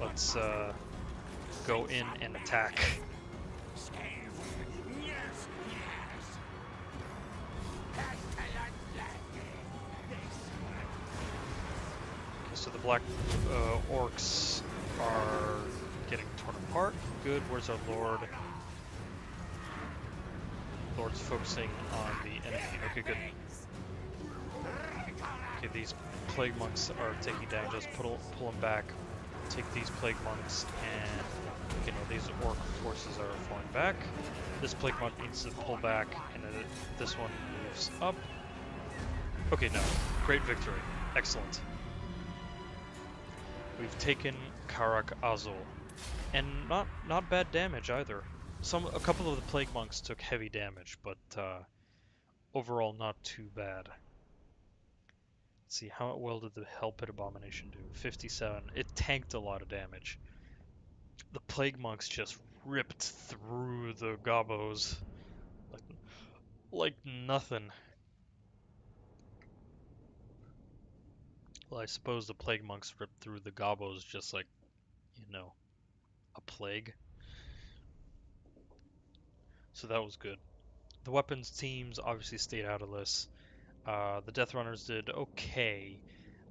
Let's go in and attack. So the Black Orcs are getting torn apart. Good, where's our Lord? Lord's focusing on the enemy. Okay, good. Okay, these Plague Monks are taking damage. Let's pull them back. Take these Plague Monks, and you know, these Orc forces are falling back. This Plague Monk needs to pull back, and then this one moves up. Okay, no. Great victory. Excellent. We've taken Karak Azul, and not bad damage either. A couple of the Plague Monks took heavy damage, but overall not too bad. Let's see, how well did the Hell Pit Abomination do? 57. It tanked a lot of damage. The Plague Monks just ripped through the gobos like nothing. Well, I suppose the Plague Monks ripped through the gobos just like, you know, a plague. So that was good. The weapons teams obviously stayed out of this. The Death Runners did okay.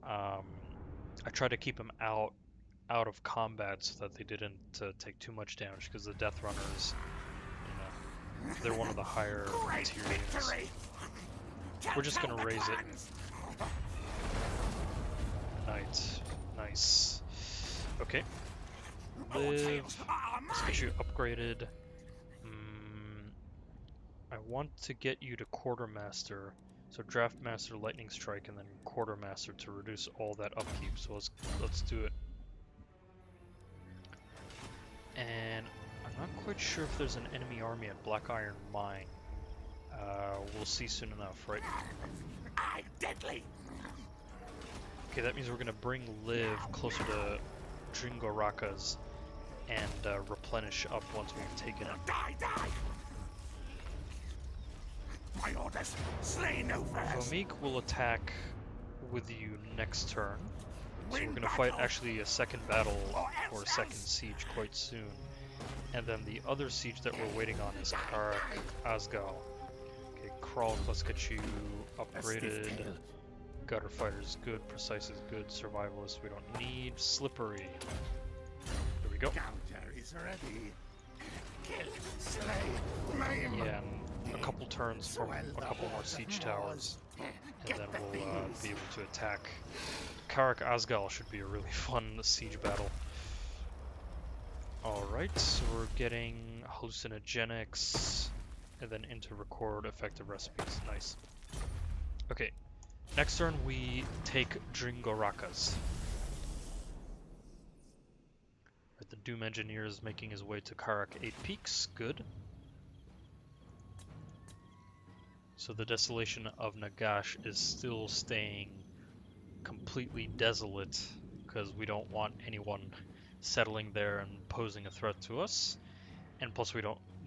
I tried to keep them out of combat so that they didn't take too much damage, because the Death Runners, you know, they're one of the higher tier units. We're just gonna raise it. Nice. Okay. Live. Let's get you upgraded. I want to get you to Quartermaster. So Draft Master, Lightning Strike, and then Quartermaster to reduce all that upkeep. So let's do it. And I'm not quite sure if there's an enemy army at Black Iron Mine. We'll see soon enough, right? I'm deadly. Okay, that means we're gonna bring Liv closer to Dringoraka's and replenish up once we've taken it. Die! My orders, slay no first. Vomik will attack with you next turn. So we're gonna fight actually a second battle or a second siege quite soon. And then the other siege that we're waiting on is Karak Asgal. Okay, Crawl, let's get you upgraded. Gutter Fighter is good, Precise is good, Survivalist we don't need, Slippery. There we go. Counter is ready. Kill, slay, maim. Yeah, and a couple turns from a couple more siege towers, and then we'll be able to attack. Karak Asgal should be a really fun siege battle. Alright, so we're getting hallucinogenics, and then into record effective recipes. Nice. Okay, next turn we take Dringoraka's. The Doom Engineer is making his way to Karak 8 Peaks. Good. So the Desolation of Nagash is still staying completely desolate because we don't want anyone settling there and posing a threat to us. And plus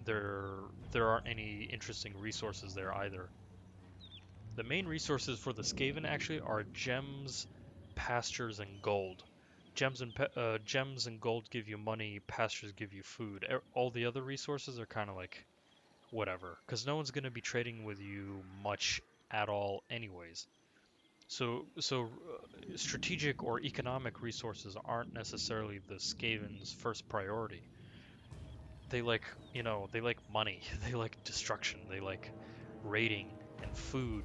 there aren't any interesting resources there either. The main resources for the Skaven actually are gems, pastures, and gold. Gems and gold give you money, pastures give you food. All the other resources are kind of like whatever, because no one's going to be trading with you much at all anyways. So strategic or economic resources aren't necessarily the Skaven's first priority. They like money, they like destruction, they like raiding and food.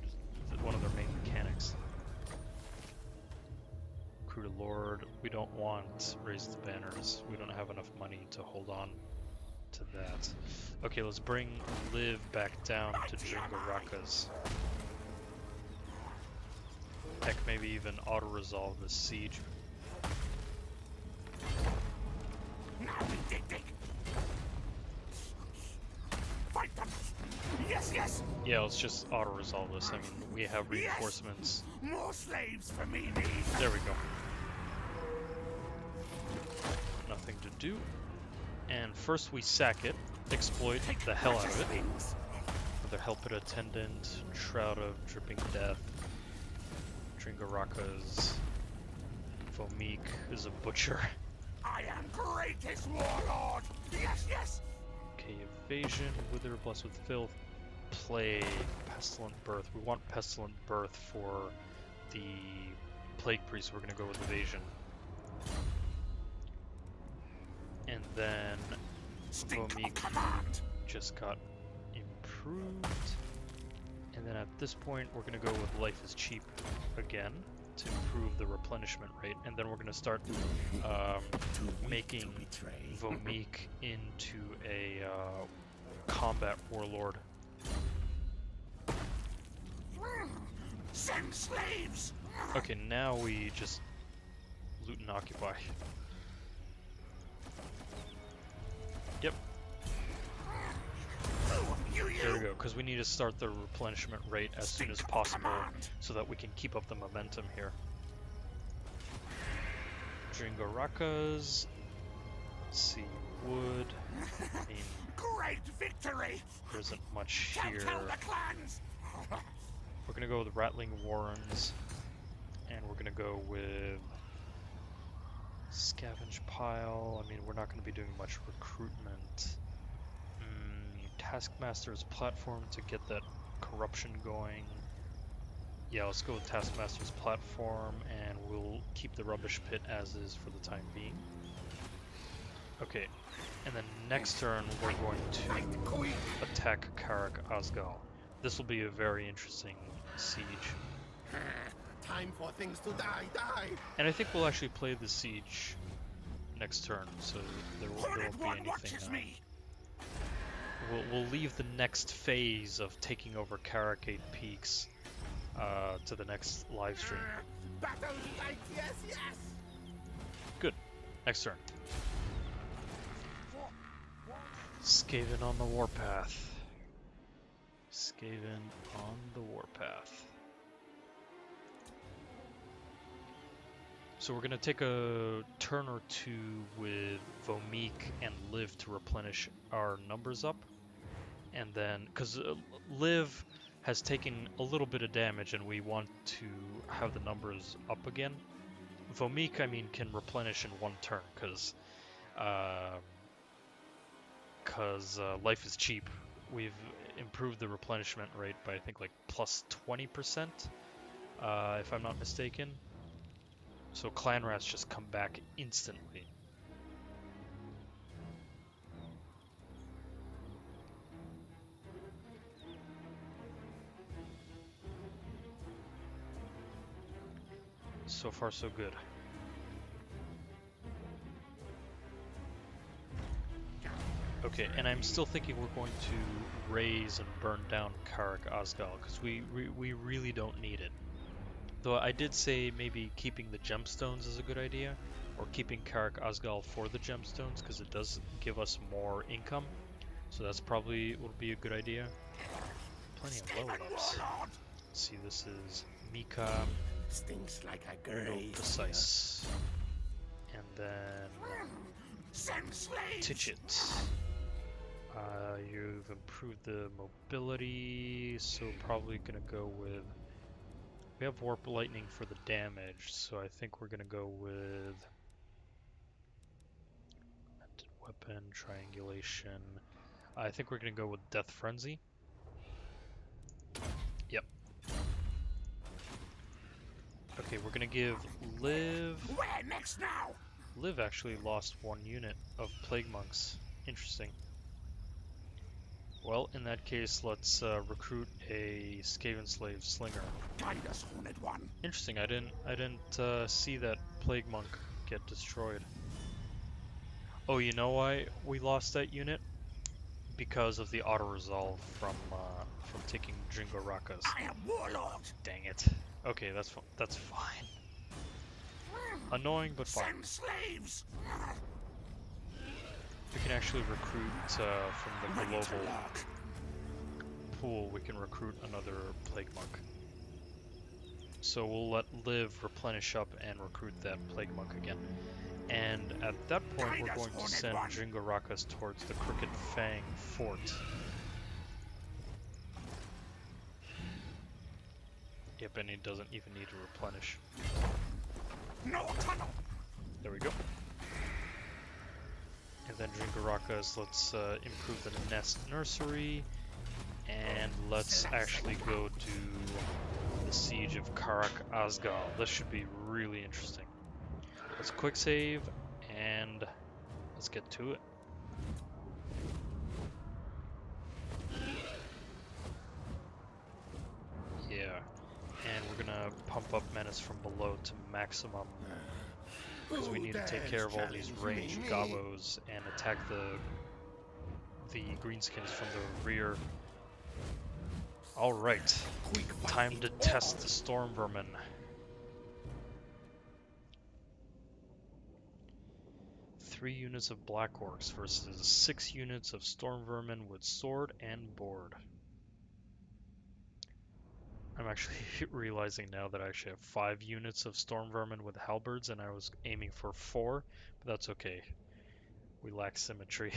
One of their main mechanics. Recruit a Lord, we don't want Raise the Banners. We don't have enough money to hold on to that. Okay, let's bring Liv back down to Dringoraka's. Heck, maybe even auto-resolve this siege. Now we dig. Fight them. Yes. Yeah, let's just auto-resolve this. I mean, we have reinforcements. Yes. More slaves for me, need. There we go. Nothing to do. And first we sack it, exploit the hell out of it. Another Helped Attendant, Shroud of Dripping Death, Dringoraka's, Vomik is a butcher. I am greatest warlord. Yes. Okay, Evasion, Wither, Blessed with Filth, Plague, Pestilent Birth. We want Pestilent Birth for the Plague Priest, so we're gonna go with Evasion. And then Vomik just got improved. And then at this point, we're going to go with Life is Cheap again to improve the replenishment rate. And then we're going to start making Vomik into a combat warlord. Send slaves. Okay, now we just loot and occupy. Yep. There we go, because we need to start the replenishment rate as soon as possible so that we can keep up the momentum here. Dringoraka's. Let's see, wood. I mean, great victory. There isn't much here. The clans. We're gonna go with Rattling Warrens, and we're gonna go with Scavenge Pile. I mean, we're not going to be doing much recruitment. Taskmaster's Platform to get that corruption going. Yeah, let's go with Taskmaster's Platform, and we'll keep the Rubbish Pit as is for the time being. Okay, and then next turn we're going to attack Karak Asgal. This will be a very interesting siege. Time for things to die. And I think we'll actually play the siege next turn, so there won't be anything. We'll leave the next phase of taking over Caracade Peaks to the next live stream. Battle light, yes. Good. Next turn. Skaven on the warpath. Skaven on the warpath. So we're gonna take a turn or two with Vomik and Liv to replenish our numbers up. And then, because Liv has taken a little bit of damage and we want to have the numbers up again. Vomik, I mean, can replenish in one turn, because life is cheap. We've improved the replenishment rate by, I think, like plus 20%, if I'm not mistaken. So clan rats just come back instantly. So far, so good. Okay, and I'm still thinking we're going to raise and burn down Karak Osgal, because we really don't need it. Though I did say maybe keeping the gemstones is a good idea, or keeping Karak Osgal for the gemstones, because it does give us more income. So that's probably would be a good idea. Plenty of level ups. Let's see, this is Mika. Stinks like a grave. Precise. And then Titchit. You've improved the mobility, so probably gonna go with. We have Warp Lightning for the damage, so I think we're gonna go with Weapon, Triangulation. I think we're gonna go with Death Frenzy. Yep. Okay, we're gonna give Liv. Where next now? Liv actually lost 1 unit of Plague Monks. Interesting. Well, in that case, let's recruit a Skaven Slave Slinger. Guide us, Horned One. Interesting. I didn't see that Plague Monk get destroyed. Oh, you know why we lost that unit? Because of the auto resolve from taking Jingo Rakas. I am Warlord. Dang it. Okay, that's fine. Annoying, but fine. Send slaves. We can actually recruit from the Ready to global work. pool. We can recruit another Plague Monk. So we'll let Liv replenish up and recruit that Plague Monk again. And at that point, we're going to send Jingo Rakas towards the Crooked Fang Fort. Yep, and he doesn't even need to replenish. No tunnel. There we go. And then Jingo Rakas, let's improve the Nest Nursery. And let's actually go to the Siege of Karak Osgal. This should be really interesting. Let's quick save and let's get to it. Yeah, and we're gonna pump up Menace from below to maximum because we need to take care of all these ranged gobos and attack the greenskins from the rear. All right, time to test the storm vermin. Three units of Black Orcs versus 6 units of Storm Vermin with sword and board. I'm actually realizing now that I actually have 5 units of Storm Vermin with halberds and I was aiming for 4, but that's okay. We lack symmetry.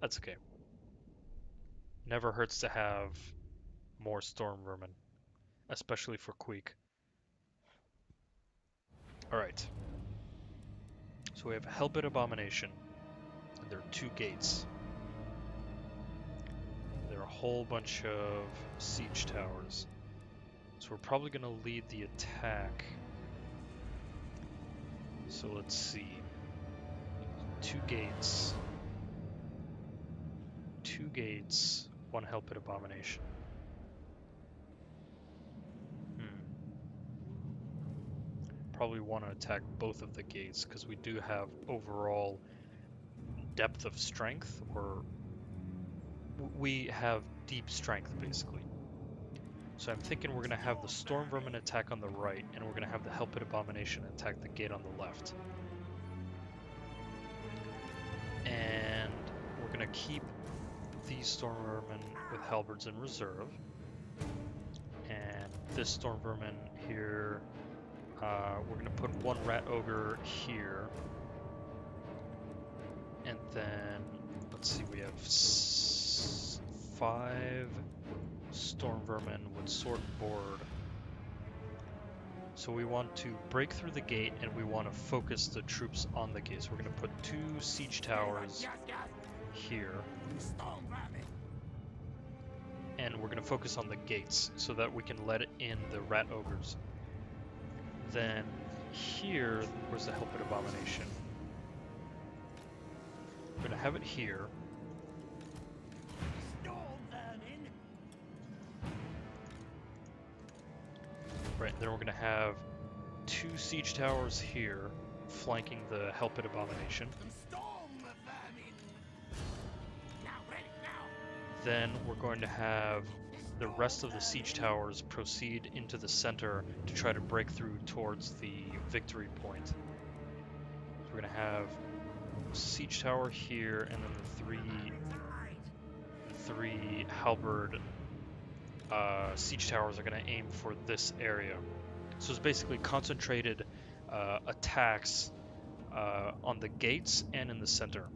That's okay. Never hurts to have more Storm Vermin, especially for Queek. Alright. So we have Hellbit Abomination, and there are 2 gates. There are a whole bunch of siege towers. So we're probably going to lead the attack. So let's see. 2 gates. 2 gates, 1 Hellpit Abomination. probably want to attack both of the gates because we do have overall depth of strength, or we have deep strength basically. So I'm thinking we're going to have the Storm Vermin attack on the right, and we're going to have the Hellpit Abomination attack the gate on the left. And we're going to keep these Storm Vermin with Halberds in reserve. And this Storm Vermin here, we're going to put one Rat Ogre here. And then, let's see, we have 5 Storm Vermin with Sword and Board. So we want to break through the gate, and we want to focus the troops on the gate. So we're going to put 2 siege towers here. And we're going to focus on the gates so that we can let in the Rat Ogres. Then here, where's the Hellpit Abomination? We're going to have it here. Right, then we're going to have 2 siege towers here, flanking the Hellpit Abomination. Then we're going to have the rest of the siege towers proceed into the center to try to break through towards the victory point. So we're going to have siege tower here, and then the three halberd siege towers are going to aim for this area. So it's basically concentrated attacks on the gates and in the center.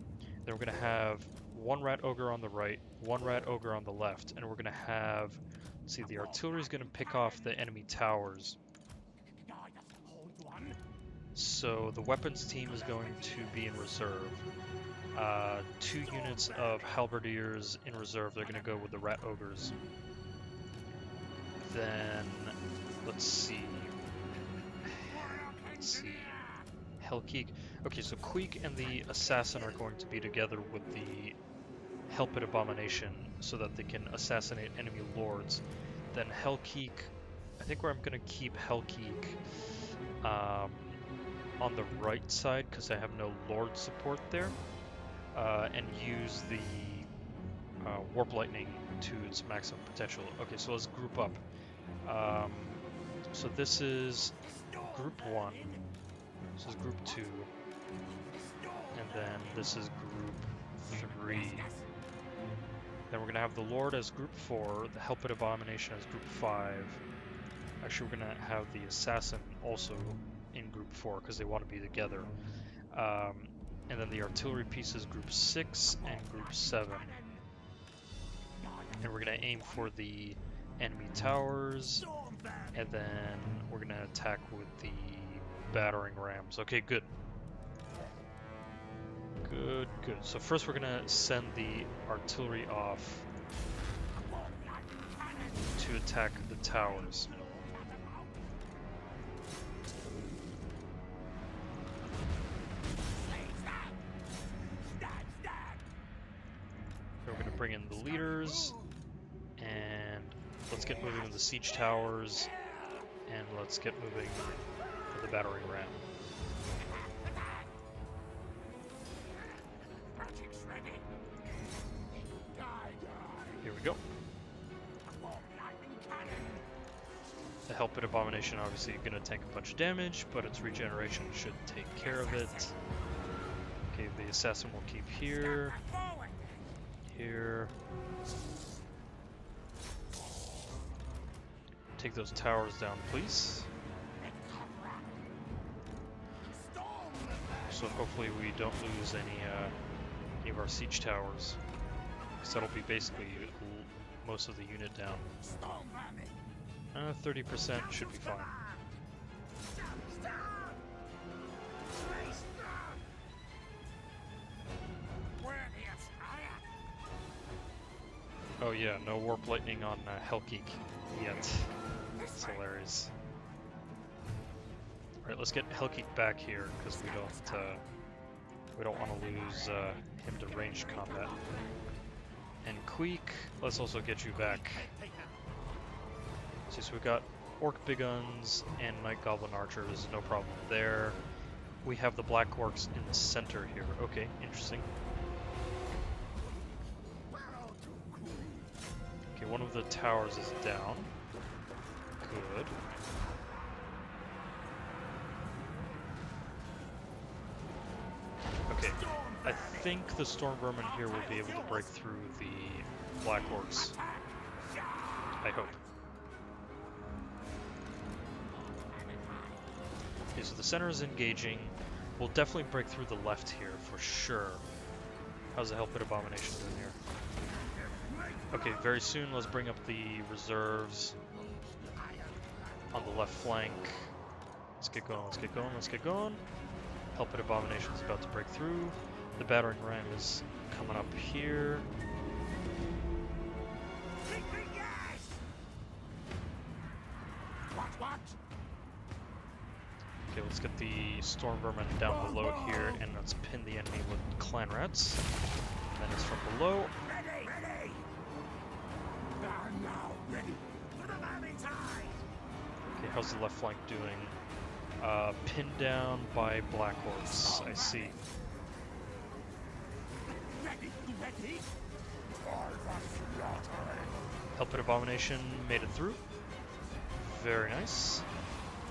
Then we're going to have 1 Rat Ogre on the right, 1 Rat Ogre on the left, and we're going to have, let's see, the artillery is going to pick off the enemy towers. So the weapons team is going to be in reserve. 2 units of halberdiers in reserve. They're going to go with the Rat Ogres. Then, let's see. Queek. Okay, so Queek and the Assassin are going to be together with the Hellpit Abomination so that they can assassinate enemy lords. Then Queek, I think where I'm going to keep Queek on the right side because I have no lord support there, and use the Warp Lightning to its maximum potential. Okay, so let's group up. So this is group 1, this is group 2, and then this is group 3. Then we're going to have the Lord as group 4, the Hellpit Abomination as group 5. Actually, we're going to have the Assassin also in group 4 because they want to be together. And then the artillery pieces group 6 and group 7. And we're going to aim for the enemy towers, and then we're going to attack with the battering rams. Okay, good. Good. So first we're going to send the artillery off to attack the towers. We're going to bring in the leaders, and let's get moving with the siege towers, and let's get moving with the battering ram. Here we go. The Hellpit Abomination obviously going to tank a bunch of damage, but its regeneration should take care of it. Okay, the Assassin will keep here. Here. Take those towers down, please. So hopefully we don't lose any of our siege towers, because that'll be basically most of the unit down. 30% should be fine. Oh yeah, no Warp Lightning on Queek yet. It's hilarious. Alright, let's get Queek back here, because we don't want to lose him to ranged combat. And Queek, let's also get you back. See, so we got Orc big guns and Night Goblin archers, no problem there. We have the Black Orcs in the center here. Okay, interesting. Okay, one of the towers is down. Good. Okay, I think the Storm Vermin here will be able to break through the Black Orcs. I hope. Okay, so the center is engaging. We'll definitely break through the left here for sure. How's the Hellpit Abomination doing here? Okay, very soon let's bring up the reserves on the left flank. Let's get going, let's get going, let's get going. Hellpit Abomination is about to break through. The battering ram is coming up here. Okay, let's get the Storm Vermin down below here, and let's pin the enemy with Clan Rats. Then it's from below. Ready, ready. They are now ready for the vermin tide. Okay, how's the left flank doing? Pinned down by Black Orcs, I see. Ready, ready. Hellpit Abomination made it through. Very nice.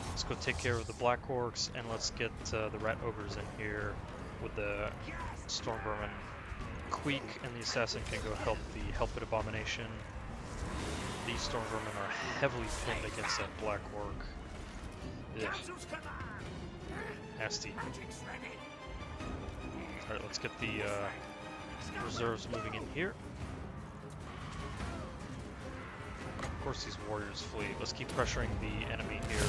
Let's go take care of the Black Orcs, and let's get the Rat Ogres in here with the Storm Vermin. Queek and the Assassin can go help the Hellpit Abomination. These Storm Vermin are heavily pinned against that Black Orc. Ugh. Nasty. Alright, let's get the reserves moving in here. Of course these warriors flee. Let's keep pressuring the enemy here.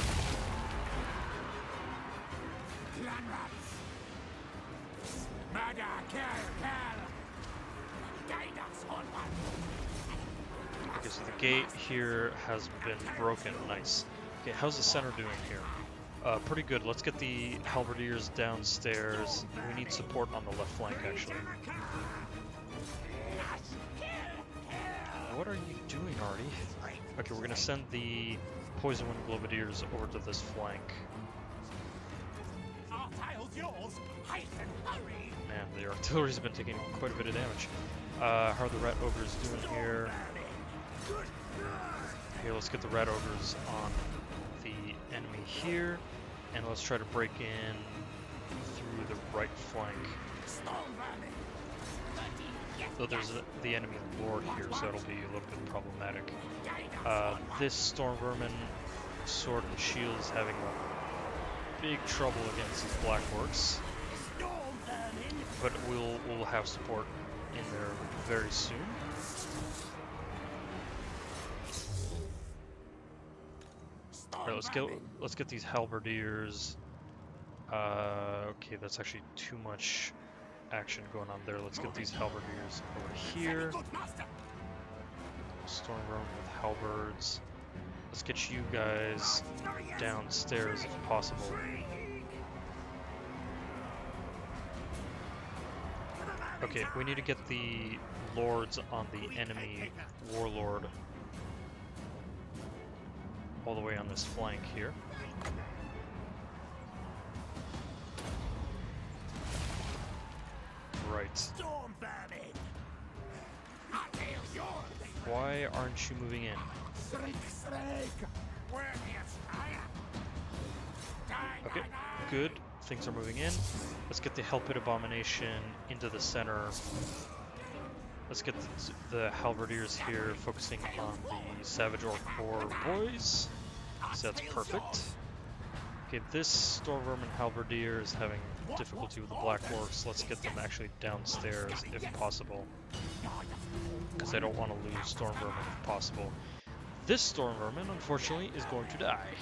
Okay, so the gate here has been broken. Nice. Okay, how's the center doing here? Pretty good. Let's get the halberdiers downstairs. We need support on the left flank, actually. What are you doing, Artie? Okay, we're gonna send the Poison Wind Globadiers over to this flank. Man, the artillery's been taking quite a bit of damage. How are the Rat Ogres doing here? Here, let's get the Rat Ogres on the enemy here, and let's try to break in through the right flank. Though there's the enemy Lord here, so that'll be a little bit problematic. This Storm Vermin Sword and Shield is having big trouble against these Black Orcs, but we'll have support in there very soon. Alright, let's get these halberdiers. Okay, that's actually too much action going on there. Let's get these halberdiers over here. Storm Vermin with halberds. Let's get you guys downstairs if possible. Okay, we need to get the lords on the enemy warlord all the way on this flank here. Right. Why aren't you moving in? Okay, good. Things are moving in. Let's get the Hellpit Abomination into the center. Let's get the halberdiers here focusing on the Savage Orc Boar boys. So that's perfect. Okay, this Storm Vermin halberdier is having difficulty with the Black Orcs. Let's get them actually downstairs if possible, because I don't want to lose Storm Vermin if possible. This Storm Vermin, unfortunately, is going to die.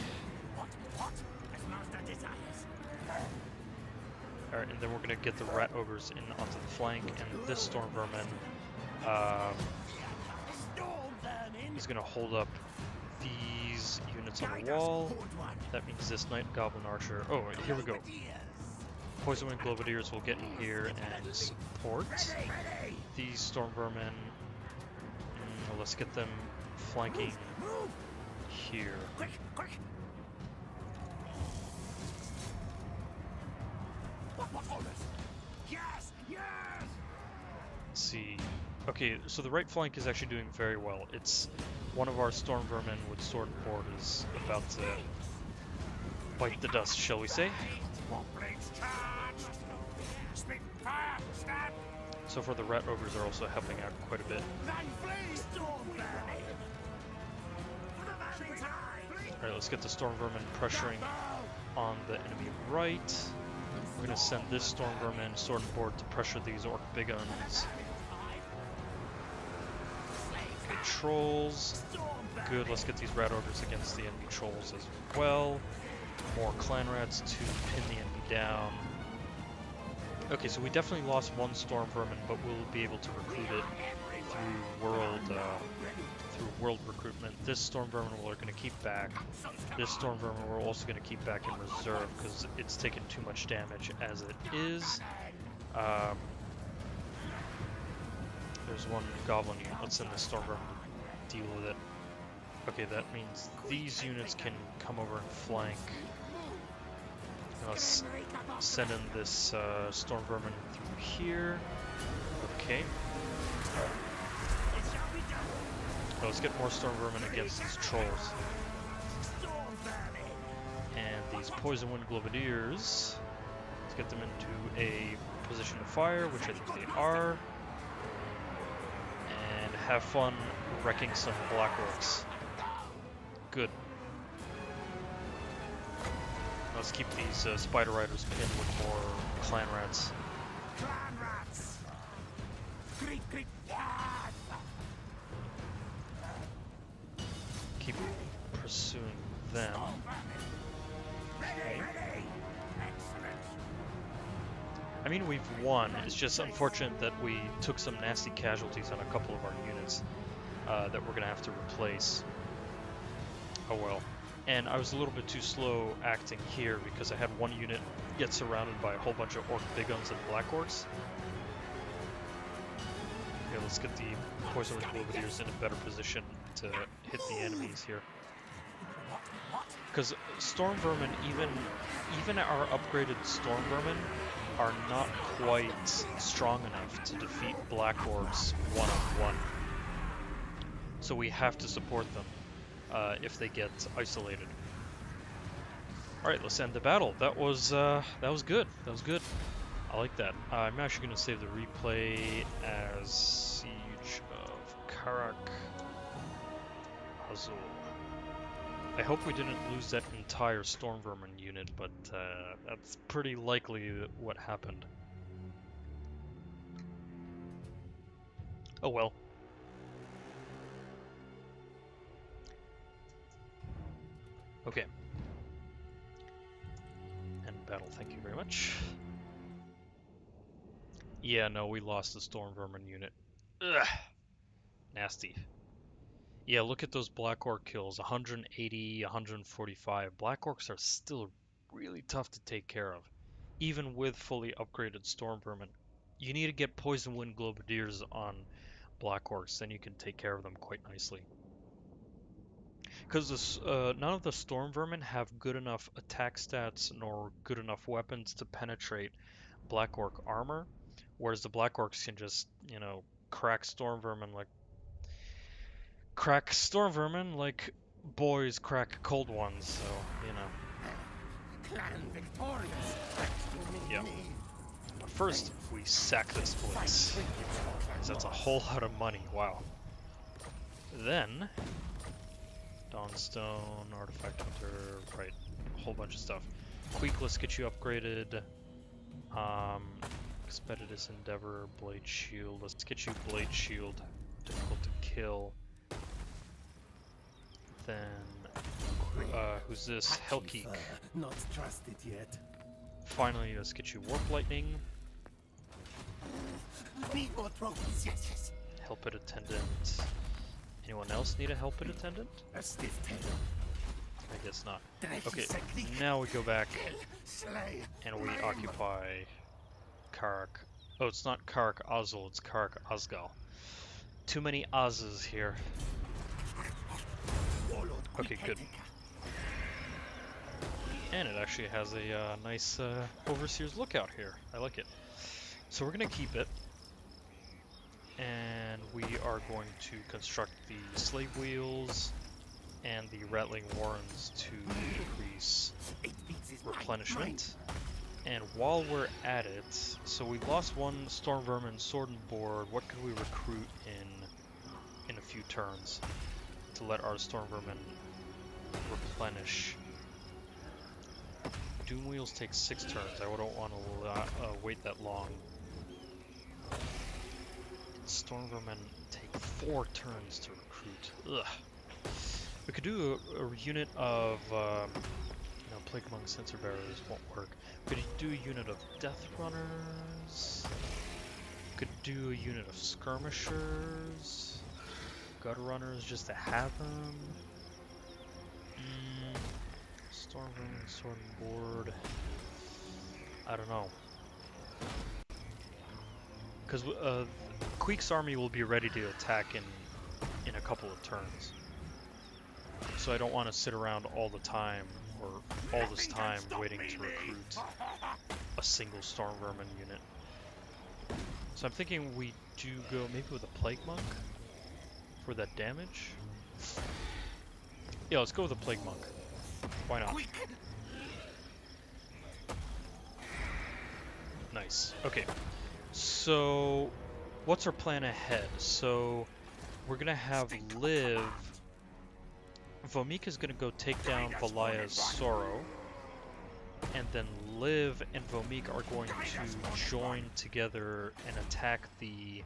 Alright, and then we're going to get the Rat Ogres in onto the flank, and this Storm Vermin is going to hold up these units on the wall. That means this Night Goblin Archer. Oh, here we go. Poison Wind Globadiers will get in here and support these Storm Vermin. Let's get them flanking here. Quick, quick! What orders? Yes, yes! Let's see. Okay, so the right flank is actually doing very well. It's one of our storm vermin with sword and board is about to bite the dust, shall we say? Warp blades charged! Spit fire! Stab! So far the rat ogres are also helping out quite a bit. They flee! Storm vermin! For the very time! Alright, let's get the storm vermin pressuring on the enemy right. We're gonna send this storm vermin, sword and board, to pressure these orc big uns. Okay, trolls. Good, let's get these rat ogres against the enemy trolls as well. More clan rats to pin the enemy down. Okay, so we definitely lost one storm vermin, but we'll be able to recruit it through world recruitment. This storm vermin we're going to keep back. This storm vermin we're also going to keep back in reserve because it's taken too much damage as it is. There's one goblin unit. Let's send the storm vermin to deal with it. Okay, that means these units can come over and flank. Let's send in this storm vermin through here. Okay. Let's get more storm vermin against these trolls. And these poison wind globadiers. Let's get them into a position to fire, which I think they are. And have fun wrecking some black orcs. Good. Let's keep these spider riders pinned with more clan rats. Clan rats! Creep, creep, yes! Keep pursuing them. Ready, ready! Excellent! I mean, we've won. It's just unfortunate that we took some nasty casualties on a couple of our units that we're gonna have to replace. Oh well. And I was a little bit too slow acting here because I had one unit get surrounded by a whole bunch of orc big guns and black orcs. Okay, let's get the poison wind globadiers in a better position to hit the enemies here. Because storm vermin, even our upgraded storm vermin, are not quite strong enough to defeat black orcs one-on-one. So we have to support them if they get isolated. All right, let's end the battle. That was good. That was good. I like that. I'm actually going to save the replay as Siege of Karak Azul. I hope we didn't lose that entire storm vermin unit, but that's pretty likely what happened. Oh well. Okay. End battle, thank you very much. Yeah, no, we lost the storm vermin unit. Ugh. Nasty. Yeah, look at those black orc kills. 180, 145. Black orcs are still really tough to take care of, even with fully upgraded storm vermin. You need to get poison wind globadiers on black orcs, then you can take care of them quite nicely. Because none of the storm vermin have good enough attack stats nor good enough weapons to penetrate black orc armor, whereas the black orcs can just, you know, crack storm vermin like boys crack cold ones, so, you know. Clan victorious! Yep. But first, we sack this place, because that's a whole lot of money, wow. Then, Dawnstone, Artifact Hunter, right, a whole bunch of stuff. Queek, let's get you upgraded. Expeditious Endeavor, Blade Shield, let's get you Blade Shield, difficult to kill. Then, who's this? Headtaker. Not trusted yet. Finally, let's get you Warp Lightning. Need more trophies, yes, yes. Helpit Attendant. Anyone else need a Helpit Attendant? A stiff tail. I guess not. Okay, now we go back and we occupy Karak. Oh, it's not Karak Azul, it's Karak Azgal. Too many Azes here. Warlord Okay, good. And it actually has a nice Overseer's lookout here. I like it. So we're going to keep it. And we are going to construct the slave wheels and the rattling warrens to increase replenishment. And while we're at it, so we lost one storm vermin sword and board. What could we recruit in a few turns to let our storm vermin replenish? Doom wheels take 6 turns. I wouldn't want to wait that long. Storm vermin take 4 turns to recruit. Ugh. We could do a unit of Plague Monk sensor bearers won't work. We could do a unit of death runners. We could do a unit of skirmishers. Gutter runners just to have them. Storm vermin, sword and board. I don't know. Because Queek's army will be ready to attack in a couple of turns. So I don't want to sit around all the time, or all this time, waiting to recruit a single Storm Vermin unit. So I'm thinking we do go maybe with a Plague Monk for that damage. Yeah, let's go with a Plague Monk. Why not? Nice. Okay. So, what's our plan ahead? So, we're gonna have Liv. Vomik is gonna go take down Valaya's Sorrow, and then Liv and Vomik are going to join together and attack the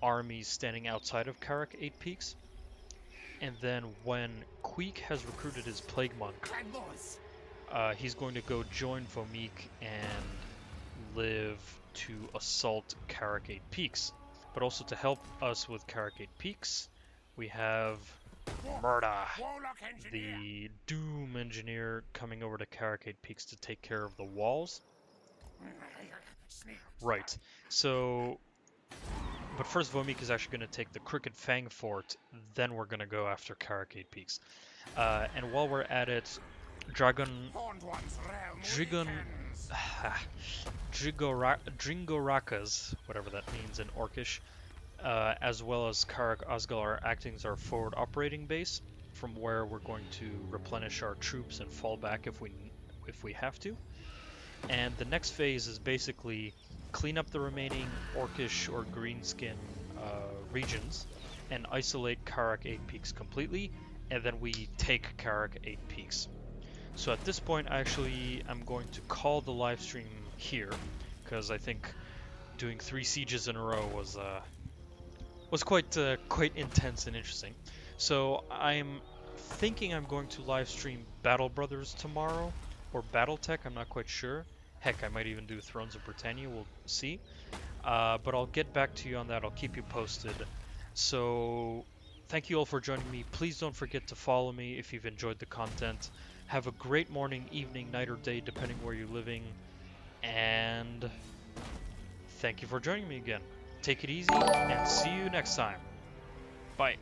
armies standing outside of Karak 8 Peaks. And then when Queek has recruited his Plague Monk, he's going to go join Vomik and Liv to assault Karak 8 Peaks. But also to help us with Karak 8 Peaks, we have Murda, the Doom Engineer, coming over to Karak 8 Peaks to take care of the walls. Right, so... But first Vomik is actually going to take the Crooked Fang Fort, then we're going to go after Karak 8 Peaks. And while we're at it, Dringorakas, whatever that means in Orcish, as well as Karak Osgal are acting as our forward operating base, from where we're going to replenish our troops and fall back if we have to. And the next phase is basically clean up the remaining Orcish or Greenskin regions and isolate Karak 8 Peaks completely, and then we take Karak 8 Peaks. So at this point, actually, I'm going to call the live stream here, because I think doing 3 sieges in a row was quite intense and interesting. So I'm thinking I'm going to live stream Battle Brothers tomorrow, or Battletech, I'm not quite sure. Heck, I might even do Thrones of Britannia, we'll see. But I'll get back to you on that, I'll keep you posted. So, thank you all for joining me. Please don't forget to follow me if you've enjoyed the content. Have a great morning, evening, night, or day, depending where you're living. And thank you for joining me again. Take it easy, and see you next time. Bye.